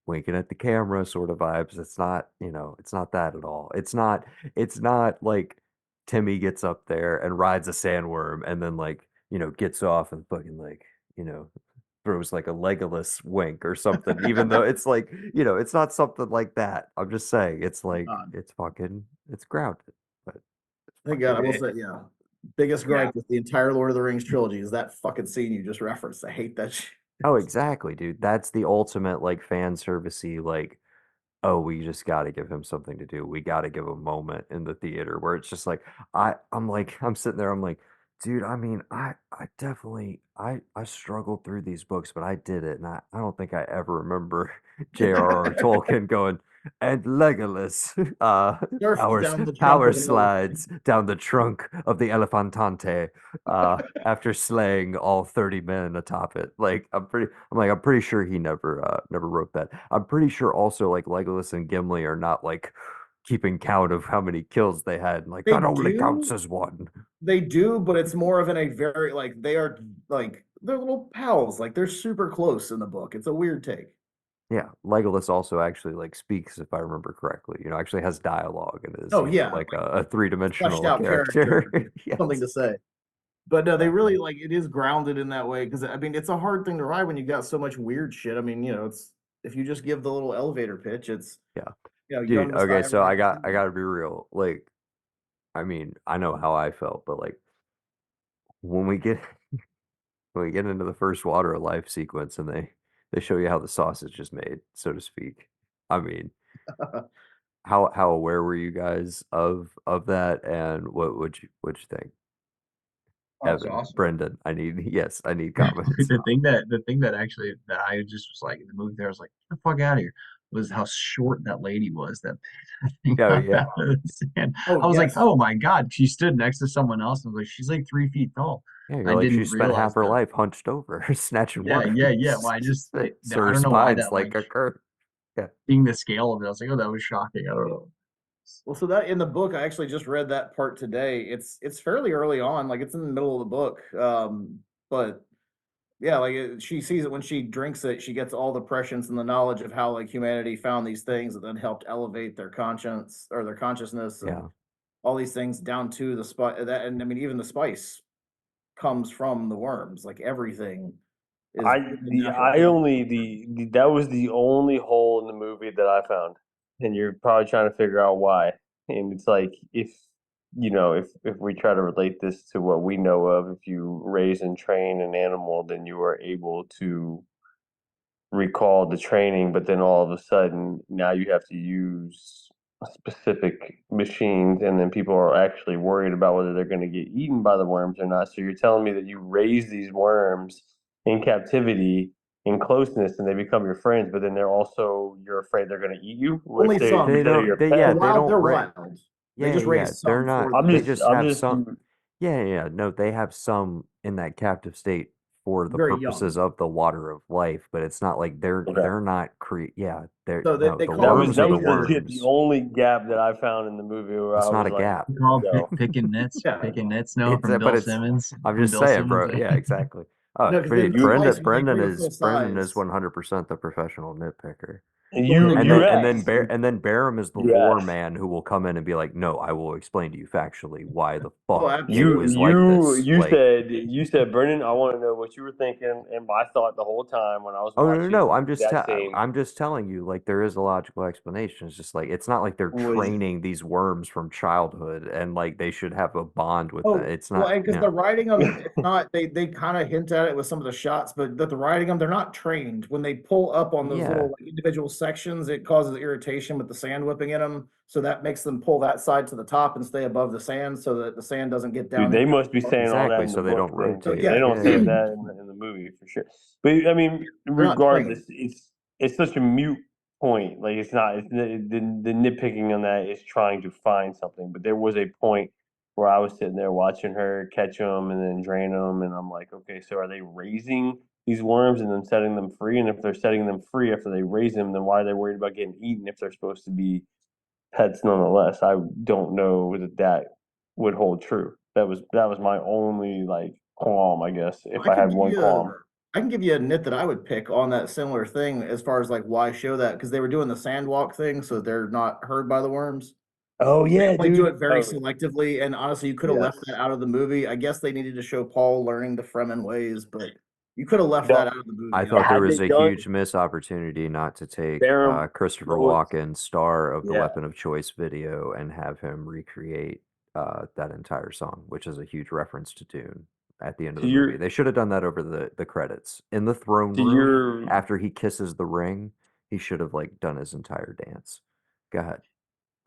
winking at the camera sort of vibes. It's not, it's not that at all. It's not like Timmy gets up there and rides a sandworm and then like, gets off and fucking like, you know, throws like a Legolas wink or something, even though it's like, it's not something like that. I'm just saying it's like God. it's grounded. But it's Thank God. I fucking will Yeah. say, yeah. Biggest Yeah. gripe with the entire Lord of the Rings trilogy is that fucking scene you just referenced. I hate that shit. Oh, exactly, dude. That's the ultimate like fan servicey like, oh, we just got to give him something to do. We got to give a moment in the theater where it's just like I'm like I'm sitting there I'm like, dude, I mean, I definitely I struggled through these books, but I did it and I don't think I ever remember J.R.R. Tolkien going and Legolas Surfed down the trunk power of an slides down the trunk of the Elefantante after slaying all 30 men atop it. Like I'm pretty sure he never wrote that. I'm pretty sure also like Legolas and Gimli are not like keeping count of how many kills they had. Like They that only counts do, as one. they do, but it's more of in a very like they are like they're little pals. Like they're super close in the book. It's a weird take. Yeah, Legolas also actually like speaks, if I remember correctly. Actually has dialogue and is Oh yeah, like like a fleshed three-dimensional out character. character, something Yes. to say. But no, they really like it is grounded in that way because I mean it's a hard thing to ride when you got so much weird shit. I mean, it's if you just give the little elevator pitch, it's Yeah. young Dude, okay, Messiah. so I gotta be real. Like, I mean, I know how I felt, but like when we get when we get into the first water of life sequence and they show you how the sausage is made, so to speak. I mean, how aware were you guys of that and what'd you think? Oh, it's Evan, awesome. Brendan, I need Dude, comments. the thing that actually that I just was like in the movie there, I was like, get the fuck out of here, was how short that lady was that that thing Oh got yeah. out of the sand. Oh I was like, yes, oh my God. She stood next to someone else and was like, she's like 3 feet tall. Yeah, And you're I like she didn't spent half realize her that. life hunched over, snatching Yeah, yeah, yeah. worms. Well, So I her don't know why spine's that like like a curve. Yeah. seeing the scale of it, I was like, oh, that was shocking. I don't know. well, so that in the book, I actually just read that part today. It's fairly early on, like it's in the middle of the book. But yeah, like she sees it when she drinks it, she gets all the prescience and the knowledge of how like humanity found these things that then helped elevate their conscience or their consciousness and Yeah. all these things down to the spice that and I mean even the spice comes from the worms. Like everything is I really the natural I to only the that was the only hole in the movie that I found, and you're probably trying to figure out why. And it's like if if we try to relate this to what we know of, if you raise and train an animal, then you are able to recall the training, but then all of a sudden now you have to use specific machines, and then people are actually worried about whether they're going to get eaten by the worms or not. So you're telling me that you raise these worms in captivity in closeness and they become your friends, but then you're afraid they're going to eat you Only if some. They they're don't. your They The yeah. pet. They wild, don't. they're wild. They Yeah, just yeah. raise They're some not. for the They meat. just I'm have just some. Yeah, yeah. No, they have some in that captive state for the Very purposes young. of the water of life, but it's not like okay. they're not Yeah, they're So no. they The call worms are That the was legit the worms. only gap that I found in the movie where I It's not was a like, gap. Called yo, picking nits, Yeah. picking nits. No, It's from but Bill it's. Simmons. I'm From just Bill saying, Simmons. bro. Yeah, exactly. Oh, No, because but then you twice when they Brendan grew to is full size. 100% the professional nitpicker. So when they And grew then you to and full then asked. size, Barham is the You lore asked. man who will come in and be like, "No, I will explain to you factually why the oh, fuck it You was absolutely. like you this." you Like, said you said, Brendan, I want to know what you were thinking and my thought the whole time when I was oh no, no, no. watching that scene I'm just telling you, like there is a logical explanation. It's just like it's not like they're was training these worms from childhood and like they should have a bond with them. Oh, It's well, not, and because you know. they're riding them, it's not, they kind of hint at it with some of the shots, but that they're riding them, they're not trained. When they pull up on those Yeah. little like, individual sections, it causes irritation with the sand whipping in them. So that makes them pull that side to the top and stay above the sand so that the sand doesn't get dude, down they there. must be saying all that Exactly, in the so they book don't then So too. rotate. They yeah, don't say Yeah. that in the movie for sure. But I mean, they're not regardless, trained. it's such a mute point. Like it's not. It's, the nitpicking on that is trying to find something. But there was a point where I was sitting there watching her catch them and then drain them, and I'm like, okay, so are they raising these worms and then setting them free? And if they're setting them free after they raise them, then why are they worried about getting eaten if they're supposed to be pets nonetheless? I don't know that would hold true. That was my only like qualm, I guess, if I I could had give one you a, qualm. I can give you a nit that I would pick on that similar thing as far as like why show that because they were doing the sandwalk thing so they're not heard by the worms. Oh They yeah, only do dude. it very Oh selectively, and honestly, you could have Yes. left that out of the movie. I guess they needed to show Paul learning the Fremen ways, but you could have left no, that out of the I movie. thought there had they was a done huge missed opportunity not to take Barham, Christopher what was Walken, star of the yeah. Weapon of Choice video, and have him recreate that entire song, which is a huge reference to Dune at the end of To the movie. your They should have done that over the credits. In the throne to room, your after he kisses the ring, he should have like done his entire dance. Go ahead.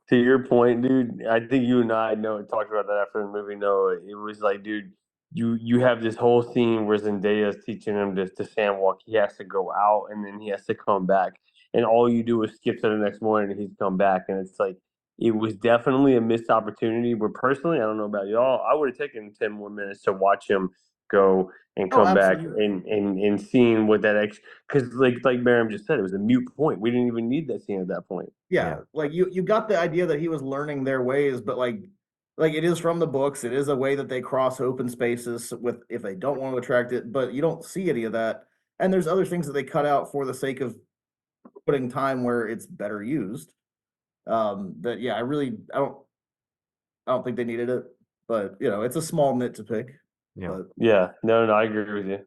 To your point, dude, I think you and I know talked about that after the movie. No, it was like, dude, you have this whole scene where Zendaya's teaching him to sandwalk. He has to go out and then he has to come back, and all you do is skip to the next morning and he's come back, and it's like it was definitely a missed opportunity. But personally, I don't know about y'all, I would have taken 10 more minutes to watch him go and Oh, come back absolutely. and seeing what that extra because like Barham just said, it was a mute point. We didn't even need that scene at that point. Yeah, Yeah. like you got the idea that he was learning their ways, but like it is from the books. It is a way that they cross open spaces with if they don't want to attract it, but you don't see any of that. And there's other things that they cut out for the sake of putting time where it's better used. That yeah, I don't think they needed it, but it's a small nit to pick. Yeah. But Yeah, no, I agree with you.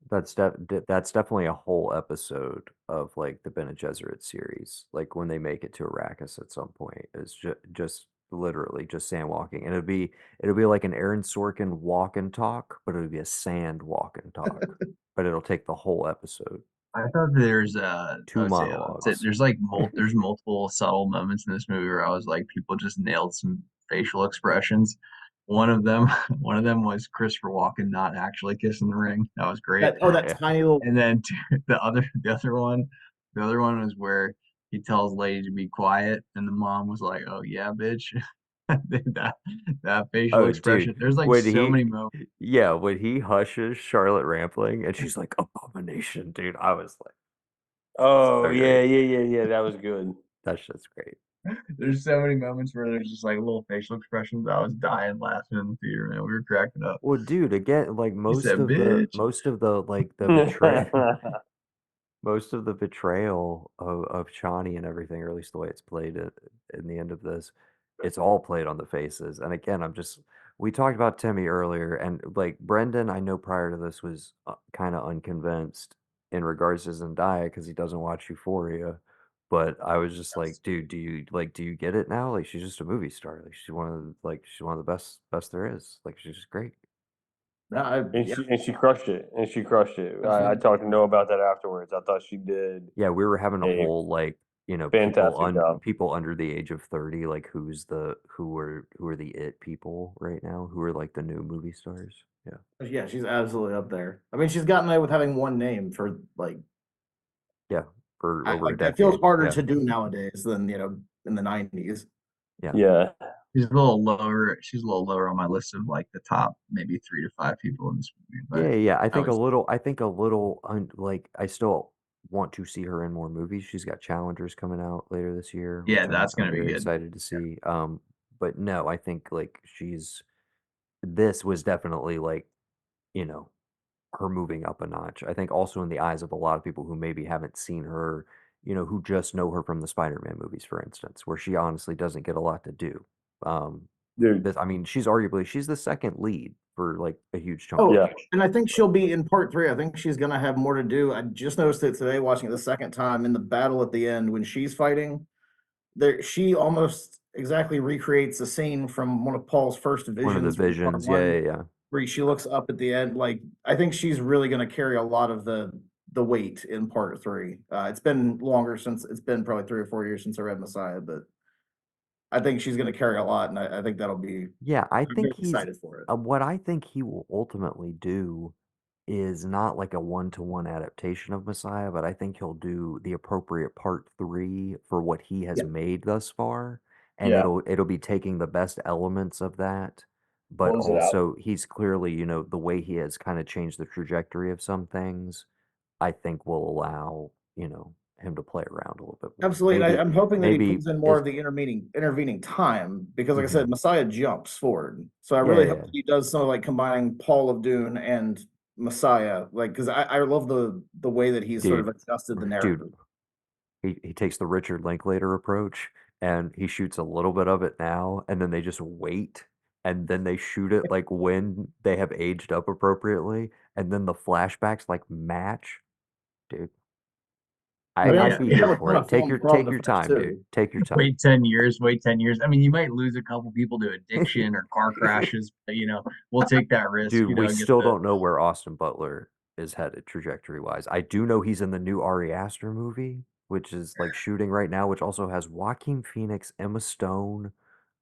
That's definitely a whole episode of like the Bene Gesserit series. Like when they make it to Arrakis at some point, it's just literally just sand walking, and it'll be like an Aaron Sorkin walk and talk, but it'll be a sand walk and talk. But it'll take the whole episode, I thought there's I 2 would say that's it. monologues. There's like there's multiple subtle moments in this movie where I was like people just nailed some facial expressions. One of them one of them was Christopher Walken not actually kissing the ring. That was great. that Yeah, tiny little And then the other one was where he tells Lady to be quiet and the mom was like, "Oh yeah, bitch." That that facial oh, dude, expression. There's like when so he, many moments. yeah, when he hushes Charlotte Rampling and she's like abomination, dude, I was like, Oh so great. yeah. That was good. That's just great. There's so many moments where there's just like little facial expressions. I was dying laughing in the theater, man. We were cracking up. Well, dude, again, like He said, "Bitch." most of the like the betray most of the betrayal of Chani and everything, or at least the way it's played in the end of this, it's all played on the faces. And again, we talked about Timmy earlier, and like Brendan, I know prior to this was kind of unconvinced in regards to Zendaya because he doesn't watch Euphoria. but I was just like, dude, do you get it now? Like, she's just a movie star. Like, she's one of the best there is. Like, she's just great. And Yeah, she crushed it. And she crushed it. I absolutely. talked to Noah about that afterwards. I thought she did Yeah, we were having a a whole like, fantastic job. people under the age of 30, like who are the it people right now, who are like the new movie stars. Yeah. Yeah, she's absolutely up there. I mean, she's gotten away with having one name for like, Yeah, for over a like that feels decade. harder Yeah. to do nowadays than in the 90s. Yeah. Yeah. She's a little lower. She's a little lower on my list of like the top maybe 3 to 5 people in this movie. But Yeah. I I think was a little like I still want to see her in more movies. She's got Challengers coming out later this year, which yeah, that's I'm gonna be very good. excited to see. But no, I think like this was definitely like, you know, her moving up a notch. I think also in the eyes of a lot of people who maybe haven't seen her, who just know her from the Spider-Man movies, for instance, where she honestly doesn't get a lot to do. Um, Dude. I mean, she's the second lead for like a huge chunk Oh, of Yeah. it. and I think she'll be in part 3. I think she's gonna have more to do. I just noticed it today watching it the second time in the battle at the end when she's fighting. There, she almost exactly recreates a scene from one of Paul's first One of the visions, from part visions. one, Yeah. where she looks up at the end. Like, I think she's really gonna carry a lot of the weight in part 3. It's been longer since it's been probably 3 or 4 years since I read Messiah, but I think she's gonna carry a lot, and I think that'll be. Yeah, I I'm very think excited for it. what I think he will ultimately do is not like a one-to-one adaptation of Messiah, but I think he'll do the appropriate part 3 for what he has Yeah, made thus far, and Yeah. it'll be taking the best elements of that, but Close it out. also he's clearly, the way he has kind of changed the trajectory of some things, I think will allow, him to play around a little bit more. absolutely. And I'm hoping that he Maybe puts in more it's of the intervening time because, like I mhm. said, Messiah jumps forward. So I Yeah, really yeah, hope yeah. that he does some like combining Paul of Dune and Messiah, like because I love the way that he's sort of Dude, adjusted the dude, narrative. he takes the Richard Linklater approach and he shoots a little bit of it now and then they just wait and then they shoot it like when they have aged up appropriately and then the flashbacks like match. Dude, I mean, I'd Yeah. honestly, be we here have a for ton it. of film Take from the your Flash time, dude. too. Take your time. Wait 10 years, wait 10 years. I mean, you might lose a couple people to addiction or car crashes, but we'll take that risk, Dude, we get still the don't know where Austin Butler is headed trajectory wise. I do know he's in the new Ari Aster movie, which is like shooting right now, which also has Joaquin Phoenix, Emma Stone,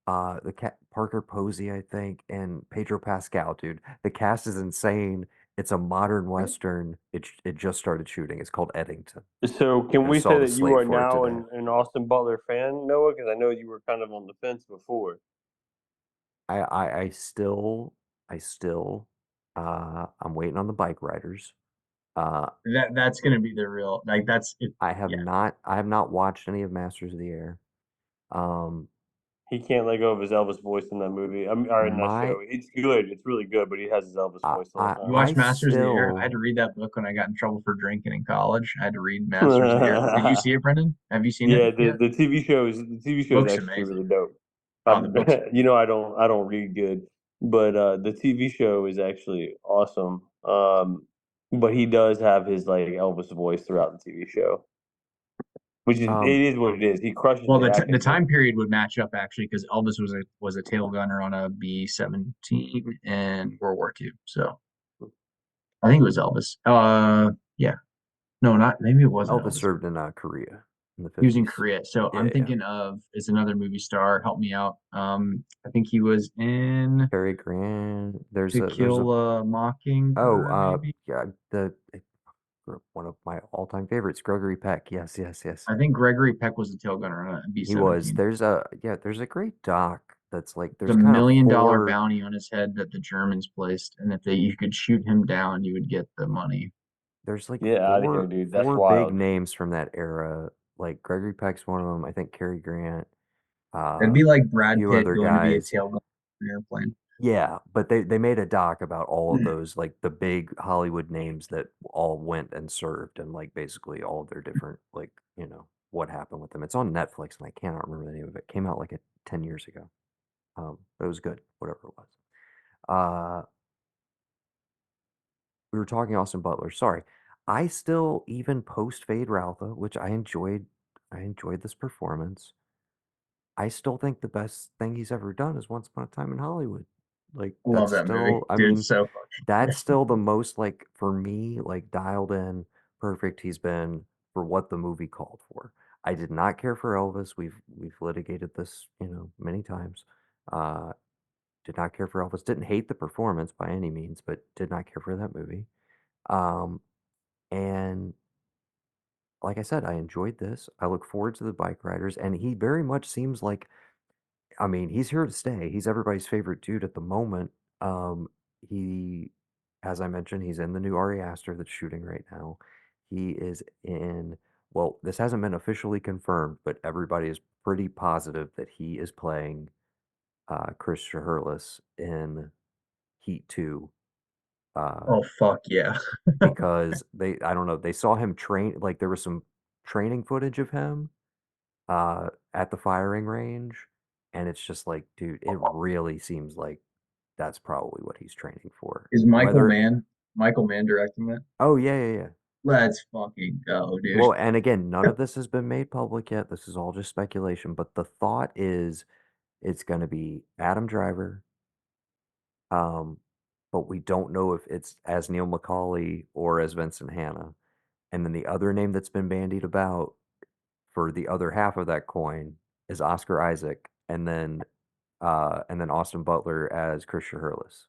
the cat Parker Posey, I think, and Pedro Pascal, dude. The cast is insane. It's a modern western. It just started shooting. It's called Eddington. So can I we saw say the that you slate are for it now today. an Austin Butler fan, Noah? Because I know you were kind of on the fence before. I still I'm waiting on the bike riders. Uh that's gonna be the real like that's it. Yeah. I have not watched any of Masters of the Air. Um He can't let go of his Elvis voice in that movie. Or in that my show. It's good. It's really good, but he has his Elvis voice the whole You time. I watch Masters of the Air? I had still to read that book when I got in trouble for drinking in college. I had to read Masters of the Air. Did you see it, Brendan? Have you seen it Yeah, yet? the TV show is Book's actually amazing. really dope. Oh, the book's I don't read good, but the TV show is actually awesome. But he does have his like Elvis voice throughout the TV show, which is it um is what it is. He crushes well, the the acting, but time period would match up actually because Elvis was a tail gunner on a B-17 in World War II. So I think it was Elvis. Yeah, no, not maybe it wasn't Elvis Elvis. served in Korea in the He was in 50s. Korea. So I'm Yeah, yeah. thinking of is another movie star. Help me out. I think he was in Cary Grant. To There's a Kill a Mockingbird, maybe. yeah, one of my all-time favorites, Gregory Peck. Yes, yes, yes. I think Gregory Peck was the tail gunner on a He was. B-17. There's a great doc that's like There's there's a kind of $1 million four bounty on his head that the Germans placed, and if you could shoot him down, you would get the money. there's like get out of here, dude. That's four big wild. names from that era. Like Gregory Peck's one of them. I think Cary Grant, That'd a be like Brad few Pitt other going to be a guys. tail gunner on an airplane. Yeah, but they made a doc about all of those, like the big Hollywood names that all went and served, and like basically all of their different like what happened with them. It's on Netflix, and I cannot remember the name of it. Came out like 10 years ago. It was good, whatever it was. Uh, we were talking Austin Butler. Sorry, I still even post Fade Ralpha, which I enjoyed enjoyed this performance. I still think the best thing he's ever done is Once Upon a Time in Hollywood. Like I love that's that movie, still, I dude. mean, So fucking that's good. still the most like for me, like dialed in, perfect he's been for what the movie called for. I did not care for Elvis. We've litigated this, many times. Uh, did not care for Elvis. Didn't hate the performance by any means, but did not care for that movie. Um, and like I said, I enjoyed this. I look forward to the bike riders, and he very much seems like, I mean, he's here to stay. He's everybody's favorite dude at the moment. He, as I mentioned, he's in the new Ari Aster that's shooting right now. He is in, well, this hasn't been officially confirmed, but everybody is pretty positive that he is playing Chris Hurlis in Heat 2. Oh fuck yeah. Because I don't know, they saw him train, like there was some training footage of him at the firing range, and it's just like, dude, it really seems like that's probably what he's training for. Is Whether, Michael Mann directing that? oh yeah, yeah, yeah. Let's fucking go, dude. Well, and again, none of this has been made public yet. This is all just speculation, but the thought is it's going to be Adam Driver, um, but we don't know if it's as Neil McCauley or as Vincent Hanna. And then the other name that's been bandied about for the other half of that coin is Oscar Isaac, and then Austin Butler as Christian Hurlis.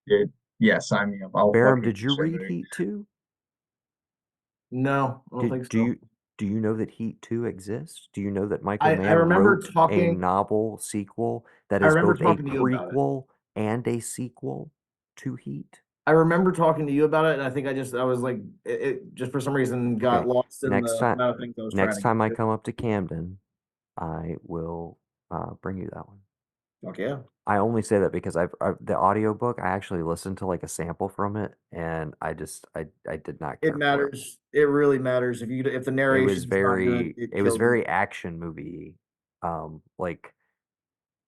Dude, yeah, sign me up. I'll Barham, fucking did you watch that read movie. Heat 2? No, I don't think Do so. you know that Heat 2 exists? Do you know that Michael I Mann remember wrote a talking. novel sequel that I is remember both a talking to you about it. prequel and a sequel to Heat? I remember talking to you about it, and I think I was like, it just for some reason got Okay, lost in next the time amount of things I was trying next to time get I to. come up to Camden, I will bring you that one. Fuck yeah. I only say that because the audiobook, I actually listened to like a sample from it, and I did not It care for it. matters. It really matters. If the narration's not good, it It was kills it. very action movie. Like,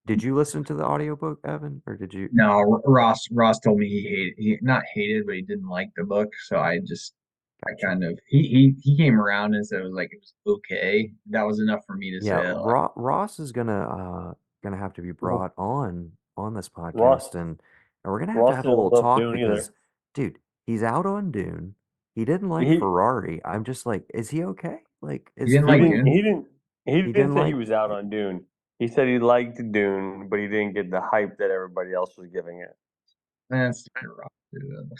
did you listen to the audiobook, Evan, or did you? No, Ross told me he not hated, but he didn't like the book. So I Gotcha. kind of he came around and said it was okay. That was enough for me to Yeah, say like, Ross is gonna have to be brought on this Ross podcast, and we're gonna have Ross a didn't little love talk Dune because, either. dude, he's out on Dune. He didn't like He Ferrari. I'm just like, is he okay? Like, he is didn't he like Ferrari? didn't Dune. he didn't he He didn't didn't say he like. was out on Dune. He said he liked Dune, but he didn't get the hype that everybody else was giving it. That's Ross. Dude.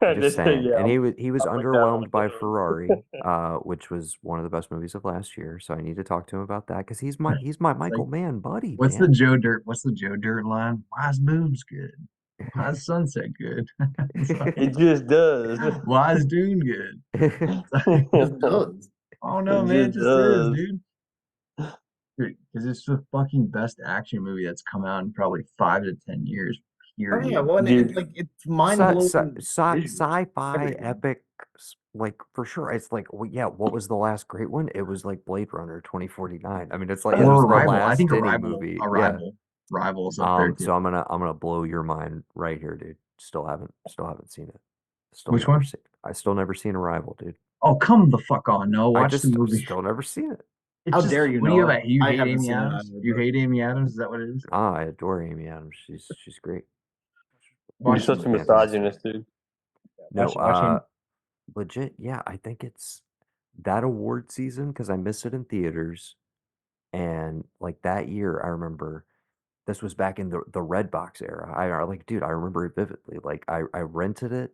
I'm And they just said, saying, yeah, and he was I'm like that on underwhelmed by Dune. Ferrari, which was one of the best movies of last year. So I need to talk to him about that because he's my It's like, Michael Mann buddy, what's the man. Joe Dirt? What's the Joe Dirt line? Why's boobs good? Why's Sunset good? It's like, It just does. why's Dune good? Just does. Oh no, It man, it just just is, does. dude. Because it's the fucking best action movie that's come out in probably 5 to 10 years. Oh yeah, Period. well, and Dude, it's mind blowing visuals. Sci-fi Everything. epic, like for sure. It's like, well, yeah, what was the last great one? It was like Blade Runner 2049. I mean, it's like it Yeah. was Or the Arrival. I last think Denny movie. Yeah. Arrival is up there too. So I'm gonna blow your mind right here, dude. Still haven't seen it. Which one? I still never seen Arrival, dude. Oh, come the fuck on. No, I watch the just movie. still never seen it. It's How just, dare you, what do you Noah? about? You I hate haven't Amy seen it Adams? either, You but hate Amy Adams? Is that what it is? I adore Amy Adams. She's great. you're Watch the such a movie. Fantastic. misogynist, dude. No, Watch him. legit, yeah, I think it's that award season because I missed it in theaters. And like that year, I remember this was back in the Red Box era. Like, dude, I remember it vividly. Like I rented it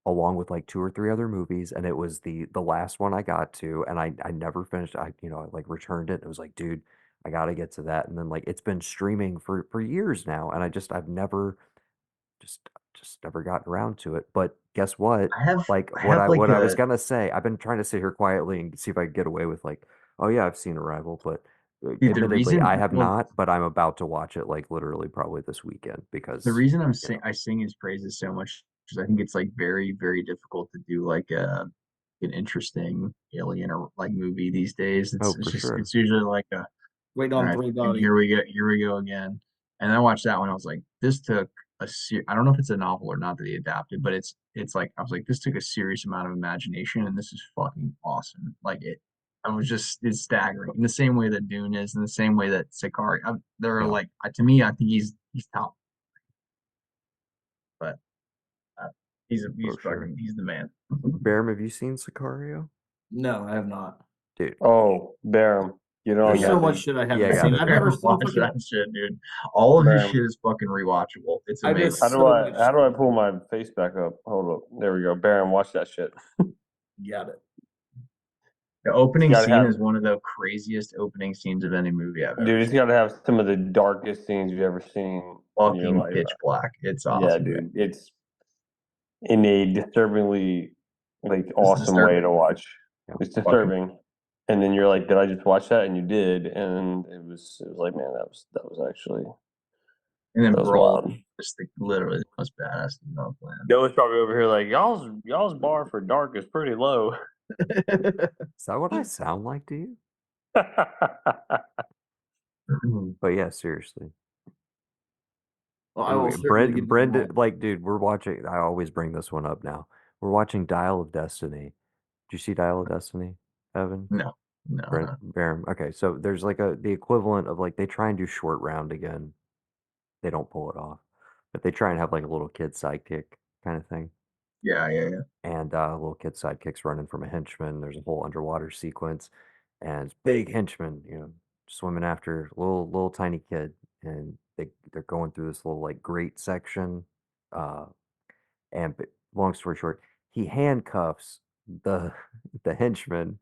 along with like two or three other movies, and it was the last one I got to, and I never finished. I like returned it. It was like, dude, I gotta get to that. And then like it's been streaming for years now, and I've never just just never gotten around to it. But guess what? Like I have like what I was a gonna say, I've been trying to sit here quietly and see if I can get away with like, oh yeah, I've seen Arrival, but dude, admittedly, I have not. But I'm about to watch it like literally probably this weekend the because reason you know. I sing his praises so much is I think it's like very, very difficult to do like an interesting alien or like movie these days. Oh, It's for just sure. it's usually like a waiting all on right, three and body. here we go again. And I watched that one. I was like, this took I don't know if it's a novel or not that he adapted, but it's like I was like, this took a serious amount of imagination, and this is fucking awesome. Like I was just it's staggering in the same way that Dune is, in the same way that Sicario. They're Yeah. like to me, I think he's top, but he's sure. fucking he's the man. Barham, have you seen Sicario? No, I have not. Dude, Oh, Barham, get on There's Yeah, so that. much Dude. shit I Yeah, haven't yeah, seen. that's I've fair. never Never seen watch fucking. that shit, dude. All of his Barham. shit is fucking rewatchable. It's I amazing. just How do so I much. how do I pull my face back up? Hold up. There we go. Barham, watch that shit. Got it. The opening Gotta scene have is one of the craziest opening scenes of any movie I've ever dude, it's seen. gotta have some of the darkest scenes you've ever seen in your Fucking life. pitch black. It's Yeah, awesome. dude. It's in a disturbingly like It's awesome way to disturbing. watch. Yeah. It's disturbing. And then you're like, did I just watch that? And you did, and it was like, man, that was actually And then that was Brawl, wild. just literally the most badass thing on the planet. Noah's probably over here like, y'all's bar for dark is pretty low. Is that what I sound like to you? But yeah, seriously. Well, I will certainly give it Brendan, my- like, dude, we're watching. I always bring this one up now. We're watching Dial of Destiny. Did you see Dial of Destiny, Evan? No. Barham. Okay, so there's like the equivalent of like they try and do short round again. They don't pull it off, but they try and have like a little kid sidekick kind of thing. Yeah. And little kid sidekicks running from a henchman. There's a whole underwater sequence, and it's big henchman, swimming after a little tiny kid, and they're going through this little like grate section. But long story short, he handcuffs the the henchman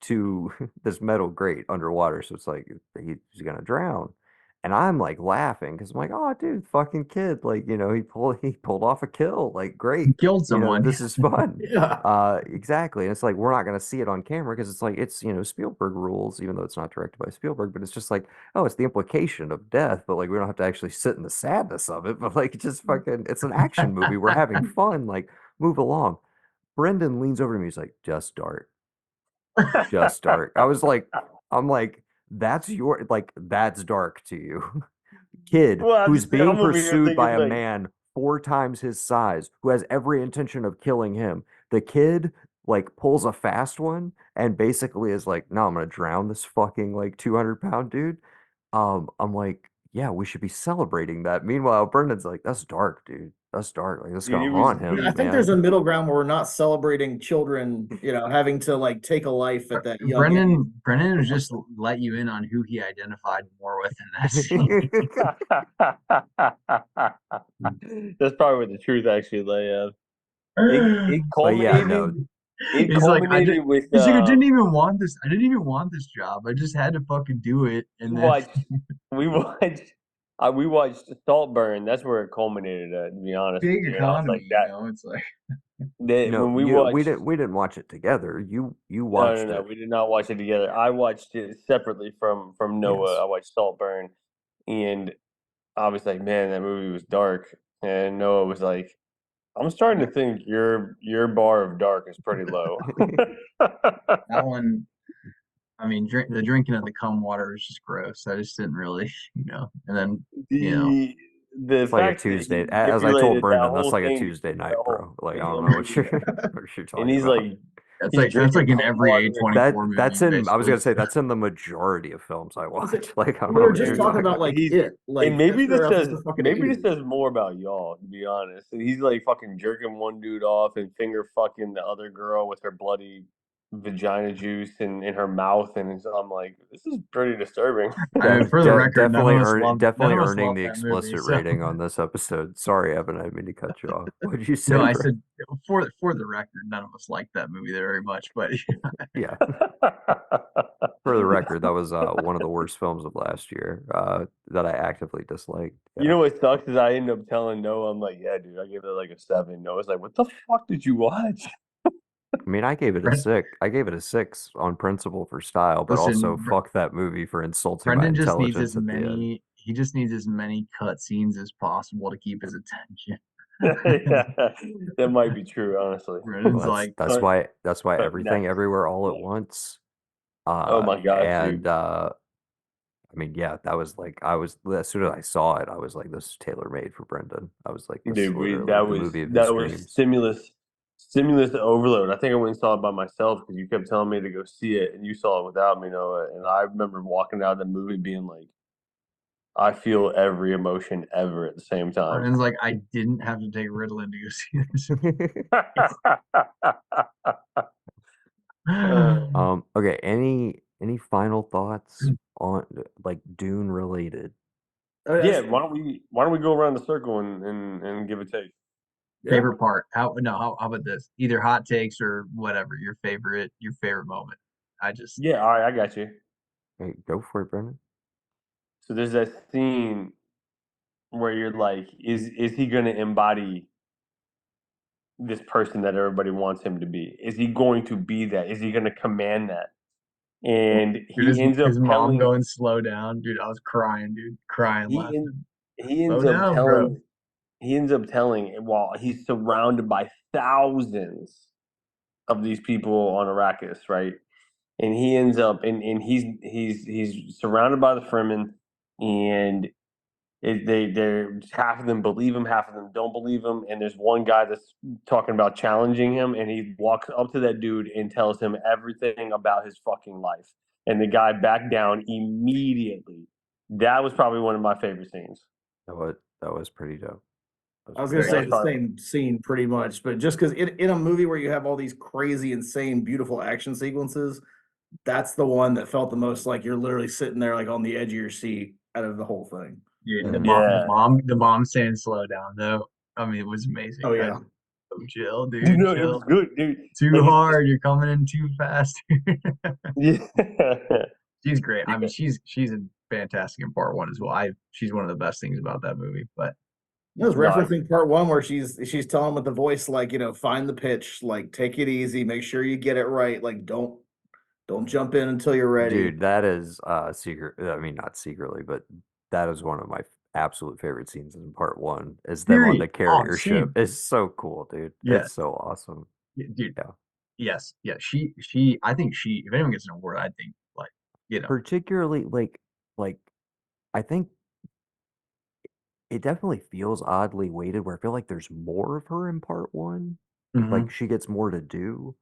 to this metal grate underwater. So it's like he's gonna drown. And I'm like laughing because I'm like, oh, dude, fucking kid, like he pulled off a kill, like great, He killed someone. this is fun. Yeah. Exactly. And it's like we're not gonna see it on camera because it's like it's Spielberg rules, even though it's not directed by Spielberg, but it's just like, oh, it's the implication of death, but like we don't have to actually sit in the sadness of it, but like it's just fucking it's an action movie. We're having fun, like move along. Brendan leans over to me, he's like, just dark. Just dark. I'm like, that's dark to you. Kid Well, who's being I'm over here pursued by thinking a like, man 4 times his size, who has every intention of killing him. The kid like pulls a fast one and basically is like, no, I'm gonna drown this fucking like 200-pound dude. I'm like, yeah, we should be celebrating that. Meanwhile, Brendan's like, that's dark, dude. That's dark. Like, that's Dude, gonna it was- haunt him, I think man. there's a middle ground where we're not celebrating children, having to like take a life at that young age. Brennan was just let you in on who he identified more with in that scene. That's probably where the truth actually lay at. It But yeah, culminated. no. It He's like, culminated with. he's like, I didn't even want this. I didn't even want this job. I just had to fucking do it. And then we watched Saltburn. That's where it culminated at. To be honest, big with you. And I was economy, like that. it's like No, when we we watched, didn't watch it together. You no, watched no, it. we did not watch it together. I watched it separately from Noah. Yes. I watched Saltburn, and I was like, man, that movie was dark. And Noah was like, I'm starting to think your bar of dark is pretty low. that one. I mean, the drinking of the cum water is just gross. I just didn't really, And then, the It's like a fact that he Tuesday. As I told manipulated that Brendan, that's whole like a thing, Tuesday night, that bro. whole- Like I he's don't like know what you're and talking he's about. like, that's he's like in drinking every cum water. A24 movie. That's in. I was gonna basically. say that's in the majority of films I watch. Like I don't We know were what just you're talking about like He's- it, like and maybe Fitzgerald this is says the fucking maybe idiot. this says more about y'all, to be honest. He's like fucking jerking one dude off and finger fucking the other girl with her bloody vagina juice in her mouth, and I'm like, this is pretty disturbing. I mean, for the record, definitely none of us loved earning the that explicit movie, so- rating on this episode. Sorry, Evan, I didn't mean to cut you off. What did you say? No, I bro? said for the record, none of us liked that movie very much, but Yeah. For the record, that was one of the worst films of last year that I actively disliked. Yeah. You know what sucks is I ended up telling Noah, I'm like, yeah, dude, I gave it like a 7. Noah's like, what the fuck did you watch? I mean, I gave it a 6. I gave it a 6 on principle for style, but Listen, also fuck that movie for insulting my Brendan just needs intelligence at the end. he just needs as many cut scenes as possible to keep his attention. Yeah, that might be true, honestly. Brendan's Well, like, that's why cut everything next. everywhere all at once. Oh my God, And dude. I mean, yeah, that was like as soon as I saw it, I was like, this is tailor made for Brendan. I was like, this is Dude, literally that the was movie of his dreams. stimulus. Stimulus to Overload. I think I went and saw it by myself because you kept telling me to go see it, and you saw it without me, Noah. And I remember walking out of the movie being like, I feel every emotion ever at the same time. And it's like I didn't have to take Ritalin to go see this. Okay, any final thoughts on like Dune related? Yeah, why don't we go around the circle and give a take? Favorite part? How about this? Either hot takes or whatever. Your favorite moment. Yeah, all right, I got you. Hey, go for it, Brendan. So there's that scene where you're like, is he gonna embody this person that everybody wants him to be? Is he going to be that? Is he gonna command that? And Dude, he ends up his mom telling going slow down, dude. I was crying, dude, crying, he laughing. en- he ends Slow up down, bro. telling he ends up telling while he's surrounded by thousands of these people on Arrakis, right? And he ends up and he's surrounded by the Fremen, and they're half of them believe him, half of them don't believe him, and there's one guy that's talking about challenging him, and he walks up to that dude and tells him everything about his fucking life, and the guy backed down immediately. That was probably one of my favorite scenes. That was pretty dope. I was gonna say the probably- same scene pretty much, but just because in a movie where you have all these crazy, insane, beautiful action sequences, that's the one that felt the most like you're literally sitting there like on the edge of your seat out of the whole thing. Dude, Yeah. the mom saying slow down though. I mean, it was amazing. Oh yeah. Chill, dude. You know, it Chill. was good, dude. Too Like, hard. You're coming in too fast. Yeah. She's great. I mean, Yeah. she's fantastic in part one as well. She's one of the best things about that movie. But I was No, I- referencing part one where she's telling with the voice like, find the pitch, like take it easy, make sure you get it right, like don't jump in until you're ready. Dude, that is secret. I mean, not secretly, but that is one of my absolute favorite scenes in part one. Is them on the Period. carrier Same. ship. It's so cool, dude. Yeah. It's so awesome. Dude. Yeah. Yes. Yeah. I think if anyone gets an award, I think Particularly like I think it definitely feels oddly weighted where I feel like there's more of her in part one. Mhm. Like she gets more to do,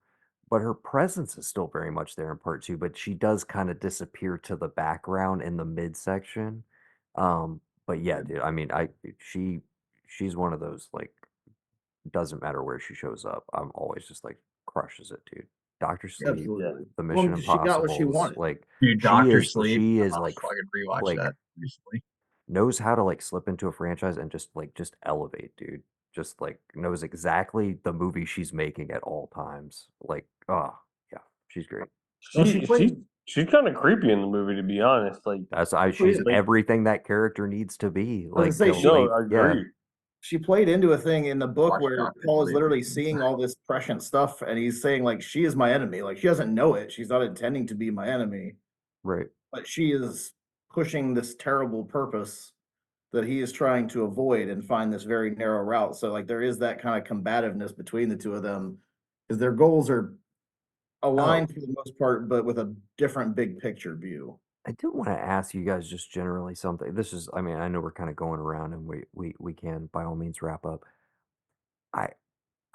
but her presence is still very much there in part two, but she does kind of disappear to the background in the midsection. But yeah, dude, I mean, she's one of those like doesn't matter where she shows up. I'm always just like crushes it, dude. Dr. Sleep, Absolutely. the Well, Mission she got what she Impossibles, wanted. like dude, Doctor she Sleep. is I like fucking rewatched like that recently. knows how to like slip into a franchise and just elevate, dude. Just like knows exactly the movie she's making at all times. Like, oh yeah, she's great. Well, she played- she's kind of creepy in the movie, to be honest. Like She's like- everything that character needs to be. I Like, was gonna say, to no, late- I agree. she played into a thing in the book Watch where Dr. Paul is Sleep. literally seeing all this prescient stuff and he's saying like she is my enemy. Like she doesn't know it. She's not intending to be my enemy, right. but she is pushing this terrible purpose that he is trying to avoid and find this very narrow route. So like there is that kind of combativeness between the two of them because their goals are aligned for the most part, but with a different big picture view. I do want to ask you guys just generally something. This is, I mean, I know we're kind of going around and we can by all means wrap up. I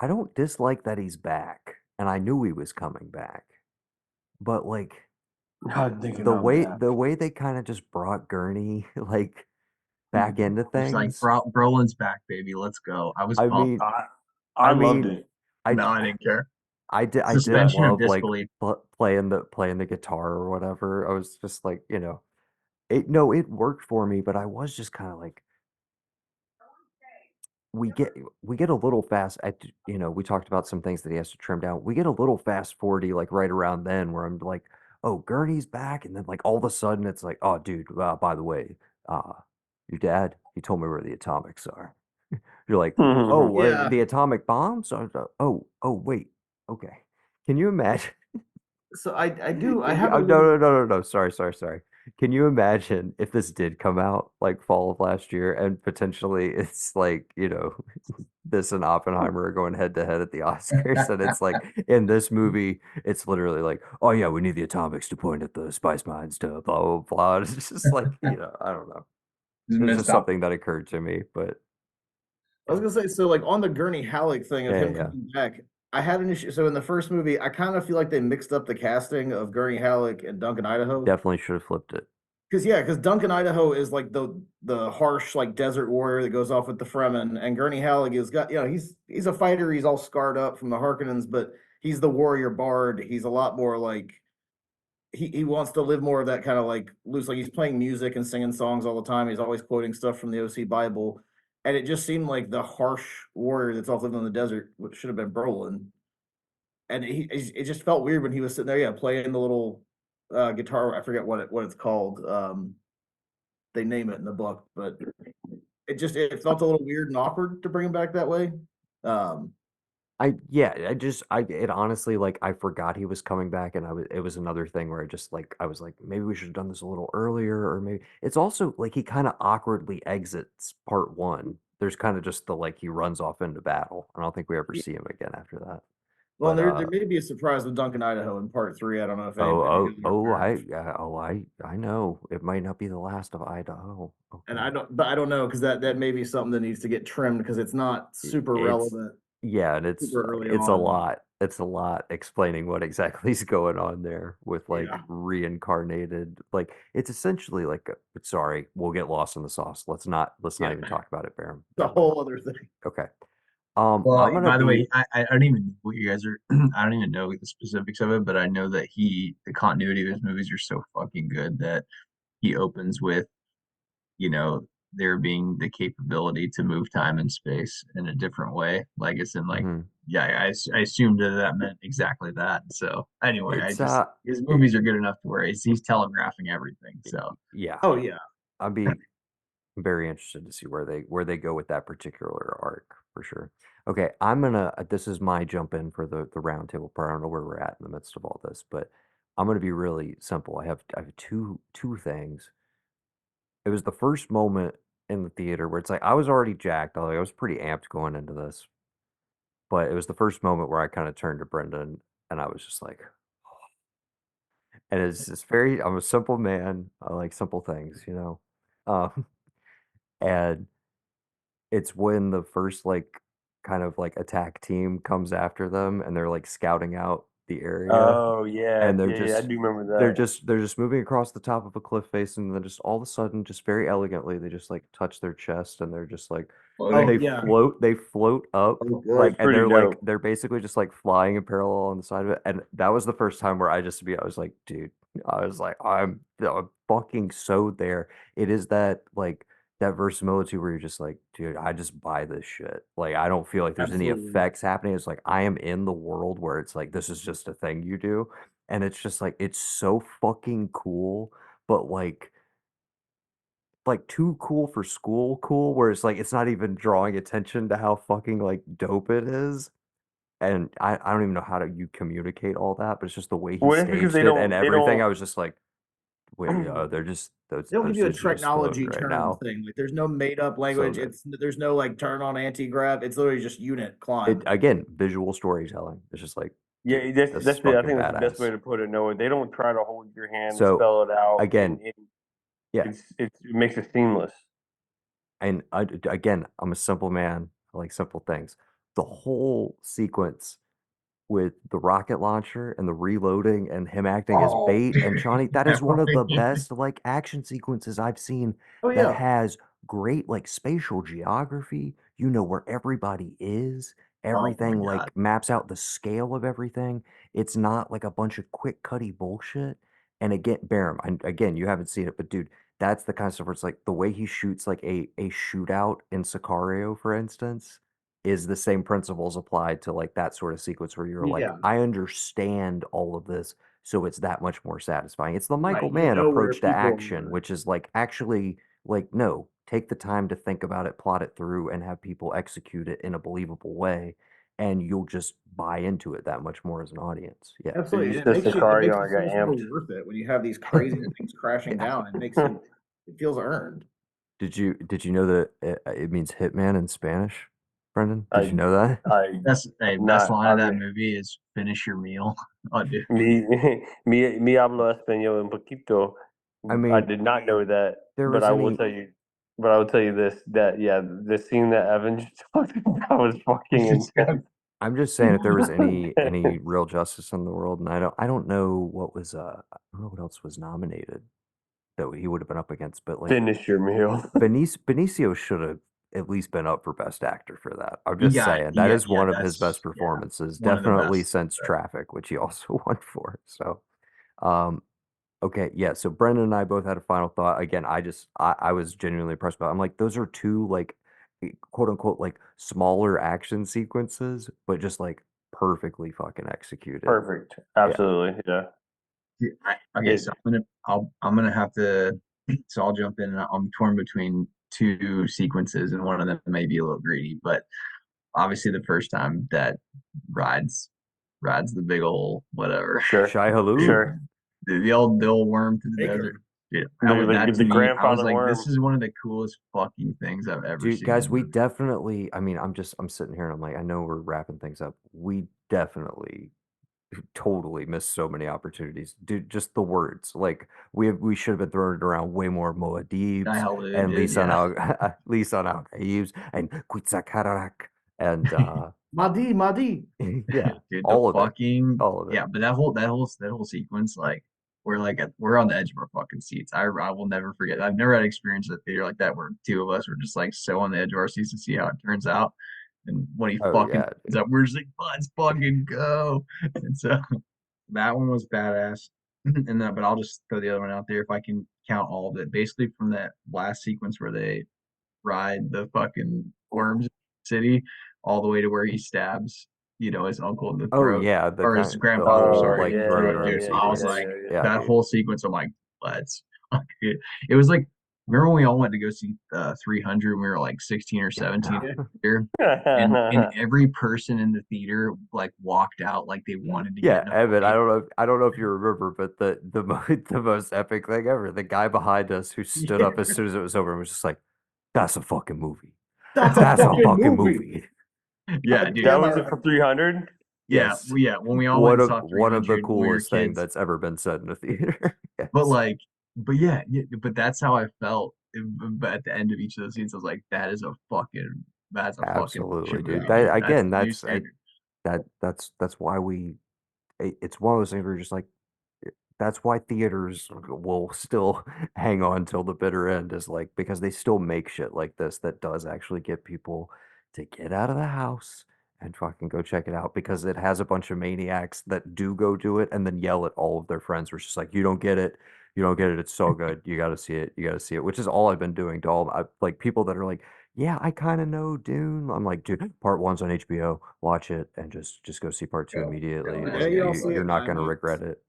don't dislike that he's back, and I knew he was coming back. But like God, thinking the about way they kind of just brought Gurney like back into It's like things. Brolin's back, baby. Let's go. I was I pumped. mean, I loved it. I didn't care. I did Suspension of love like disbelief. playing the guitar or whatever. I was just like, it worked for me, but I was just kind of like we get a little fast we talked about some things that he has to trim down. We get a little fast 40 like right around then where I'm like, oh, Gurney's back, and then like all of a sudden it's like, oh dude, by the way, your dad, he told me where the atomics are. You're like, oh, Yeah. the atomic bombs? Oh, wait. Okay. Can you imagine? So I have No. Sorry. Can you imagine if this did come out like fall of last year and potentially it's like, this and Oppenheimer are going head to head at the Oscars and it's like in this movie, it's literally like, oh yeah, we need the atomics to point at the spice mines to blah, blah, blah. It's just like, I don't know. It's just something that occurred to me, but I was gonna say, so like on the Gurney Halleck thing of him Yeah. coming back, I had an issue. So in the first movie, I kind of feel like they mixed up the casting of Gurney Halleck and Duncan Idaho. Definitely should have flipped it. Because Duncan Idaho is like the harsh like desert warrior that goes off with the Fremen, and Gurney Halleck is got he's a fighter. He's all scarred up from the Harkonnens, but he's the warrior bard. He's a lot more like he wants to live more of that kind of like loose. Like he's playing music and singing songs all the time. He's always quoting stuff from the OC Bible, and it just seemed like the harsh warrior that's off living in the desert, which should have been Brolin. And it just felt weird when he was sitting there, playing the little guitar. I forget what it's called. They name it in the book, but it felt a little weird and awkward to bring him back that way. It honestly, like, I forgot he was coming back, and it was another thing where I was like, maybe we should have done this a little earlier, or maybe it's also like he kind of awkwardly exits part one. There's kind of just like he runs off into battle. I don't think we ever see him again after that. Well, But there may be a surprise with Duncan Idaho in part three. I don't know if I know it might not be the last of Idaho. and Okay. I don't know because that may be something that needs to get trimmed because it's not super relevant. Yeah, and it's Super early a on. lot. It's a lot explaining what exactly is going on there with like Yeah. reincarnated. Like it's essentially like sorry, we'll get lost in the sauce. Let's not even talk about it, Barham. It's a whole other thing. Okay. Well, I'm gonna by the way, I don't even know what you guys are. I don't even know the specifics of it, but I know that the continuity of his movies are so fucking good that he opens with, there being the capability to move time and space in a different way. Like it's in like, Mhm. yeah, I assumed that meant exactly that. So anyway, It's his movies are good enough to where he's telegraphing everything. So yeah. Oh yeah. I'd be very interested to see where they go with that particular arc for sure. Okay, this is my jump in for the roundtable part. I don't know where we're at in the midst of all this, but I'm gonna be really simple. I have two things. It was the first moment in the theater where it's like I was already jacked. I was pretty amped going into this, but it was the first moment where I kind of turned to Brendan and I was just like, and it's just I'm a simple man. I like simple things, you know. Um, and it's when the first like kind of like attack team comes after them and they're like scouting out the area Oh yeah, and yeah, I do remember that. they're just moving across the top of a cliff face and then just all of a sudden just very elegantly they just like touch their chest and they're just like floating. they float up Oh, like good. and pretty dope. they're basically just like flying in parallel on the side of it and that was the first time where I was like dude I was like I'm fucking so there. It is that like that verisimilitude where you're just like, dude, I just buy this shit. Like, I don't feel like there's any Absolutely. effects happening. It's like I am in the world where it's like this is just a thing you do, and it's just like it's so fucking cool, but like too cool for school cool, where it's like it's not even drawing attention to how fucking like dope it is. And I don't even know how to you communicate all that, but it's just the way he Well, it's because staged it and they everything. I was just like, wait, they're just They don't give those you a dudes are just floating technology right term now. thing. Like there's no made up So language. good. There's no like turn on anti-grav. It's literally just unit climb. Again, visual storytelling. It's just like, yeah, dude, that's this is that's the I fucking think that's the best way badass. to put it. No, they don't try to hold your hand and So spell it out, again, and yeah, it makes it seamless. and again, I'm a simple man. I like simple things. The whole sequence with the rocket launcher and the reloading and him acting as Oh, bait and Shawnee, that is one of the best like action sequences I've seen Oh that yeah. has great like spatial geography. You know where everybody is. oh my Everything God. like maps out the scale of everything. It's not like a bunch of quick cutty bullshit. And again, Barham, again, you haven't seen it, but dude, that's the kind of stuff where it's like the way he shoots like a shootout in Sicario, for instance is the same principles applied to like that sort of sequence where you're like, Yeah. I understand all of this, so it's that much more satisfying. It's the Michael Right. You Mann know where approach to people action, are. which is like actually like no, take the time to think about it, plot it through, and have people execute it in a believable way, and you'll just buy into it that much more as an audience. Yeah. Absolutely. You And said it makes Sicario, it I so got much more amped. worth it when you have these crazy things crashing Yeah. down. It makes it feels earned. Did you know that it means hitman in Spanish, Brendan? Did I you know that? I Best not line I of that mean, movie is "Finish your meal." Oh, dude. me hablo español un poquito. I I mean, did not know that, there but was I will any tell you. But I will tell you this: that yeah, the scene that Evan just talked about was fucking intense. I'm just saying if there was any real justice in the world, and I don't know what was I don't know what else was nominated that he would have been up against, but like Finish your meal. Benicio should have at least been up for Best Actor for that. I'm He just got, saying he that got, is yeah, one of his that's best performances, one of the definitely best. since Traffic, which he also won for. So, um, okay, yeah. So Brendan and I both had a final thought. Again, I was genuinely impressed by it. I'm like, those are two like quote unquote like smaller action sequences, but just like perfectly fucking executed. Perfect. Absolutely. Yeah. Okay, It- so I'm gonna have to. So I'll jump in. And I'm torn between two sequences, and one of them may be a little greedy, but obviously the first time that rides rides the big old whatever, Sure. Shai Halud. Sure. the old worm to the Baker. desert. Yeah, The that to me, I was grandfather like, worm. this is one of the coolest fucking things I've ever Dude, seen. guys, we definitely, I mean, I'm sitting here and I'm like, I know we're wrapping things up. We definitely totally missed so many opportunities. Dude, just the words. Like we should have been throwing it around way more Moadibs Shai Halud and did, Lisan yeah. Al Lisan Al Gaibs and Quetzalcoatl and Madi. yeah, Dude, the all of it. fucking All of it. yeah, but that whole sequence, like we're on the edge of our fucking seats. I will never forget. I've never had experience at a theater like that where two of us were just like so on the edge of our seats to see how it turns out. And when he Oh fucking yeah, ends up, we're just like, let's fucking go. And so that one was badass. And then, but I'll just throw the other one out there if I can count all of it. Basically, from that last sequence where they ride the fucking worms city all the way to where he stabs, his uncle in the oh throat yeah, the or his kind the grandfather, whole sorry, like in the yeah, running throat, around dude. I was sequence. like, Yeah, that dude. whole sequence, I'm like, let's. It was like, remember when we all went to go see 300 when we were like 16 or 17 here, and every person in the theater like walked out like they wanted to get Yeah, in a Evan, fight. I don't know if you remember, but the most epic thing ever, the guy behind us who stood up as soon as it was over and was just like, "That's a fucking movie. That's That's a fucking fucking movie. movie." Yeah, God dude. That damn was it. it for 300. Yes, Yeah, when we all went and saw one of the 300 when we were coolest thing kids. that's ever been said in a theater. But Yes, like, but yeah, but that's how I felt. But at the end of each of those scenes, I was like, that's a fucking absolutely, action dude. movie, That dude. That's again, the new standard. that's why it's one of those things where you're just like, that's why theaters will still hang on till the bitter end is like because they still make shit like this that does actually get people to get out of the house and fucking go check it out because it has a bunch of maniacs that do go do it and then yell at all of their friends where it's just like you don't get it, it's so good, you got to see it, you got to see it, which is all I've been doing to like people that are like, yeah, I kind of know Dune. I'm like, dude, part one's on HBO, watch it and just go see part two Go. immediately. Yeah, Like you don't see it you're in not gonna IMAX. regret it.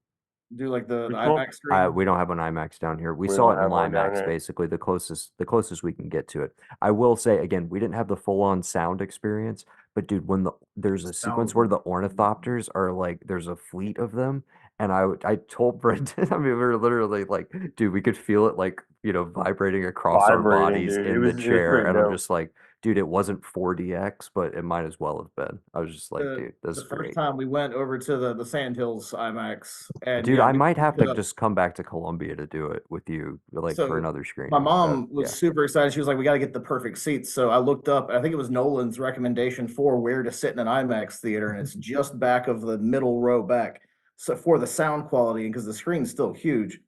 Do like the Which one? IMAX screen. We don't have an IMAX down here. We We saw don't it in have one down IMAX, here. basically the closest we can get to it. I will say again, we didn't have the full on sound experience, but dude, when there's a sequence where the ornithopters are like, there's a fleet of them, and I told Brendan, I mean, we were literally like, dude, we could feel it like vibrating across our Vibrating, bodies dude. in the It was chair, pretty and I'm dope. just like, dude, it wasn't 4DX, but it might as well have been. I was just like, The, dude, this the is first great. time we went over to the Sandhills IMAX, and Dude, yeah, I we might have picked it to up. just come back to Columbia to do it with you, like for So another my screening. mom was Yeah, super excited. She was like, "We got to get the perfect seats." So I looked up, and I think it was Nolan's recommendation for where to sit in an IMAX theater, and it's just back of the middle row back. So for the sound quality, and because the screen's still huge,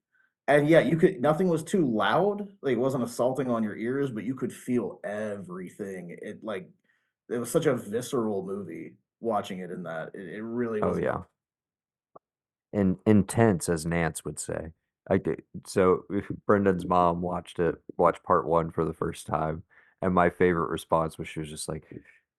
and yeah, nothing was too loud. Like it wasn't assaulting on your ears, but you could feel everything. It was such a visceral movie watching it in that. It really oh was. yeah, and intense, as Nance would say. I did. So Brendan's mom watched part one for the first time, and my favorite response was she was just like,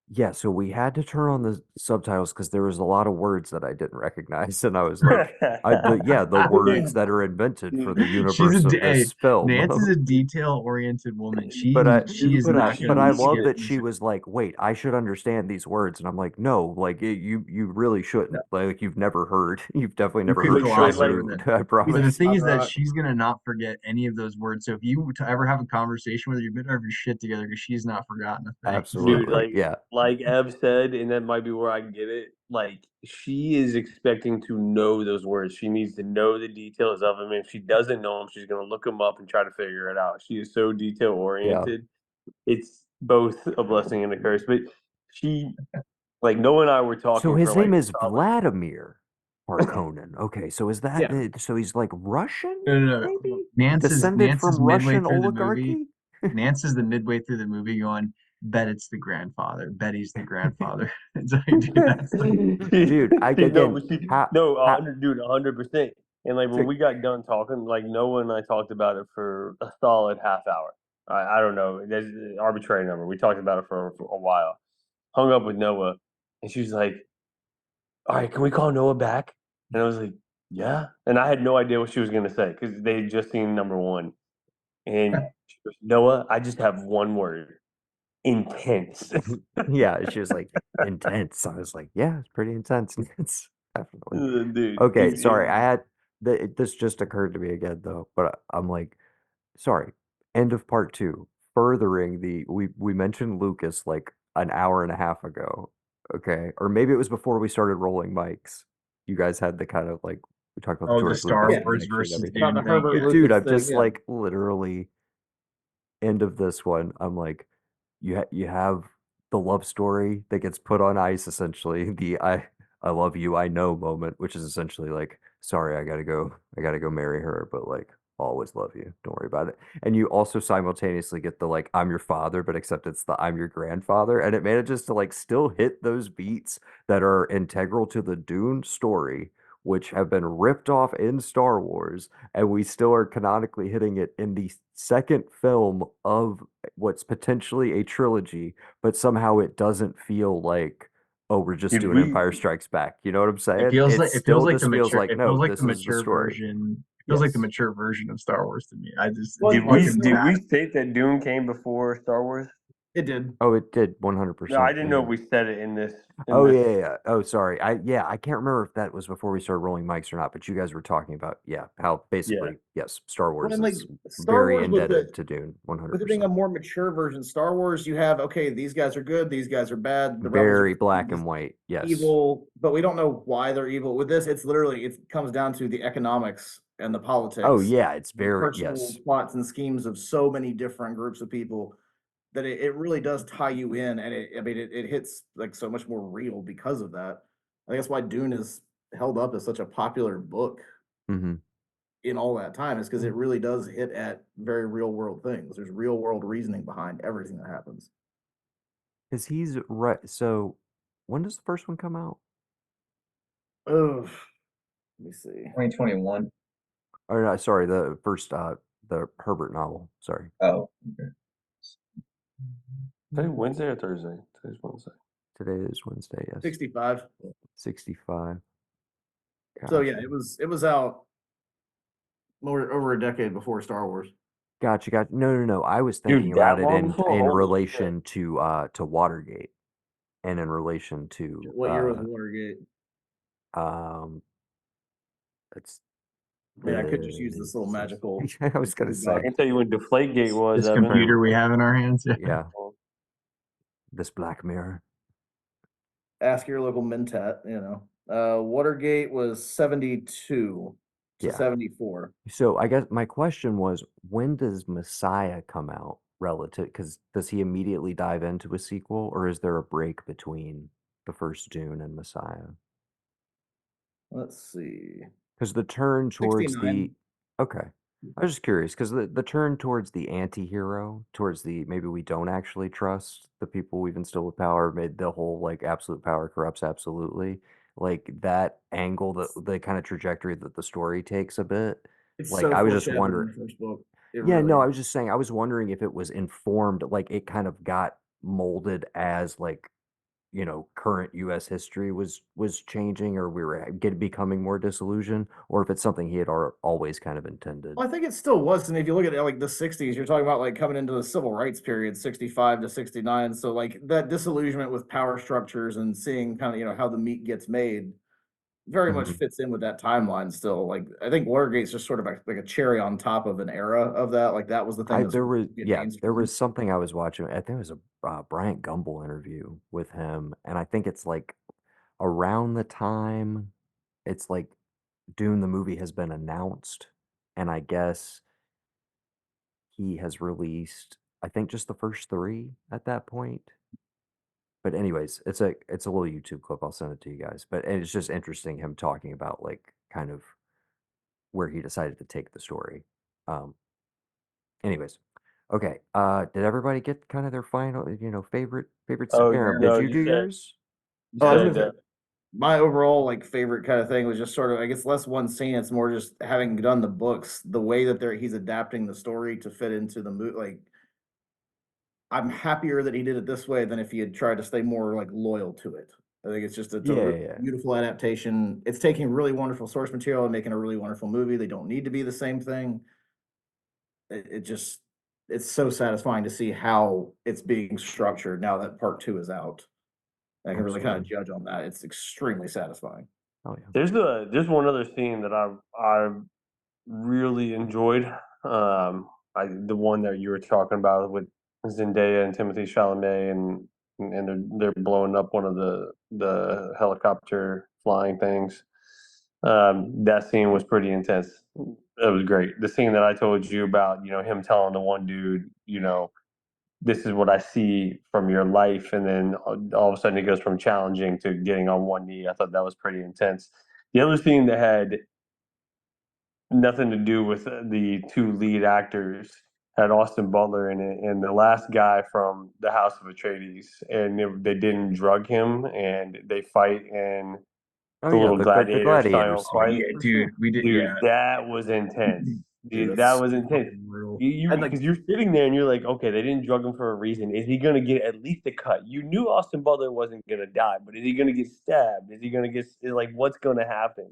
"Yeah, so we had to turn on the subtitles because there was a lot of words that I didn't recognize," and I was like, the words that are invented for the universe of Hey, this film." Nance is a detail-oriented woman. But She is not going to I be love skipped. that she was like, "Wait, I should understand these words," and I'm like, "No, like you really shouldn't. Like you've never heard, you've definitely You never could heard gloss Shai over Hulud, them. I But the promise." thing is that Right. she's gonna not forget any of those words. So if you were to ever have a conversation with her, you better have your shit together because she's not forgotten a thing. Dude, Absolutely, yeah, like Ev said, and that might be where I get it. Like she is expecting to know those words. She needs to know the details of them. And if she doesn't know them, she's gonna look them up and try to figure it out. She is so detail yeah. oriented. It's both a blessing and a curse. But she Like Noah and I were So talking his for name like is Vladimir Harkonnen. Okay, so is that Yeah. so he's like Russian, No. maybe? Nance Descended is from midway Russian through the movie. oligarchy? Nance is the midway through the movie going, bet it's the grandfather. Bet he's the grandfather. It's like, dude, that's like, Dude, no, again, but she, how, no, how, 100%. And like when to, we got done talking, like Noah and I talked about it for a solid half hour. I don't know, there's an arbitrary number. We talked about it for a while. Hung up with Noah, and she was like, "All right, can we call Noah back?" And I was like, "Yeah." And I had no idea what she was gonna say because they had just seen number one. And she goes, "Noah, I just have one word: intense." yeah, she was like, intense. I was like, yeah, it's pretty intense. It's definitely. Dude, Okay, sorry. This just occurred to me again though, but I'm like, sorry. End of part two. Furthering we mentioned Lucas like an hour and a half ago. Okay. Or maybe it was before we started rolling mics. You guys had the kind of like we talked about the oh, the George Star Lucas Yeah. Wars connection and versus everything. About the Dune thing. Herbert Yeah. Dude, Lucas I'm thing, just yeah. like literally end of this one. I'm like, you have the love story that gets put on ice essentially. The I love you, I know moment, which is essentially like, sorry, I gotta go marry her, but like I'll always love you. Don't worry about it. And you also simultaneously get the like I'm your father, but except it's the I'm your grandfather. And it manages to like still hit those beats that are integral to the Dune story, which have been ripped off in Star Wars, and we still are canonically hitting it in the second film of what's potentially a trilogy, but somehow it doesn't feel like, oh, we're just Did doing we Empire Strikes Back. You know what I'm saying? It It feels still like the just feels mature like, it feels no, like the this is the mature story. version. It feels like the Yes. mature version of Star Wars to me. Well, It's and fucking did so we bad. state that Dune came before Star Wars? it did. Oh, it did No, I 100%. didn't know Yeah. we said it in this. Oh yeah. Oh, sorry. I can't remember if that was before we started rolling mics or not, but you guys were talking about how Yeah. basically, yes, Star Well, Wars and like is Star very Wars indebted to Dune, with it being a 100%. more mature version, Star Wars, you have okay, these guys are good, these guys are bad, the rebels are Very black and white. Yes. evil, but we don't know why they're evil. With this, it's literally it comes down to the economics and the Oh politics, yeah, it's the very personal yes. plots and schemes of so many different groups of people that it really does tie you in, and it hits like so much more real because of that. I think that's why Dune is held up as such a popular book hmm in all that time, is because it really does hit at very real world things. There's real world reasoning behind everything that happens. Because he's right. So when does the first one come out? Oh, let me see. 2021. Or no, sorry, the first the Herbert novel. Sorry. Oh, okay. Today Wednesday or Thursday? Today's Wednesday. Today is Wednesday, yes. 65. 65. So yeah, Gotcha. it was out more over a decade before Star Wars. Gotcha. No. I was thinking Dude, about that it long before? in Holy shit. relation to Watergate and in relation to What year was Watergate? um it's I mean, I could just use this little magical. I was gonna I say, can tell you when Deflategate was, This Evan. computer we have in our hands. Yeah. yeah, this Black Mirror. Ask your local Mentat, you know. Watergate was 72 to Yeah. 74. So I guess my question was, when does Messiah come out relative? Because does he immediately dive into a sequel, or is there a break between the first Dune and Messiah? Let's see. Because the turn towards 69. okay, I was just curious because the turn towards the anti-hero, towards the maybe we don't actually trust the people we've instilled with power, made the whole like absolute power corrupts absolutely, like that angle, the kind of trajectory that the story takes a bit. It's Like so I was just foreshadowed in wondering, the first book. It yeah, no, really I was just saying, I was wondering if it was informed, like it kind of got molded as like current U.S. history was changing, or we were becoming more disillusioned, or if it's something he had always kind of intended. Well, I think it still was. And if you look at it, like the 60s, you're talking about like coming into the civil rights period, 65 to 69. So like that disillusionment with power structures and seeing kind of, how the meat gets made very much Mhm. fits in with that timeline still. Like I think Watergate's just sort of like a cherry on top of an era of that. Like that was the thing I that's there was get yeah there mainstream. was something I was watching. I think it was a Bryant Gumbel interview with him, and I think it's like around the time it's like Dune the movie has been announced, and I guess he has released, I think, just the first three at that point. but anyways, it's a little YouTube clip. I'll send it to you guys. But and it's just interesting him talking about like kind of where he decided to take the story. Um, anyways, okay. Did everybody get kind of their final, favorite Oh Barham, did no, you do yours? you Oh, I was said gonna say, my overall like favorite kind of thing was just sort of, I guess, less one scene. It's more just having done the books, the way that he's adapting the story to fit into the movie. Like, I'm happier that he did it this way than if he had tried to stay more like loyal to it. I think it's a Yeah, really yeah. beautiful adaptation. It's taking really wonderful source material and making a really wonderful movie. They don't need to be the same thing. It just, it's so satisfying to see how it's being structured now that part two is out. I can really kind of Absolutely. judge on that. It's extremely satisfying. Oh yeah. there's one other scene that I really enjoyed. The one that you were talking about with Zendaya and Timothy Chalamet, and they're blowing up one of the helicopter flying things. That scene was pretty intense. It was great. The scene that I told you about, him telling the one dude, this is what I see from your life, and then all of a sudden it goes from challenging to getting on one knee. I thought that was pretty intense. The other scene that had nothing to do with the two lead actors had Austin Butler in it, and the last guy from the House of Atreides, and they didn't drug him, and they fight in Oh the yeah, little the gladiator style gladiators Oh scene fight. yeah, for dude, sure. we did. Dude, Yeah, that was intense. Dude, Dude, that's that so was intense. fucking brutal. You And like, because you're sitting there and you're like, okay, they didn't drug him for a reason. Is he gonna get at least a cut? You knew Austin Butler wasn't gonna die, but is he gonna get stabbed? Is he gonna get like what's gonna happen?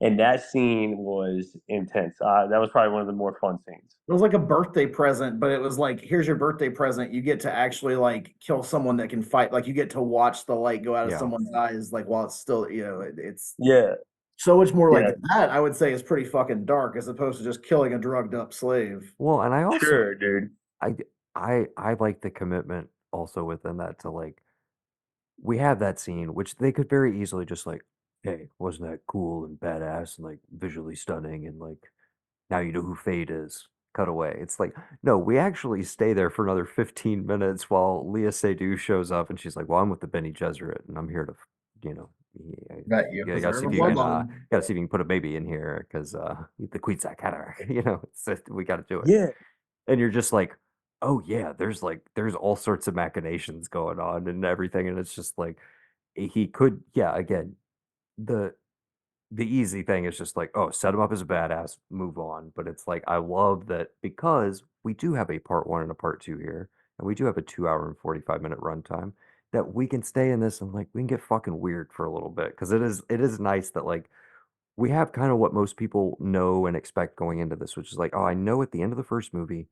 And that scene was intense. That was probably one of the more fun scenes. it was like a birthday present, but it was like, here's your birthday present. You get to actually like kill someone that can fight. Like, you get to watch the light go out of Yeah. someone's eyes, like while it's still, it's Yeah, so much more like yeah, that. I would say is pretty fucking dark as opposed to just killing a drugged up slave. Well, and I also sure, dude. I I like the commitment also within that to like we have that scene which they could very easily just like, hey, wasn't that cool and badass and like visually stunning and like now you know who Fate is. Cut away. It's like, no, we actually stay there for another 15 minutes while Leah Seydoux shows up and she's like, well, I'm with the Benny Gesserit and I'm here to, you know, bet you. yeah, gotta see Preserve a if you can, bloodline. gotta see if you can put a baby in here because the Queen's cataract, we got to do it. Yeah, And you're just like, oh yeah, there's all sorts of machinations going on and everything, and it's just like he could, yeah, again, the the easy thing is just like, oh, set him up as a badass, move on. But it's like I love that because we do have a part one and a part two here, and we do have a 2 hour and 45 minute runtime, that we can stay in this and like we can get fucking weird for a little bit because it is nice that like we have kind of what most people know and expect going into this, which is like, oh, I know at the end of the first movie,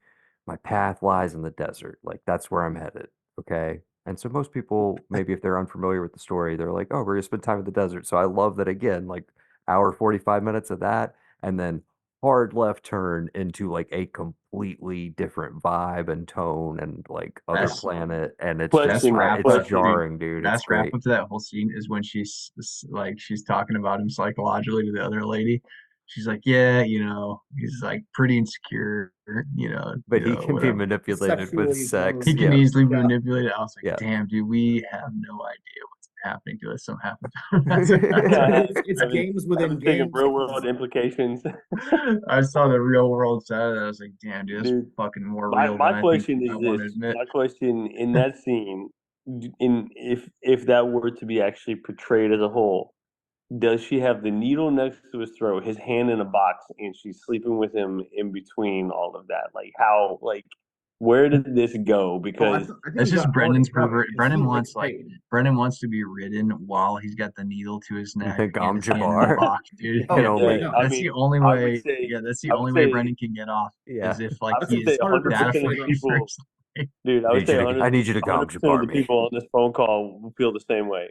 my path lies in the desert. Like that's where I'm headed. Okay. And so most people, maybe if they're unfamiliar with the story, they're like, oh, we're gonna spend time in the desert. So I love that again, like hour 45 minutes of that, and then hard left turn into like a completely different vibe and tone and like other Best planet. And it's just best question, wrap it's up, question. dude. jarring, dude. It's Best wrap great. up to that whole scene is when she's talking about him psychologically to the other lady. She's like, yeah, he's like pretty insecure, But he can be whatever. manipulated with Sexually sex. He exposed. can Yeah. easily be Yeah. manipulated. I was like, Yeah. damn, dude, we have no idea what's happening to us. Something happened to him. That's Yeah, It's I was, games I within was thinking games. real world implications. I saw the real world side of that. I was like, damn, dude, that's Dude, fucking more my real than my I think question I is want to this. admit. My question in that scene, in if that were to be actually portrayed as a whole, does she have the needle next to his throat, his hand in a box, and she's sleeping with him in between all of that? Like how, like where did this go? Oh, Because I think That's he just got already Brendan's covered pervert. because he likes Like paid. Brendan wants to be ridden while he's got the needle to his neck The and Gom his hand in the Jabbar. box, dude. It can Oh, yeah, only, no. I That's the mean, only I would way. say, Yeah, that's the I would only way say, Brendan can get off yeah. is if like I he would say is 100% that of the afraid people, first. dude. I I would need say you to, 100 I need you to Gom 100% of Jabbar the me. people on this phone call will feel the same way.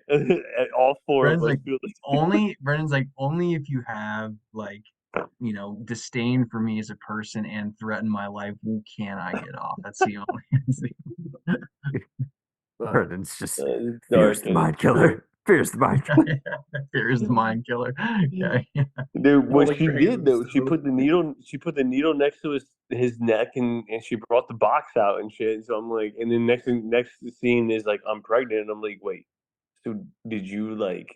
All four of Brendan's us like feel the same. Brendan's like only if you have like disdain for me as a person and threaten my life, can I get off? That's the only. But Brendan's just It's fierce dark the and mind it's true. killer. Fear's the mind. Fear is the mind killer. Yeah. Dude, what Holy she grail did though, she stove. put the needle next to his neck, and she brought the box out and shit. So I'm like, and then next scene is like, I'm pregnant, and I'm like, wait, so did you like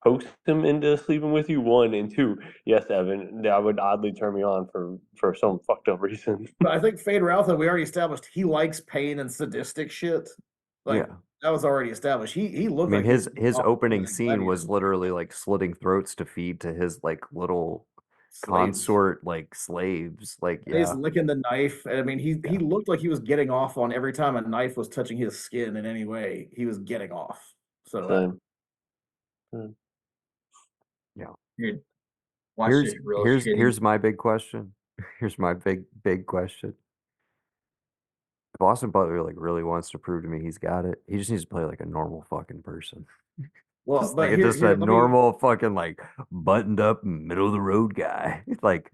coax him into sleeping with you? One and two, yes, Evan, that would oddly turn me on for some fucked up reason. But I think Fade Routha, we already established he likes pain and sadistic shit. Like Yeah. that was already established. He I looked mean, like he was his off opening with scene was gladiators. literally like slitting throats to feed to his like little Slaves. consort like slaves. Like, And he's yeah, licking the knife. And I mean, he yeah. looked like he was getting off on every time a knife was touching his skin in any way. He was getting off. So Same. Dude, watch this real shitty. Here's my big question. Here's my big question. If Austin Butler like really wants to prove to me he's got it, he just needs to play like a normal fucking person. well, Just but like here, just a let me normal fucking like buttoned up middle of the road guy. Like,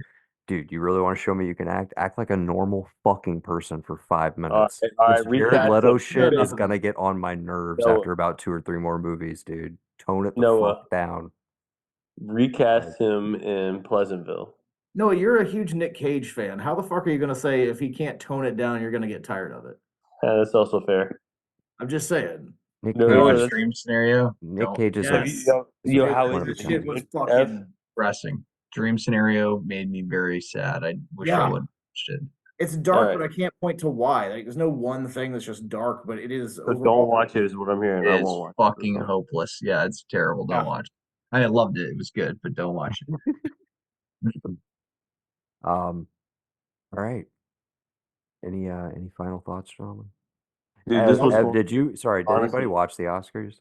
dude, you really want to show me you can act? Act like a normal fucking person for 5 minutes. All This right, Jared recast Leto him. shit is Noah. gonna get on my nerves Noah. after about 2 or 3 more movies, dude. Tone it the Noah. fuck down. Recast him in Pleasantville. Noah, you're a huge Nick Cage fan. How the fuck are you gonna say if he can't tone it down, you're gonna get tired of it? That's also fair. I'm just saying. Nick No, Cage You no, watch is that's Dream Scenario? Nick Don't. Cage is have a you, Yes. yo, Dude, how is one of a that it? shit kind. was F? fucking Depressing. Dream Scenario made me very sad. I wish I yeah. would have watched it. It's All dark, right, but I can't point to why. Like, there's no one thing that's just dark, but it is so don't overall. watch it is what I'm hearing. I It is won't watch it. fucking hopeless. Yeah, it's terrible. Don't Yeah. watch it. I loved it. It was good, but don't watch it. All right. Any final thoughts, gentlemen? Dude, this was Ev, fun, did anybody honestly. watch the Oscars?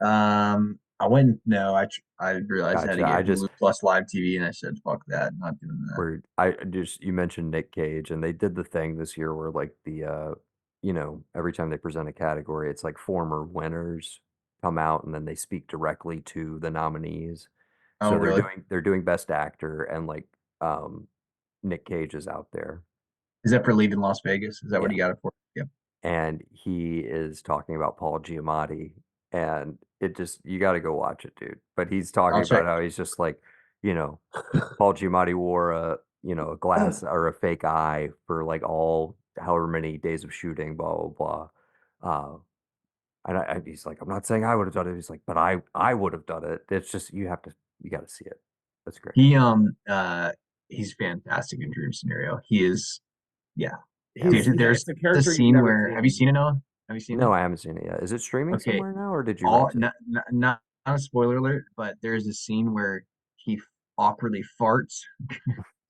I went. No, I realized I had to Gotcha. I get just Hulu Plus Live TV, and I said, "Fuck that, not doing that." where you mentioned Nick Cage, and they did the thing this year where like the every time they present a category, it's like former winners come out and then they speak directly to the nominees. Oh, So really? they're doing Best Actor, and like Nick Cage is out there. Is that for Leaving Las Vegas? Is that what Yeah. he got it for? Yep. And he is talking about Paul Giamatti, and it just you got to go watch it, dude. But he's talking I'll check. about how he's just like, Paul Giamatti wore a glass or a fake eye for like all however many days of shooting, blah blah blah. And he's like, I'm not saying I would have done it. He's like, but I would have done it. It's just you got to see it. That's great. He's fantastic in Dream Scenario. He is, yeah. He's Dude, there's it's a the character you've scene never where have you seen it, Noah? Have you seen it? No, I haven't seen it yet. Is it streaming Okay, somewhere now, or did you all rent it? not a spoiler alert, but there's a scene where he awkwardly farts,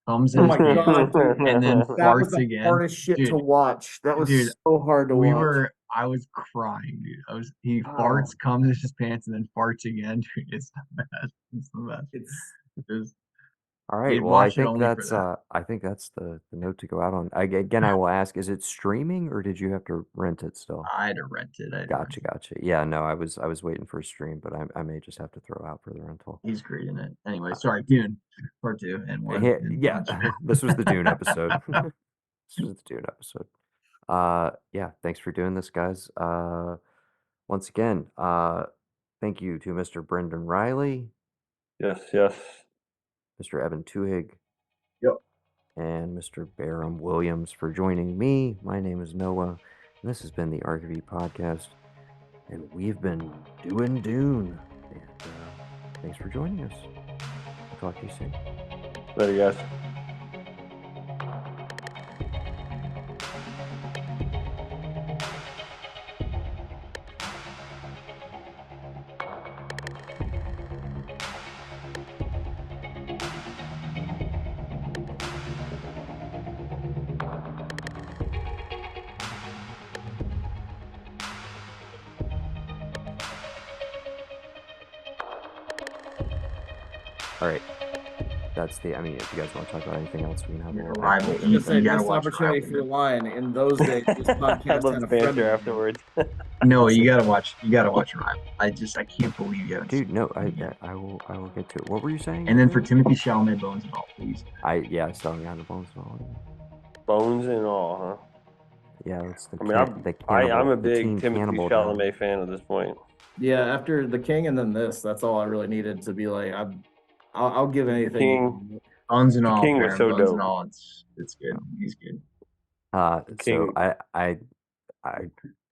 comes in Oh his my pants, god, dude. and then That was farts the again. hardest shit to Dude, watch. That was dude, so hard to watch. I was crying, dude. He Oh. farts, comes in his pants, and then farts again. Dude, it's the best. It's the best. It's All right. You'd Well, I watch it think only for that's that. the note to go out on. Again, I will ask: is it streaming or did you have to rent it still? I had to rent it. Gotcha. Yeah. No, I was waiting for a stream, but I may just have to throw out for the rental. He's great in it. Anyway, sorry, Dune, part 2 and 1. Yeah. This was the Dune episode. This was the Dune episode. Yeah. Thanks for doing this, guys. Once again, thank you to Mr. Brendan Reilly, Yes. Mr. Evan Twohig, Yep. and Mr. Barham Williams for joining me. My name is Noah, and this has been the ARKV podcast, and we've been doing Dune. And thanks for joining us. I'll talk to you soon. Later, guys. All right. If you guys want to talk about anything else, we can have a little Arrival. I was gonna say You gotta missed watch opportunity Arrival. for your line. In those days, this podcast I'd love had to a friend banter of afterwards. No, you gotta watch Arrival. I can't believe you haven't Dude, seen no, it. I will get to it. What were you saying? And then for again? Timothy Chalamet, Bones and All, please. I still haven't gotten the bones and all. Bones and all, huh? Yeah, it's the I mean, I'm a the big teen Timothy cannibal drama. Chalamet fan at this point. Yeah, after The King and then this, that's all I really needed to be like, I'll give anything. King, Buns and The all, King was Baron, so buns and dope. all. It's good. He's good. So King.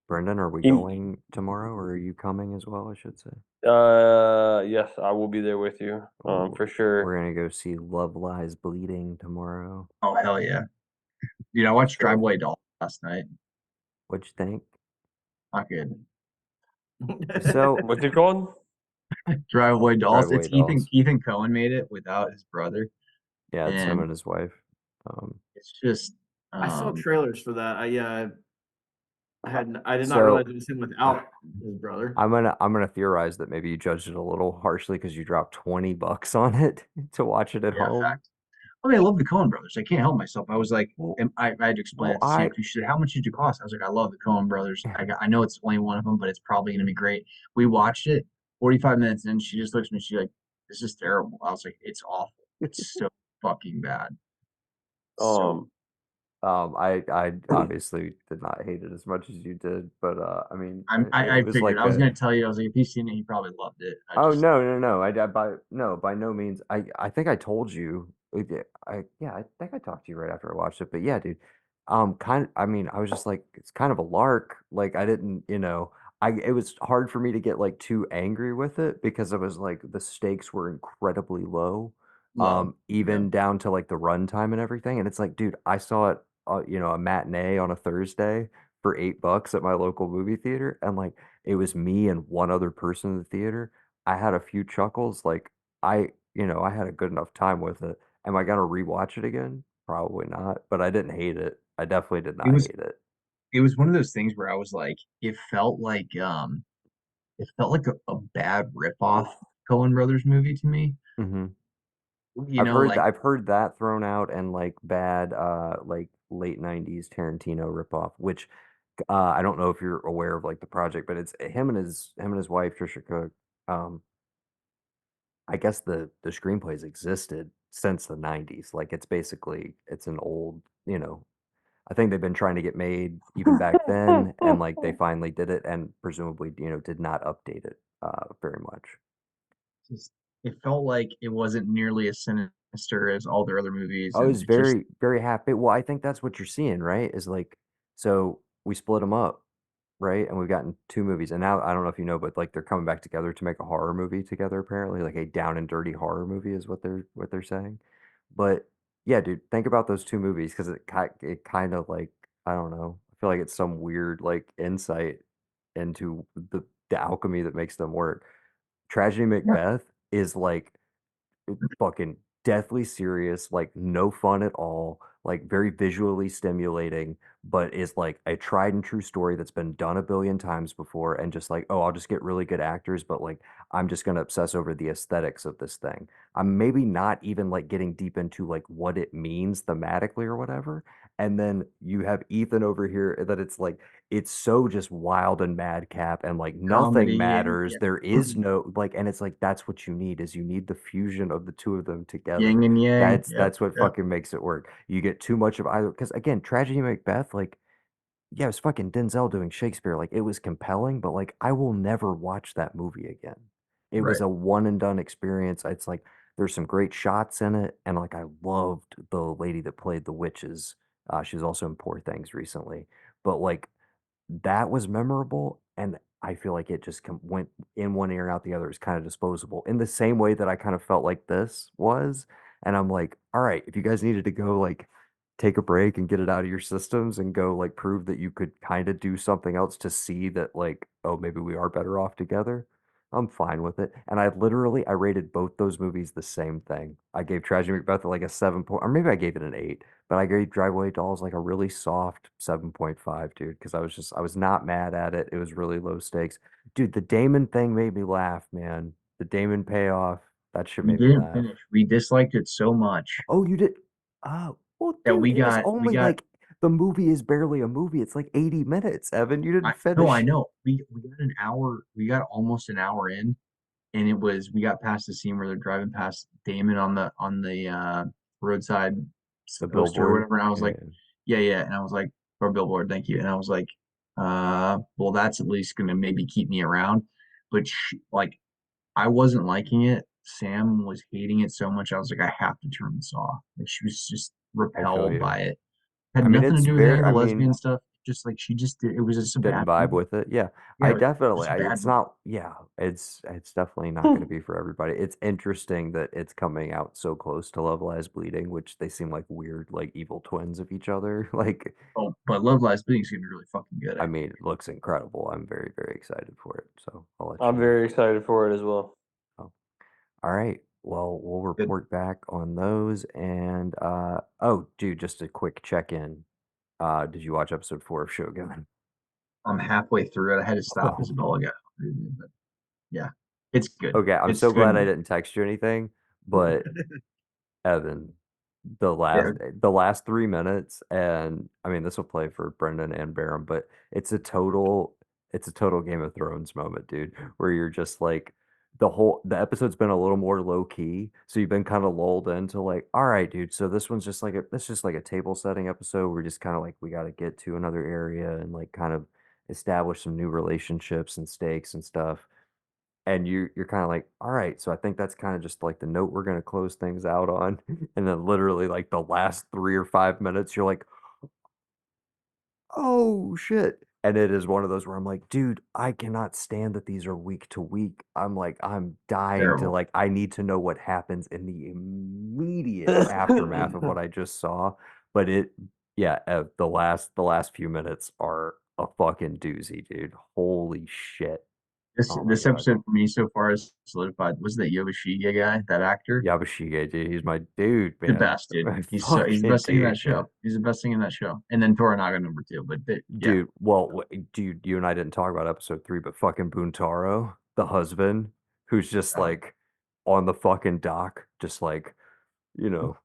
Brendan, are we In, going tomorrow, or are you coming as well? I should say. yes, I will be there with you. Ooh, For sure. We're gonna go see Love Lies Bleeding tomorrow. Oh hell yeah, dude! I watched So- Driveway Dolls last night. What'd you think? Not good. So What's it called? Driveway Dolls. Driveway It's Ethan Dolls. Ethan Cohen made it without his brother, Yeah, it's him and and his wife. it's just I saw trailers for that. I did not So- realize it was him without his brother. I'm gonna theorize that maybe you judged it a little harshly because you dropped $20 on it to watch it at yeah, home. fact. I mean, I love the Coen brothers. I can't help myself. I was like, Well, I had to explain it to Sam. She said, "How much did you cost?" I was like, "I love the Coen brothers. I know it's only one of them, but it's probably gonna be great." We watched it. 45 minutes in, she just looks at me. She's like, "This is terrible." I was like, "It's awful. It's so fucking bad." So I obviously did not hate it as much as you did, but I mean, I it was figured like I was gonna tell you. I was like, if he's seen it, he probably loved it. oh no, by no means. I think I told you. I think I talked to you right after I watched it, but yeah, dude. I mean, I was just like, it's kind of a lark. Like I didn't, it was hard for me to get like too angry with it because it was like the stakes were incredibly low. low. Yeah. Even down to like the runtime and everything. And it's like, dude, I saw it, a matinee on a Thursday for $8 at my local movie theater, and like it was me and one other person in the theater. I had a few chuckles. Like I had a good enough time with it. Am I gonna rewatch it again? Probably not, but I didn't hate it. I definitely did It not was hate it. it was one of those things where I was like, it felt like a bad ripoff Coen Brothers movie to me. Hmm. You know, like I've heard that thrown out and like bad like late 90s Tarantino ripoff, which I don't know if you're aware of like the project, but it's him and his wife Trisha Cook. Um, I guess the screenplays existed since the 90s. Like it's an old, I think they've been trying to get made even back then, and like they finally did it, and presumably, did not update it very much. just it felt like it wasn't nearly as sinister as all their other movies, I and was it just very, very happy. Well, I think that's what you're seeing, right? Is like, so we split them up, right? And we've gotten two movies, and now I don't know if you know, but like they're coming back together to make a horror movie together. Apparently, like a down and dirty horror movie is what they're saying. But yeah, dude, think about those two movies because it kind of like I don't know. I feel like it's some weird like insight into the alchemy that makes them work. Tragedy yeah, Macbeth is like fucking deathly serious, like no fun at all, like very visually stimulating, but is like a tried and true story that's been done a billion times before, and just like, oh, I'll just get really good actors, but like I'm just gonna obsess over the aesthetics of this thing. I'm maybe not even like getting deep into like what it means thematically or whatever. And then you have Ethan over here that it's so just wild and madcap and like nothing comedy and matters. yeah, There is no like, and it's like that's what you need is you need the fusion of the two of them together. yin and yang. Yep, That's what yep. fucking makes it work. You get too much of either because again, Tragedy Macbeth, like yeah, it was fucking Denzel doing Shakespeare. Like it was compelling, but like I will never watch that movie again. It was Right. a one and done experience. It's like there's some great shots in it, and like I loved the lady that played the witches. She was also in Poor Things recently, but like that was memorable, and I feel like it just went in one ear and out the other. It's kind of disposable in the same way that I kind of felt like this was. And I'm like, all right, if you guys needed to go like take a break and get it out of your systems and go like prove that you could kind of do something else to see that like, oh, maybe we are better off together. I'm fine with it. And I rated both those movies the same thing. I gave Tragedy Macbeth like a 7 point, or maybe I gave it an 8, but I gave Driveway Dolls like a really soft 7.5, dude, because I was not mad at it. It was really low stakes. Dude, the Damon thing made me laugh, man. The Damon payoff, that shit We made me didn't laugh. finish. We disliked it so much Oh, you did? Oh, well, that dude, we it was got we only got like the movie is barely a movie. It's like 80 minutes, Evan. You didn't I finish it. know. We got an hour, we got almost an hour in, and we got past the scene where they're driving past Damon on the roadside The poster or billboard. whatever, and I was Yeah. like, yeah, yeah, and I was like, or Billboard, thank you. And I was like, well, that's at least gonna maybe keep me around. But like, I wasn't liking it. Sam was hating it so much. I was like, I have to turn this off. Like, she was just I feel repelled you. by it. Had I mean, nothing to it's do with any very. of the I mean, lesbian stuff. Just like she just did, it was just a didn't bad vibe movie. with it. Yeah, Yeah, I it was definitely. just a bad It's movie. not. Yeah, it's definitely not going to be for everybody. It's interesting that it's coming out so close to Love Lies Bleeding, which they seem like weird, like evil twins of each other. Like, Oh, but Love Lies Bleeding is gonna be really fucking good. I I think. mean, it looks incredible. I'm very, very excited for it. So I'll let I'm you know. very excited for it as well. Oh, all right. Well, we'll Good. report back on those. And oh, dude, just a quick check in. Did you watch episode 4 of Shogun? I'm halfway through it. I had to stop Isabella got hungry, but yeah, it's good. Okay, I'm It's so glad I good. didn't text you anything, but Evan, the Yeah, last 3 minutes, and I mean this will play for Brendan and Barham, but it's a total Game of Thrones moment, dude, where you're just like the episode's been a little more low key, so you've been kind of lulled into like, all right, dude, so this one's just like this just like a table setting episode. We're just kind of like we got to get to another area and like kind of establish some new relationships and stakes and stuff. And you're kind of like, all right, so I think that's kind of just like the note we're gonna close things out on. And then literally like the last 3 or 5 minutes, you're like, oh shit. And it is one of those where I'm like, dude, I cannot stand that these are week to week. I'm like, I'm dying to terrible. like, I need to know what happens in the immediate aftermath of what I just saw. But yeah, the last few minutes are a fucking doozy, dude. Holy shit. This Oh my this God. episode for me so far is solidified. Was that Yobashige guy, that actor? Yabashige, dude. He's my dude, The man. best, dude. My He's the fucking best thing in that dude. show. He's the best thing in that show. And then Toranaga number two. But yeah, Dude, well, dude, you and I didn't talk about episode 3, but fucking Buntaro, the husband, who's just oh, like on the fucking dock, just like, you know,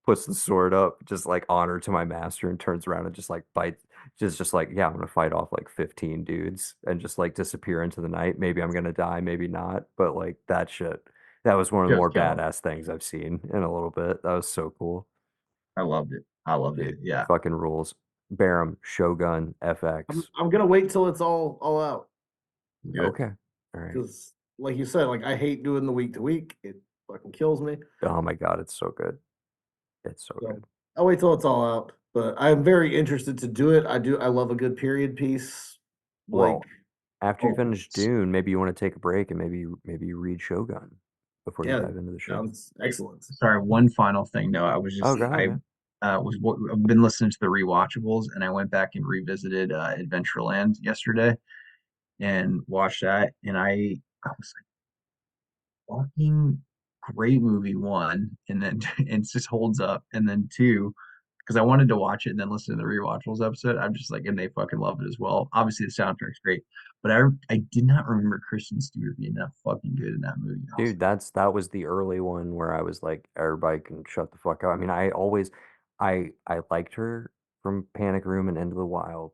puts the sword up, just like honor to my master, and turns around and just like bites, just like, yeah, I'm gonna fight off like 15 dudes and just like disappear into the night. Maybe I'm gonna die, maybe not, but like that shit, that was one of the just more kill him. badass things I've seen in a little bit. That was so cool. I loved it. I loved it. Dude, Yeah, fucking rules. Barham, Shogun, I'm FX. I'm gonna wait till it's all out do it. Okay. All right. because, like you said, like I hate doing the week to week. It fucking kills me. Oh my God, it's so good. It's so So good. I'll wait till it's all out. But I'm very interested to do it. I do. I love a good period piece. Like, Well, after you Oh, finish Dune, maybe you want to take a break and maybe you read Shogun before you yeah, dive into the show. sounds excellent. sorry. One final thing though. I was Oh, just go ahead, man. I've been listening to the rewatchables, and I went back and revisited Adventureland yesterday and watched that, and I was fucking great movie, one, and then it just holds up, and then two, because I wanted to watch it and then listen to the rewatchables episode. I'm just like, and they fucking love it as well. Obviously, the soundtrack's great, but I did not remember Kristen Stewart being that fucking good in that movie. I was Dude, that was the early one where I was like, everybody can shut the fuck up. I mean, I liked her from Panic Room and Into the Wild.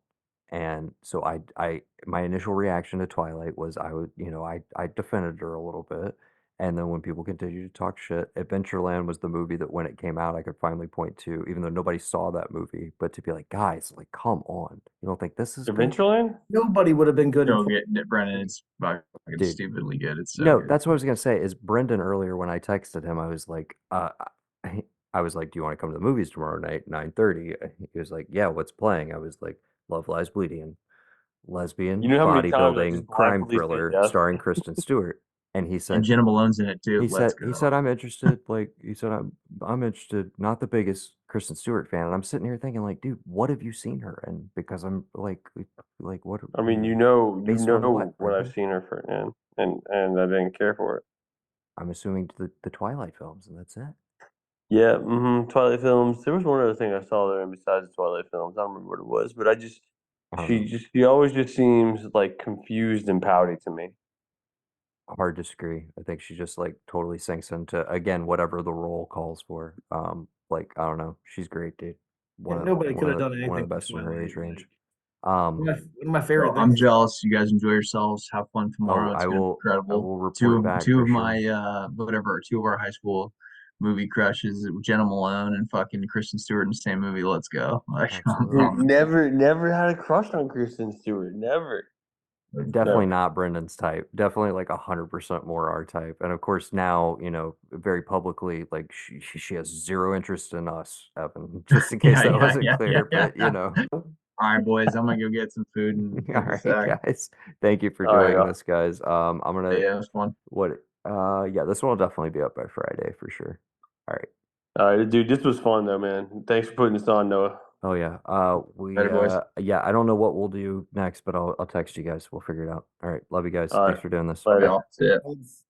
And so my initial reaction to Twilight was I would, I defended her a little bit. And then when people continued to talk shit, Adventureland was the movie that when it came out, I could finally point to, even though nobody saw that movie, but to be like, guys, like, come on. You don't think this is good? Adventureland? Nobody would have been good in so good, Brennan. It's fucking Dude, stupidly good. It's so no, good. that's what I was gonna say. Is Brendan earlier when I texted him, I was like, I was like, "Do you want to come to the movies tomorrow night, 9:30?" He was like, "Yeah, what's playing?" I was like, "Love Lies Bleeding, You lesbian know how many times I just bodybuilding crime blindly said thriller yes? starring Kristen Stewart." And And Jenna Malone's in it too. Let's he said go. I'm interested. Like he said I'm interested. Not the biggest Kristen Stewart fan, and I'm sitting here thinking like, dude, what have you seen her in? Because I'm like what I mean, you based on know what, what I've Brendan? seen her for, and I didn't care for it. I'm assuming the Twilight films, and that's it. Yeah, Twilight films. There was one other thing I saw there, and besides the Twilight films, I don't remember what it was, but I don't know. she always just seems like confused and pouty to me. Hard to disagree. I think she just like totally sinks into again whatever the role calls for. Like I don't know, she's great, dude. And nobody could have done One of anything the with best in her Twilight. age range. Like, Um, one of my Well, favorite I'm things. jealous. You guys enjoy yourselves. Have fun oh, tomorrow. It's gonna be I incredible. will report back Two for of sure. my two of our high school movie crushes, Jenna Malone and fucking Kristen Stewart in the same movie. Let's go. Like, Absolutely. Never had a crush on Kristen Stewart. Never. Definitely not Brendan's type. Definitely like 100% more our type. And of course now, you know, very publicly, like she has zero interest in us, Evan. Just in case that wasn't clear, but you know. All right, boys, I'm gonna go get some food and All right, guys. Thank you for All right, joining y'all. us, guys. I'm gonna Yeah, it was fun. yeah, this one will definitely be up by Friday for sure. All right. All right, dude, this was fun though, man. Thanks for putting this on, Noah. Oh yeah. Later, boys. Yeah, I don't know what we'll do next, but I'll text you guys. We'll figure it out. All right. Love you guys. All Thanks right. for doing this. Later. Y'all. See ya. Thanks.